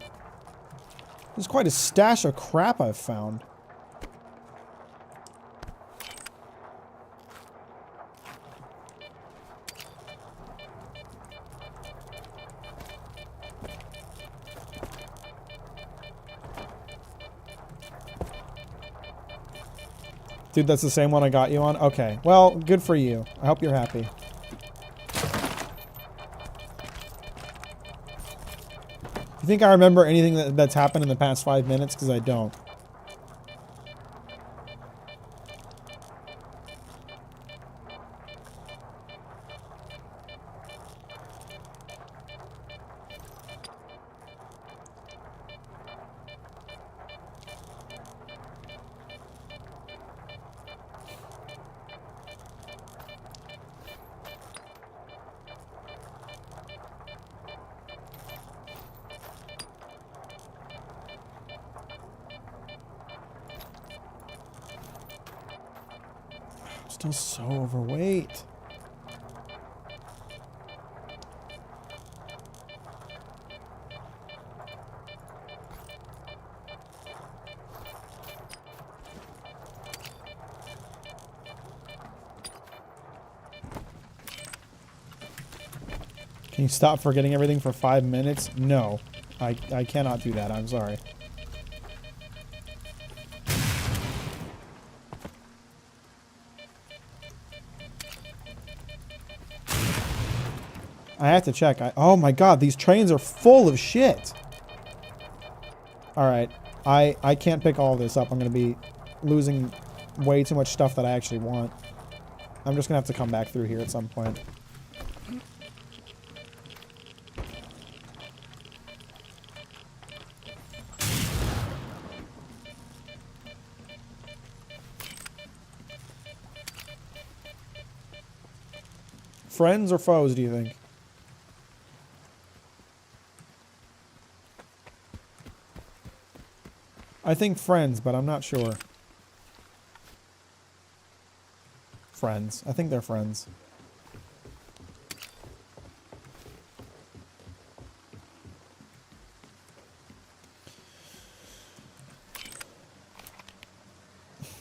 S1: There's quite a stash of crap I've found. Dude, that's the same one I got you on? Okay. Well, good for you. I hope you're happy. You think I remember anything that's happened in the past 5 minutes? Because I don't. Still so overweight. Can you stop forgetting everything for 5 minutes? No. I cannot do that. I'm sorry. I have to check. Oh my god, these trains are full of shit. Alright. I can't pick all of this up. I'm going to be losing way too much stuff that I actually want. I'm just going to have to come back through here at some point. Friends or foes, do you think? I think friends, but I'm not sure. Friends. I think they're friends.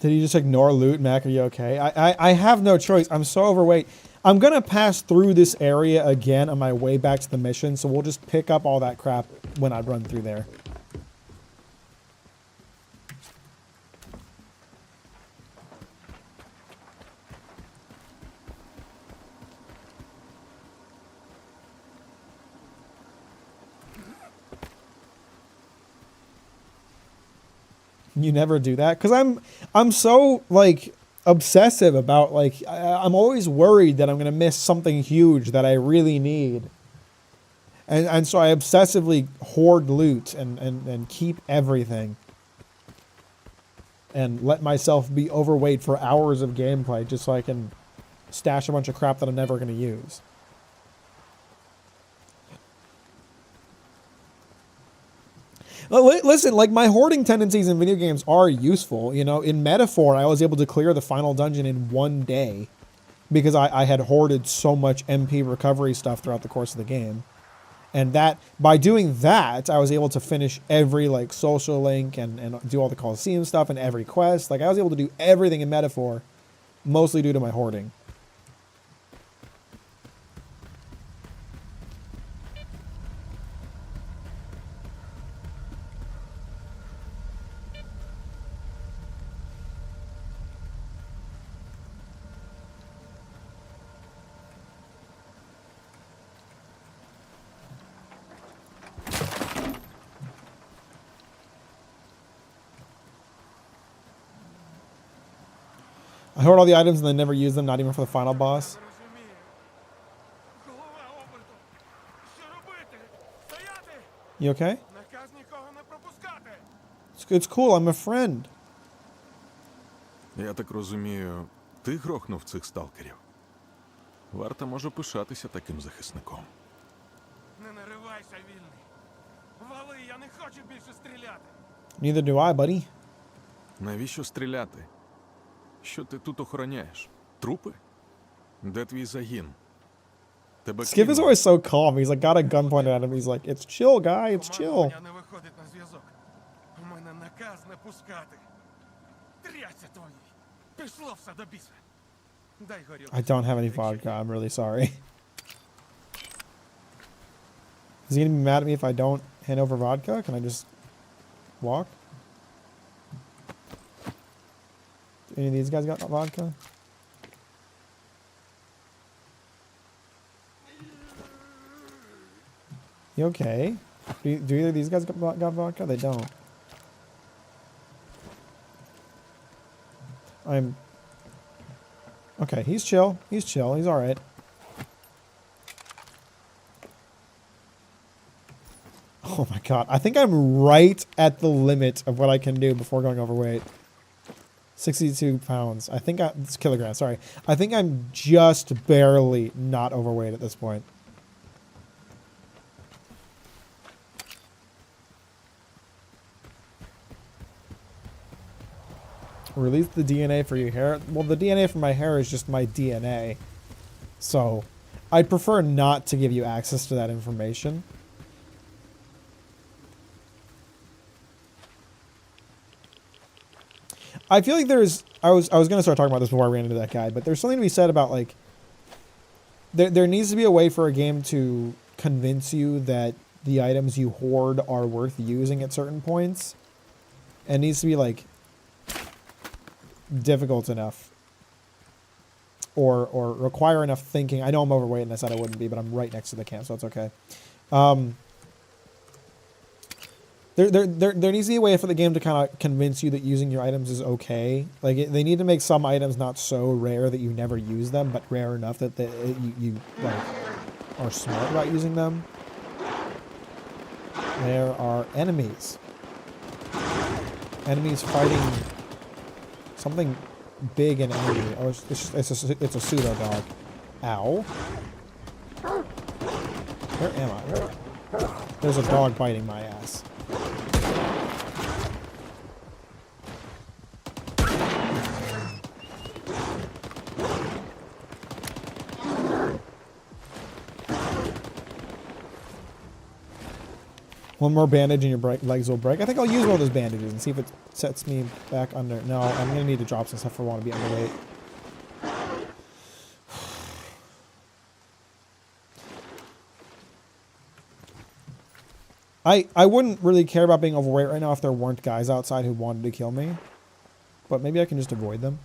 S1: Did you just ignore loot, Mac? Are you okay? I have no choice. I'm so overweight. I'm going to pass through this area again on my way back to the mission, so we'll just pick up all that crap when I run through there. You never do that? Because I'm so, like, obsessive about, like, I'm always worried that I'm going to miss something huge that I really need. And so I obsessively hoard loot and keep everything. And let myself be overweight for hours of gameplay just so I can stash a bunch of crap that I'm never going to use. Listen, like, my hoarding tendencies in video games are useful. You know, in Metaphor, I was able to clear the final dungeon in 1 day because I had hoarded so much MP recovery stuff throughout the course of the game. And that, by doing that, I was able to finish every, like, social link and do all the Coliseum stuff and every quest. Like, I was able to do everything in Metaphor, mostly due to my hoarding. I hoard all the items and then never use them, not even for the final boss. You okay? It's cool, I'm a friend.
S2: Я так розумію, ти грохнув цих сталкерів. Варта може пишатися таким захисником.
S5: Не наривайся, вільний. Вали, я не хочу більше стріляти.
S1: Neither do I, buddy.
S2: Навіщо стріляти? Що ти тут охороняєш? Трупи? Де твій загін? Тебе
S1: Skip is
S2: кинули.
S1: always so calm. He's like got a gun pointed at him. He's like, it's chill, guy, it's chill.
S5: Командування не виходить на зв'язок. У мене наказ не пускати. Трясся твої. Пішло все до біса. Дай горілку.
S1: I don't have any vodka. I'm really sorry. Is he gonna be mad at me if I don't hand over vodka? Can I just walk? Do any of these guys got vodka? You okay? Do either of these guys got vodka? They don't. I'm... Okay, he's chill. He's chill. He's alright. Oh my god. I think I'm right at the limit of what I can do before going overweight. 62 pounds. I think it's kilograms, sorry. I think I'm just barely not overweight at this point. Release the DNA for your hair. Well, the DNA for my hair is just my DNA. So, I'd prefer not to give you access to that information. I feel like there's... I was going to start talking about this before I ran into that guy, but there's something to be said about, like... There needs to be a way for a game to convince you that the items you hoard are worth using at certain points. And it needs to be, like... difficult enough. Or require enough thinking. I know I'm overweight and I said I wouldn't be, but I'm right next to the camp, so it's okay. There needs to be a way for the game to kind of convince you that using your items is okay. Like, they need to make some items not so rare that you never use them, but rare enough that you like, are smart about using them. There are enemies. Enemies fighting something big and angry. Oh, it's a pseudo dog. Ow. Where am I? There's a dog biting my ass. One more bandage and your legs will break. I think I'll use one of those bandages and see if it sets me back under. No, I'm going to need to drop some stuff if I want to be underweight. I wouldn't really care about being overweight right now if there weren't guys outside who wanted to kill me. But maybe I can just avoid them.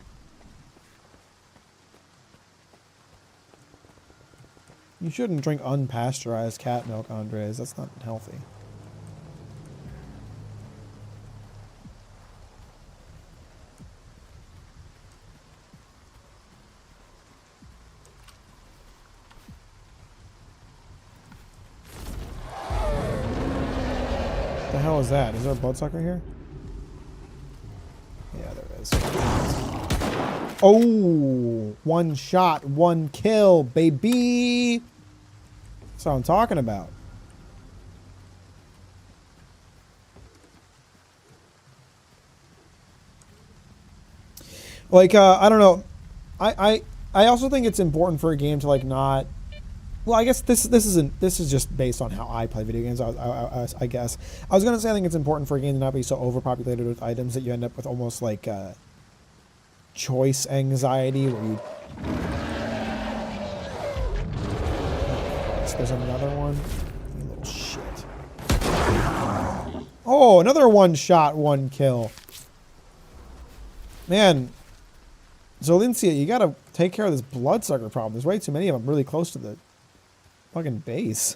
S1: You shouldn't drink unpasteurized cat milk, Andres. That's not healthy. What the hell is that? Is there a bloodsucker here? Yeah, there is. Oh, one shot, one kill, baby. That's what I'm talking about. Like, I don't know. I also think it's important for a game to like not. Well, I guess this is just based on how I play video games. I guess I was gonna say I think it's important for a game to not be so overpopulated with items that you end up with almost like choice anxiety, where you. There's another one. You little shit. Oh, another one shot, one kill. Man, Zolincia, you gotta take care of this bloodsucker problem. There's way too many of them really close to the fucking base.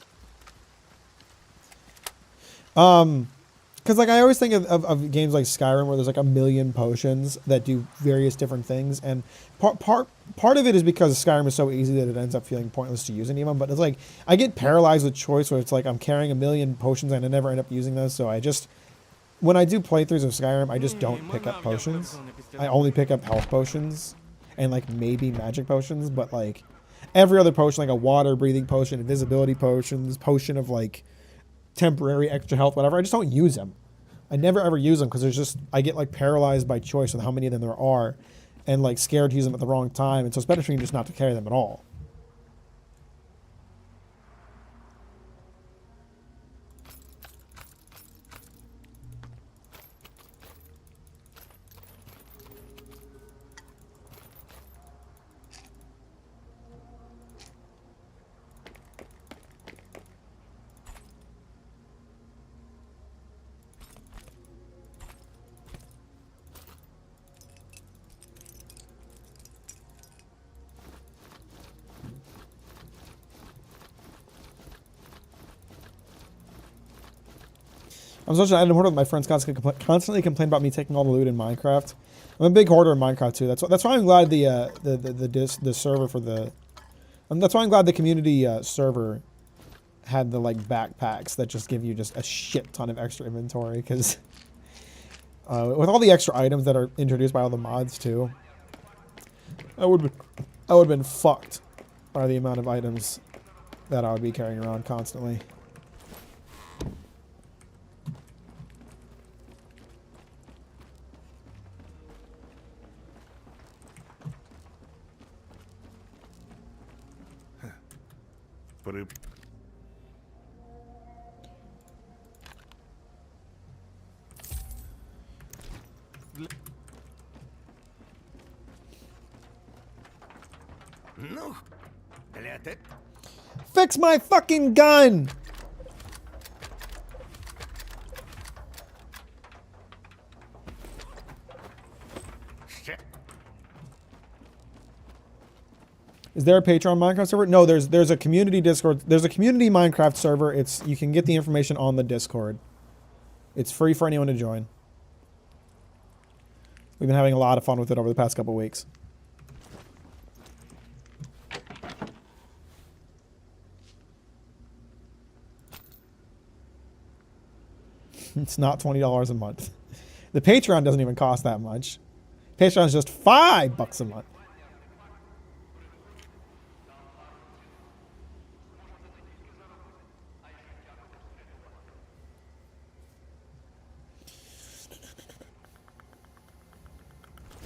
S1: Because like I always think of games like Skyrim where there's like a million potions that do various different things, and part of it is because Skyrim is so easy that it ends up feeling pointless to use any of them. But it's like I get paralyzed with choice where it's like I'm carrying a million potions and I never end up using those. So I just, when I do playthroughs of Skyrim, I just don't pick up potions. I only pick up health potions and like maybe magic potions, but like every other potion, like a water breathing potion, invisibility potions, potion of like temporary extra health, whatever, I just don't use them. I never ever use them because there's just, I get like paralyzed by choice with how many of them there are and like scared to use them at the wrong time. And so it's better for me just not to carry them at all. I'm such an item hoarder that my friends constantly complain about me taking all the loot in Minecraft. I'm a big hoarder in Minecraft too. That's why I'm glad the server for the. That's why I'm glad the community server had the like backpacks that just give you just a shit ton of extra inventory, because with all the extra items that are introduced by all the mods too, I would have been fucked by the amount of items that I would be carrying around constantly.
S5: Ну, гляди.
S1: Fix my fucking gun!
S5: Ще.
S1: Is there a Patreon Minecraft server? No, there's a community Discord. There's a community Minecraft server. You can get the information on the Discord. It's free for anyone to join. We've been having a lot of fun with it over the past couple weeks. It's not $20 a month. The Patreon doesn't even cost that much. Patreon is just $5 a month.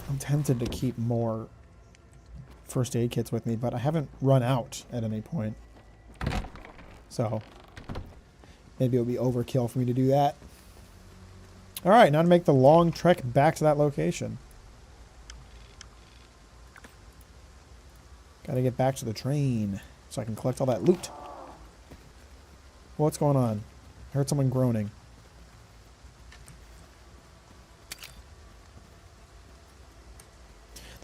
S1: I'm tempted to keep more first aid kits with me, but I haven't run out at any point. So maybe it would be overkill for me to do that. All right, now to make the long trek back to that location. Got to get back to the train so I can collect all that loot. What's going on? I heard someone groaning.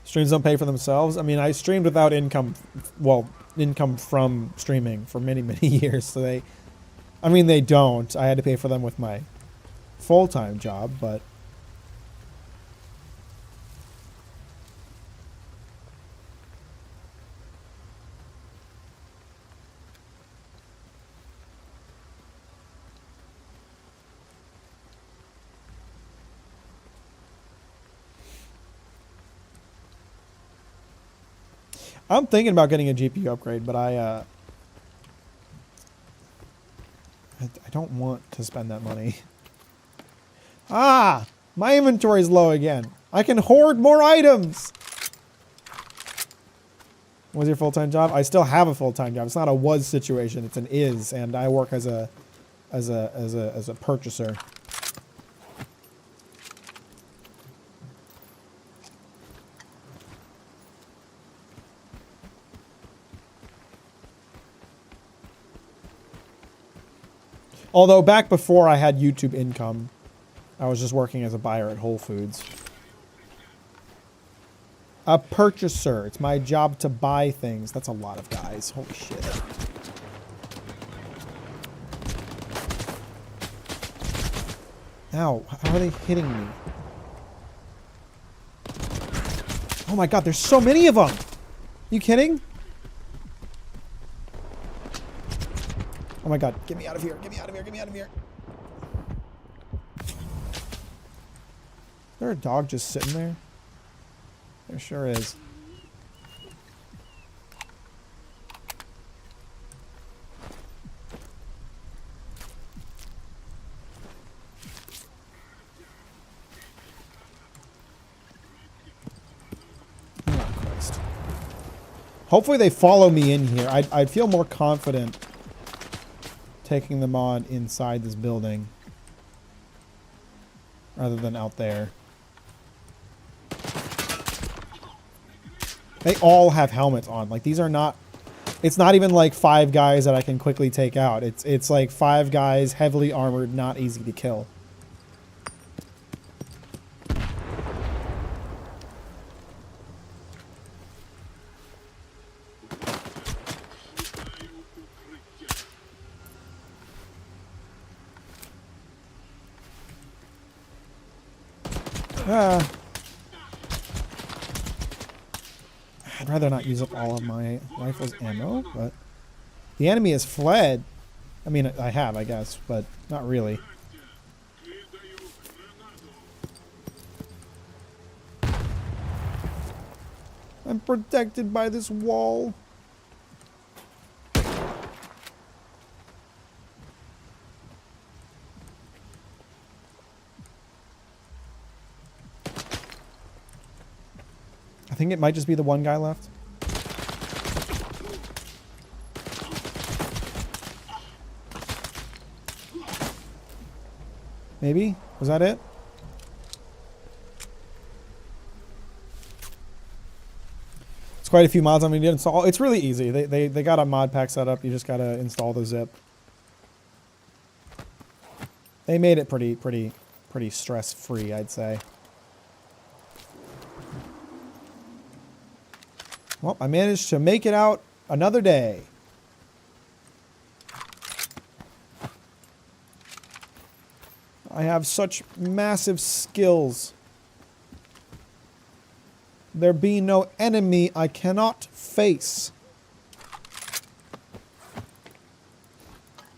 S1: Streams don't pay for themselves. I mean, I streamed without income, well, income from streaming for many, many years. So they don't. I had to pay for them with my full-time job, but I'm thinking about getting a GPU upgrade, but I don't want to spend that money. Ah, my inventory is low again. I can hoard more items. What's your full-time job? I still have a full-time job. It's not a was situation. It's an is, and I work as a purchaser. Although back before I had YouTube income, I was just working as a buyer at Whole Foods. A purchaser. It's my job to buy things. That's a lot of guys. Holy shit. Ow. How are they hitting me? Oh my god, there's so many of them! You kidding? Oh my god, get me out of here, get me out of here, get me out of here. Is there a dog just sitting there? There sure is. Oh, Christ. Hopefully they follow me in here. I'd feel more confident taking them on inside this building rather than out there. They all have helmets on. Like, these are not... It's not even like 5 guys that I can quickly take out. It's like 5 guys, heavily armored, not easy to kill. I'd rather not use up all of my rifle's ammo, but the enemy has fled. I mean, I have, I guess, but not really. I'm protected by this wall. I think it might just be the one guy left. Maybe? Was that it? It's quite a few mods I mean to install. It's really easy. They got a mod pack set up. You just gotta install the zip. They made it pretty stress-free, I'd say. Well, I managed to make it out another day. I have such massive skills. There be no enemy I cannot face.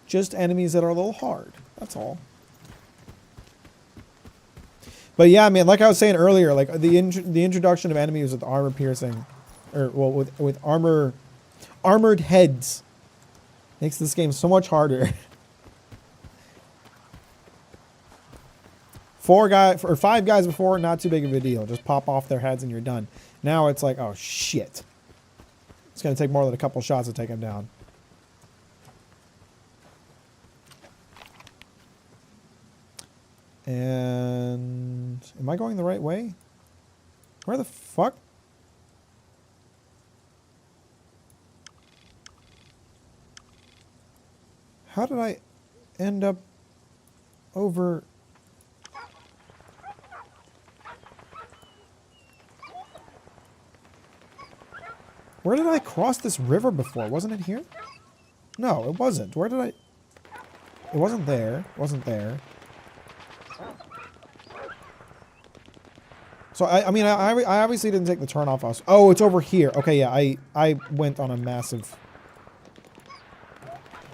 S1: Just enemies that are a little hard. That's all. But yeah, I mean, like I was saying earlier, like the introduction of enemies with armor piercing, or well, with armored heads, makes this game so much harder. 5 guys before, not too big of a deal. Just pop off their heads and you're done. Now it's like, oh shit. It's gonna take more than a couple shots to take them down. And am I going the right way? Where the fuck? How did I end up over? Where did I cross this river before? Wasn't it here? No, it wasn't. Where did I? It wasn't there. It wasn't there. So I mean, I obviously didn't take the turn off. Oh, it's over here. Okay, yeah, I went on a massive.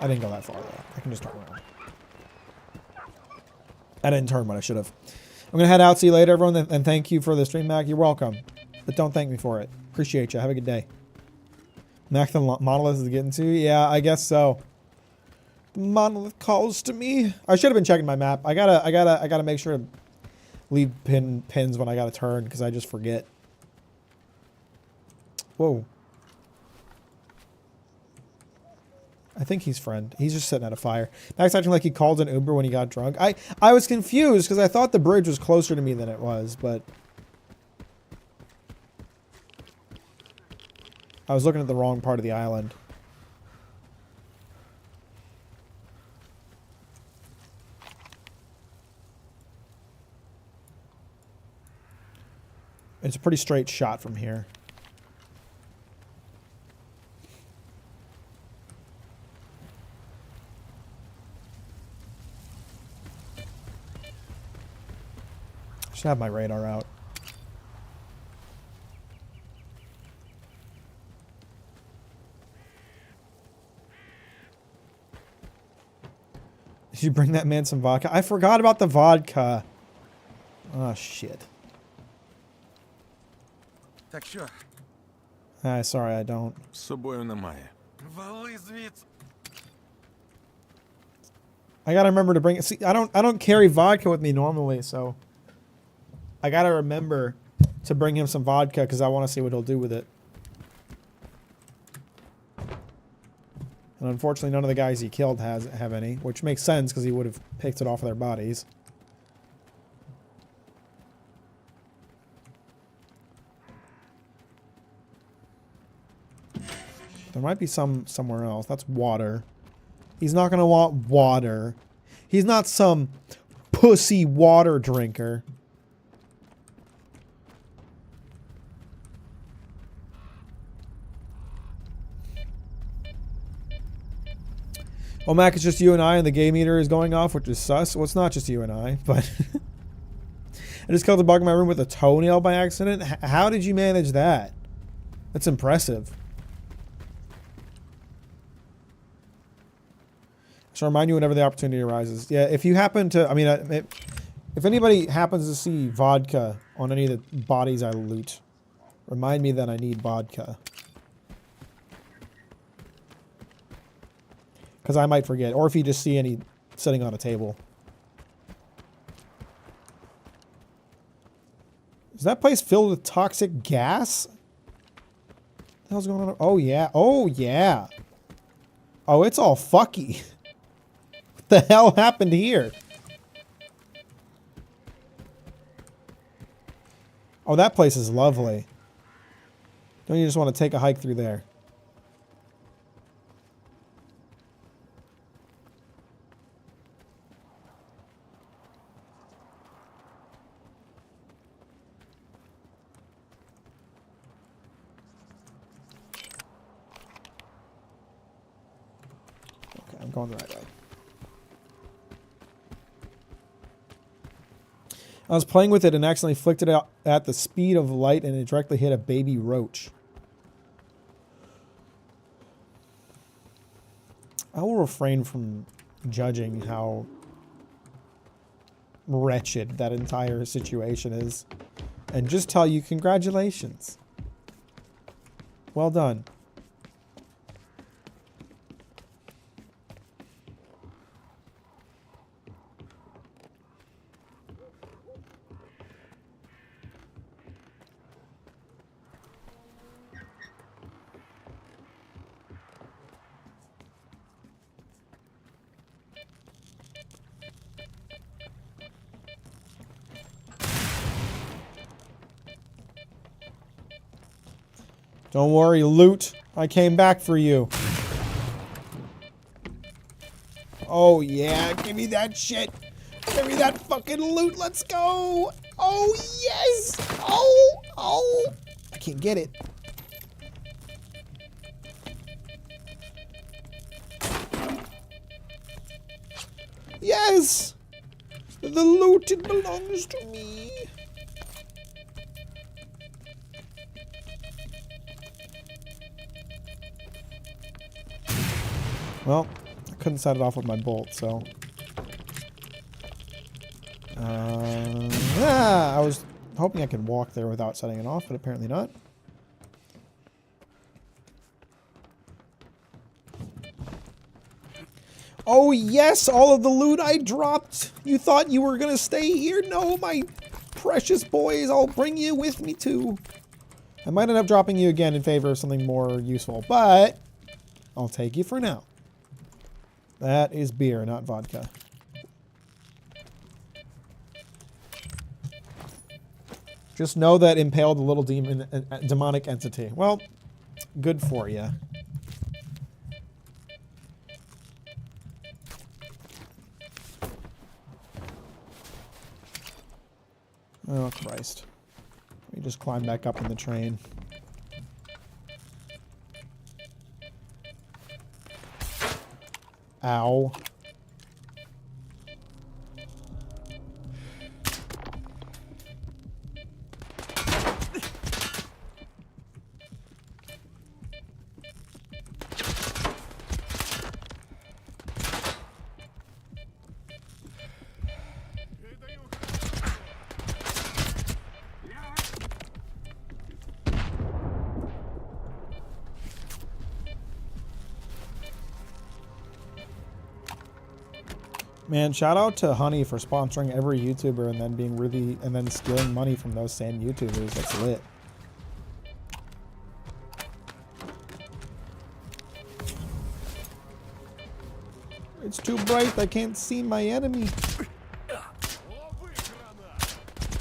S1: I didn't go that far though. I can just turn around. I didn't turn when I should have. I'm gonna head out. See you later, everyone, and thank you for the stream, Mac. You're welcome, but don't thank me for it. Appreciate you. Have a good day. Mac, the monolith is getting to you. Yeah, I guess so. The monolith calls to me. I should have been checking my map. I gotta make sure to leave pins when I gotta turn because I just forget. Whoa. I think he's friend. He's just sitting at a fire. Max acting like he called an Uber when he got drunk. I was confused because I thought the bridge was closer to me than it was, but I was looking at the wrong part of the island. It's a pretty straight shot from here. Should have my radar out. Did you bring that man some vodka? I forgot about the vodka. Oh, shit.
S4: Так що,
S1: Sorry, I don't.
S2: З собою немає.
S4: вали звідси.
S1: I gotta remember to bring it. See, I don't carry vodka with me normally, so I gotta remember to bring him some vodka because I want to see what he'll do with it. And unfortunately, none of the guys he killed have any, which makes sense because he would have picked it off of their bodies. There might be some somewhere else. That's water. He's not gonna want water. He's not some pussy water drinker. Well, Mac, it's just you and I, and the gay meter is going off, which is sus. Well, it's not just you and I, but I just killed a bug in my room with a toenail by accident. How did you manage that? That's impressive. So remind you whenever the opportunity arises. Yeah, if you happen to, I mean, if anybody happens to see vodka on any of the bodies I loot, remind me that I need vodka. Because I might forget. Or if you just see any sitting on a table. Is that place filled with toxic gas? What the hell's going on? Oh, yeah. Oh, yeah. Oh, it's all fucky. What the hell happened here? Oh, that place is lovely. Don't you just want to take a hike through there? Okay, I'm going the right way. I was playing with it and accidentally flicked it out at the speed of light and it directly hit a baby roach. I will refrain from judging how wretched that entire situation is and just tell you congratulations. Well done. Don't worry, loot. I came back for you. Oh, yeah. Give me that shit. Give me that fucking loot. Let's go. Oh, yes. Oh. I can't get it. Yes. The loot, it belongs to me. Well, I couldn't set it off with my bolt, so. I was hoping I could walk there without setting it off, but apparently not. Oh yes, all of the loot I dropped. You thought you were gonna stay here? No, my precious boys, I'll bring you with me too. I might end up dropping you again in favor of something more useful, but I'll take you for now. That is beer, not vodka. Just know that impaled a little demonic entity. Well, good for you. Oh, Christ. Let me just climb back up in the train. Ow. Man, shout out to Honey for sponsoring every YouTuber and then stealing money from those same YouTubers. That's lit. It's too bright, I can't see my enemy.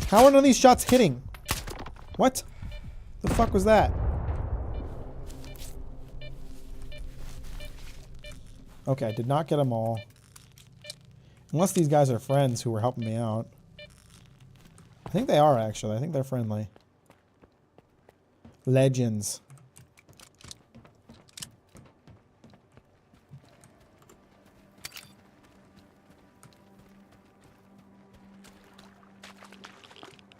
S1: How are none of these shots hitting? What? The fuck was that? Okay, I did not get them all. Unless these guys are friends who were helping me out. I think they are, actually. I think they're friendly. Legends.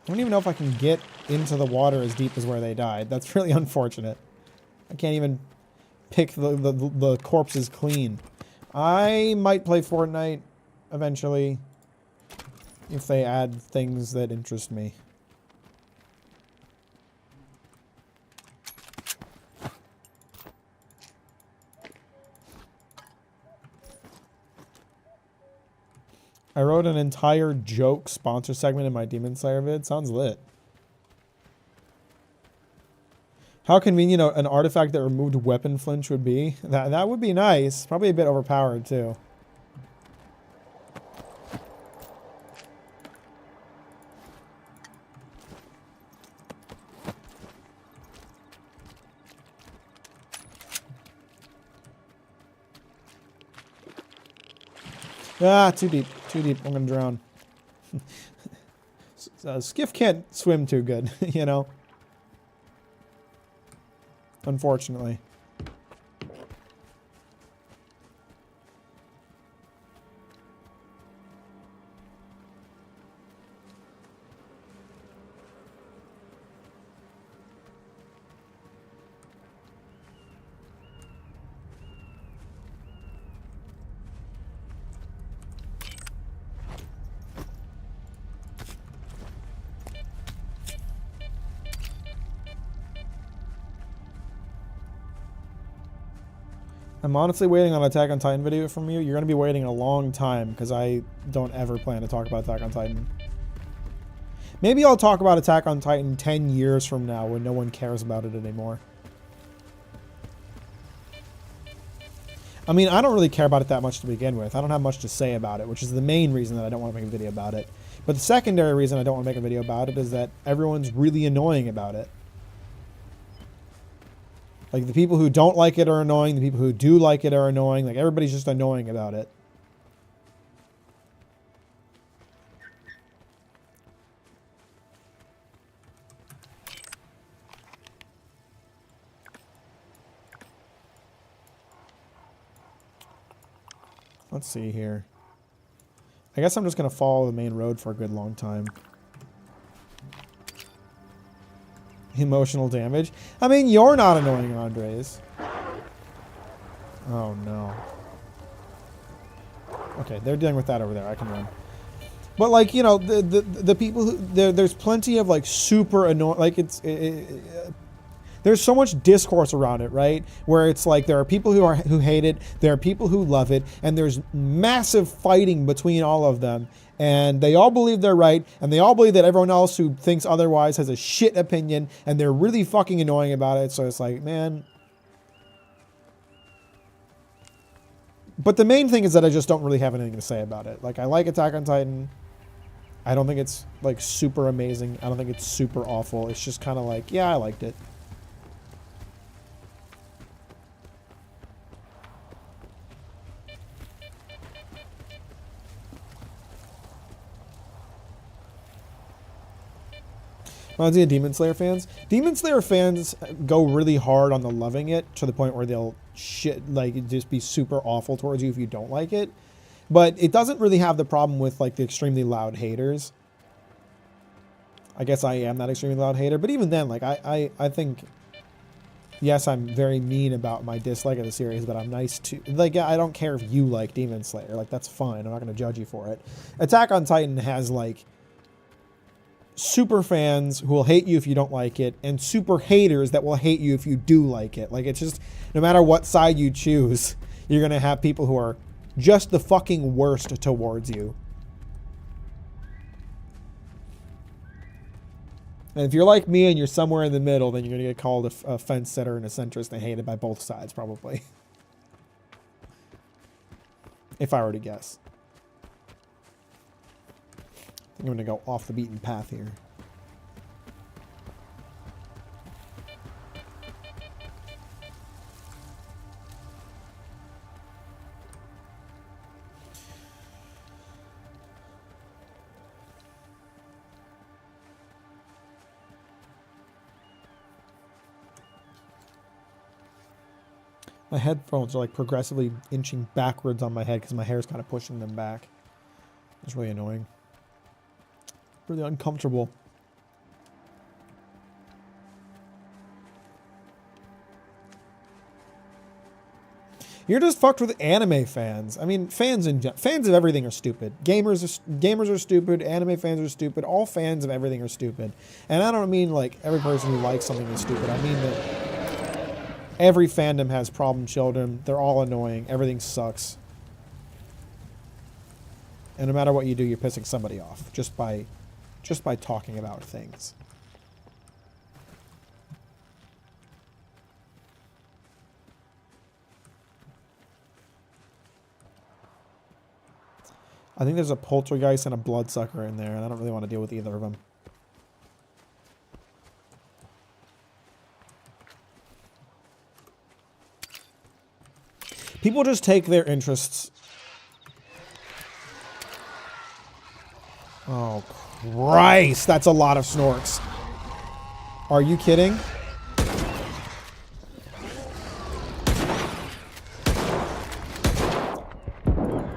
S1: I don't even know if I can get into the water as deep as where they died. That's really unfortunate. I can't even pick the corpses clean. I might play Fortnite eventually, if they add things that interest me. I wrote an entire joke sponsor segment in my Demon Slayer vid. Sounds lit. How convenient an artifact that removed weapon flinch would be. That would be nice. Probably a bit overpowered too. Ah, too deep. Too deep. I'm gonna drown. Skiff can't swim too good, you know? Unfortunately. I'm honestly waiting on Attack on Titan video from you. You're going to be waiting a long time because I don't ever plan to talk about Attack on Titan. Maybe I'll talk about Attack on Titan 10 years from now when no one cares about it anymore. I mean, I don't really care about it that much to begin with. I don't have much to say about it, which is the main reason that I don't want to make a video about it. But the secondary reason I don't want to make a video about it is that everyone's really annoying about it. Like the people who don't like it are annoying. The people who do like it are annoying. Like everybody's just annoying about it. Let's see here. I guess I'm just going to follow the main road for a good long time. Emotional damage. I mean, you're not annoying, Andres. Oh, no. Okay, they're dealing with that over there. I can run. But, like, you know, the people who... There's plenty of, like, super annoying... Like, there's so much discourse around it, right? Where it's like there are people who hate it, there are people who love it, and there's massive fighting between all of them. And they all believe they're right, and they all believe that everyone else who thinks otherwise has a shit opinion, and they're really fucking annoying about it. So it's like, man. But the main thing is that I just don't really have anything to say about it. Like, I like Attack on Titan. I don't think it's, like, super amazing. I don't think it's super awful. It's just kind of like, yeah, I liked it. Reminds me of Demon Slayer fans. Demon Slayer fans go really hard on the loving it to the point where they'll just be super awful towards you if you don't like it. But it doesn't really have the problem with like the extremely loud haters. I guess I am that extremely loud hater, but even then, like I think, yes, I'm very mean about my dislike of the series, but I'm nice to, like, I don't care if you like Demon Slayer, like that's fine. I'm not going to judge you for it. Attack on Titan has like super fans who will hate you if you don't like it, and super haters that will hate you if you do like it. Like, it's just, no matter what side you choose, you're going to have people who are just the fucking worst towards you. And if you're like me and you're somewhere in the middle, then you're going to get called a fence sitter and a centrist and hated by both sides, probably. If I were to guess. I'm going to go off the beaten path here. My headphones are like progressively inching backwards on my head because my hair is kind of pushing them back. It's really annoying. Really uncomfortable. You're just fucked with anime fans. I mean, fans of everything are stupid. Gamers are stupid. Anime fans are stupid. All fans of everything are stupid. And I don't mean like every person who likes something is stupid. I mean that every fandom has problem children. They're all annoying. Everything sucks. And no matter what you do, you're pissing somebody off just by talking about things. I think there's a poltergeist and a bloodsucker in there, and I don't really want to deal with either of them. People just take their interests. Oh, Christ, that's a lot of snorks. Are you kidding?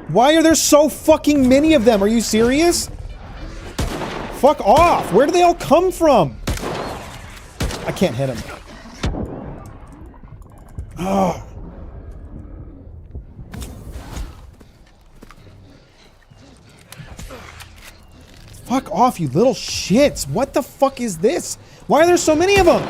S1: Why are there so fucking many of them? Are you serious? Fuck off. Where do they all come from? I can't hit him. Ugh. Fuck off, you little shits. What the fuck is this? Why are there so many of them?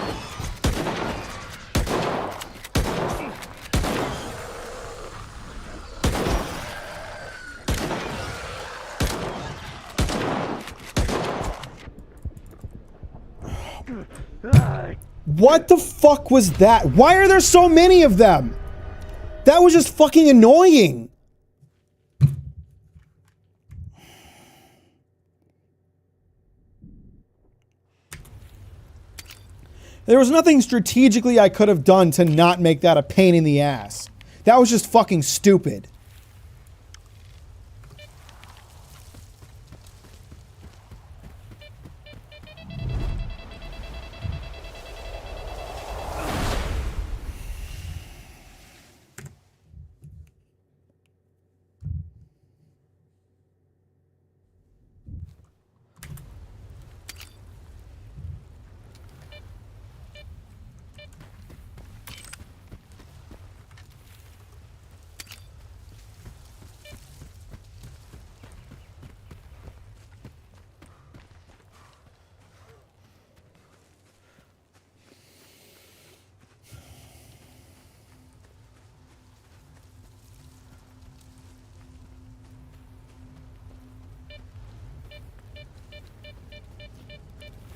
S1: What the fuck was that? Why are there so many of them? That was just fucking annoying. There was nothing strategically I could have done to not make that a pain in the ass. That was just fucking stupid.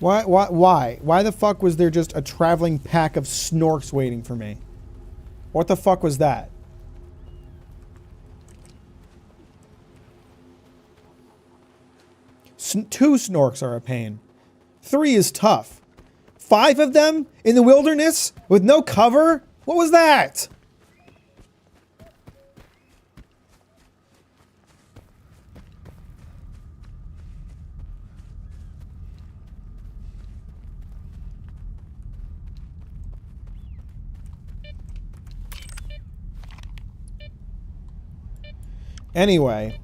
S1: Why? Why the fuck was there just a traveling pack of snorks waiting for me? What the fuck was that? Two snorks are a pain. 3 is tough. 5 of them in the wilderness with no cover? What was that? Anyway,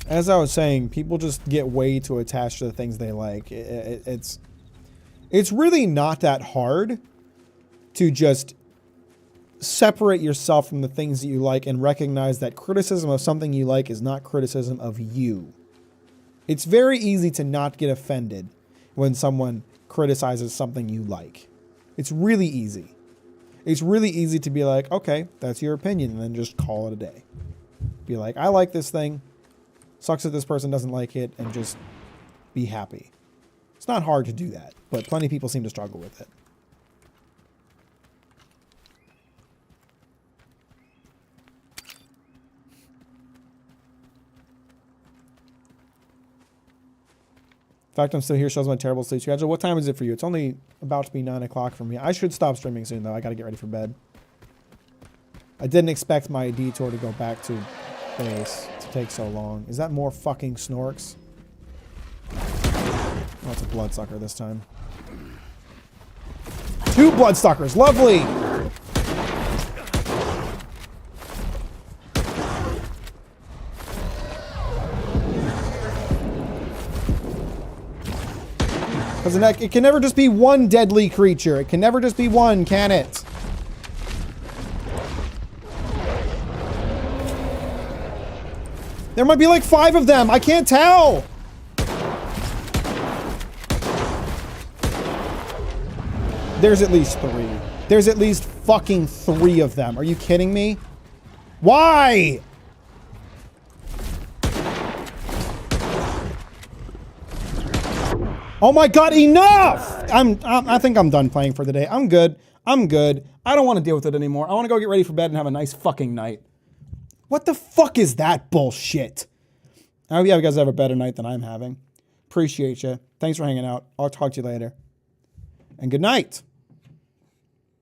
S1: as I was saying, people just get way too attached to the things they like. It's really not that hard to just separate yourself from the things that you like and recognize that criticism of something you like is not criticism of you. It's very easy to not get offended when someone criticizes something you like. It's really easy. It's really easy to be like, okay, that's your opinion, and then just call it a day. Be like, I like this thing. Sucks that this person doesn't like it, and just be happy. It's not hard to do that, but plenty of people seem to struggle with it. The fact I'm still here shows my terrible sleep schedule. What time is it for you? It's only about to be 9 o'clock for me. I should stop streaming soon, though. I gotta get ready for bed. I didn't expect my detour to go back to base to take so long. Is that more fucking snorks? Oh, it's a bloodsucker this time. 2 bloodsuckers. Lovely! Because it can never just be one deadly creature. It can never just be one, can it? There might be like 5 of them. I can't tell. There's at least 3. There's at least fucking 3 of them. Are you kidding me? Why? Oh my god, enough! I think I'm done playing for the day. I'm good. I'm good. I don't want to deal with it anymore. I want to go get ready for bed and have a nice fucking night. What the fuck is that bullshit? I hope you guys have a better night than I'm having. Appreciate you. Thanks for hanging out. I'll talk to you later. And good night.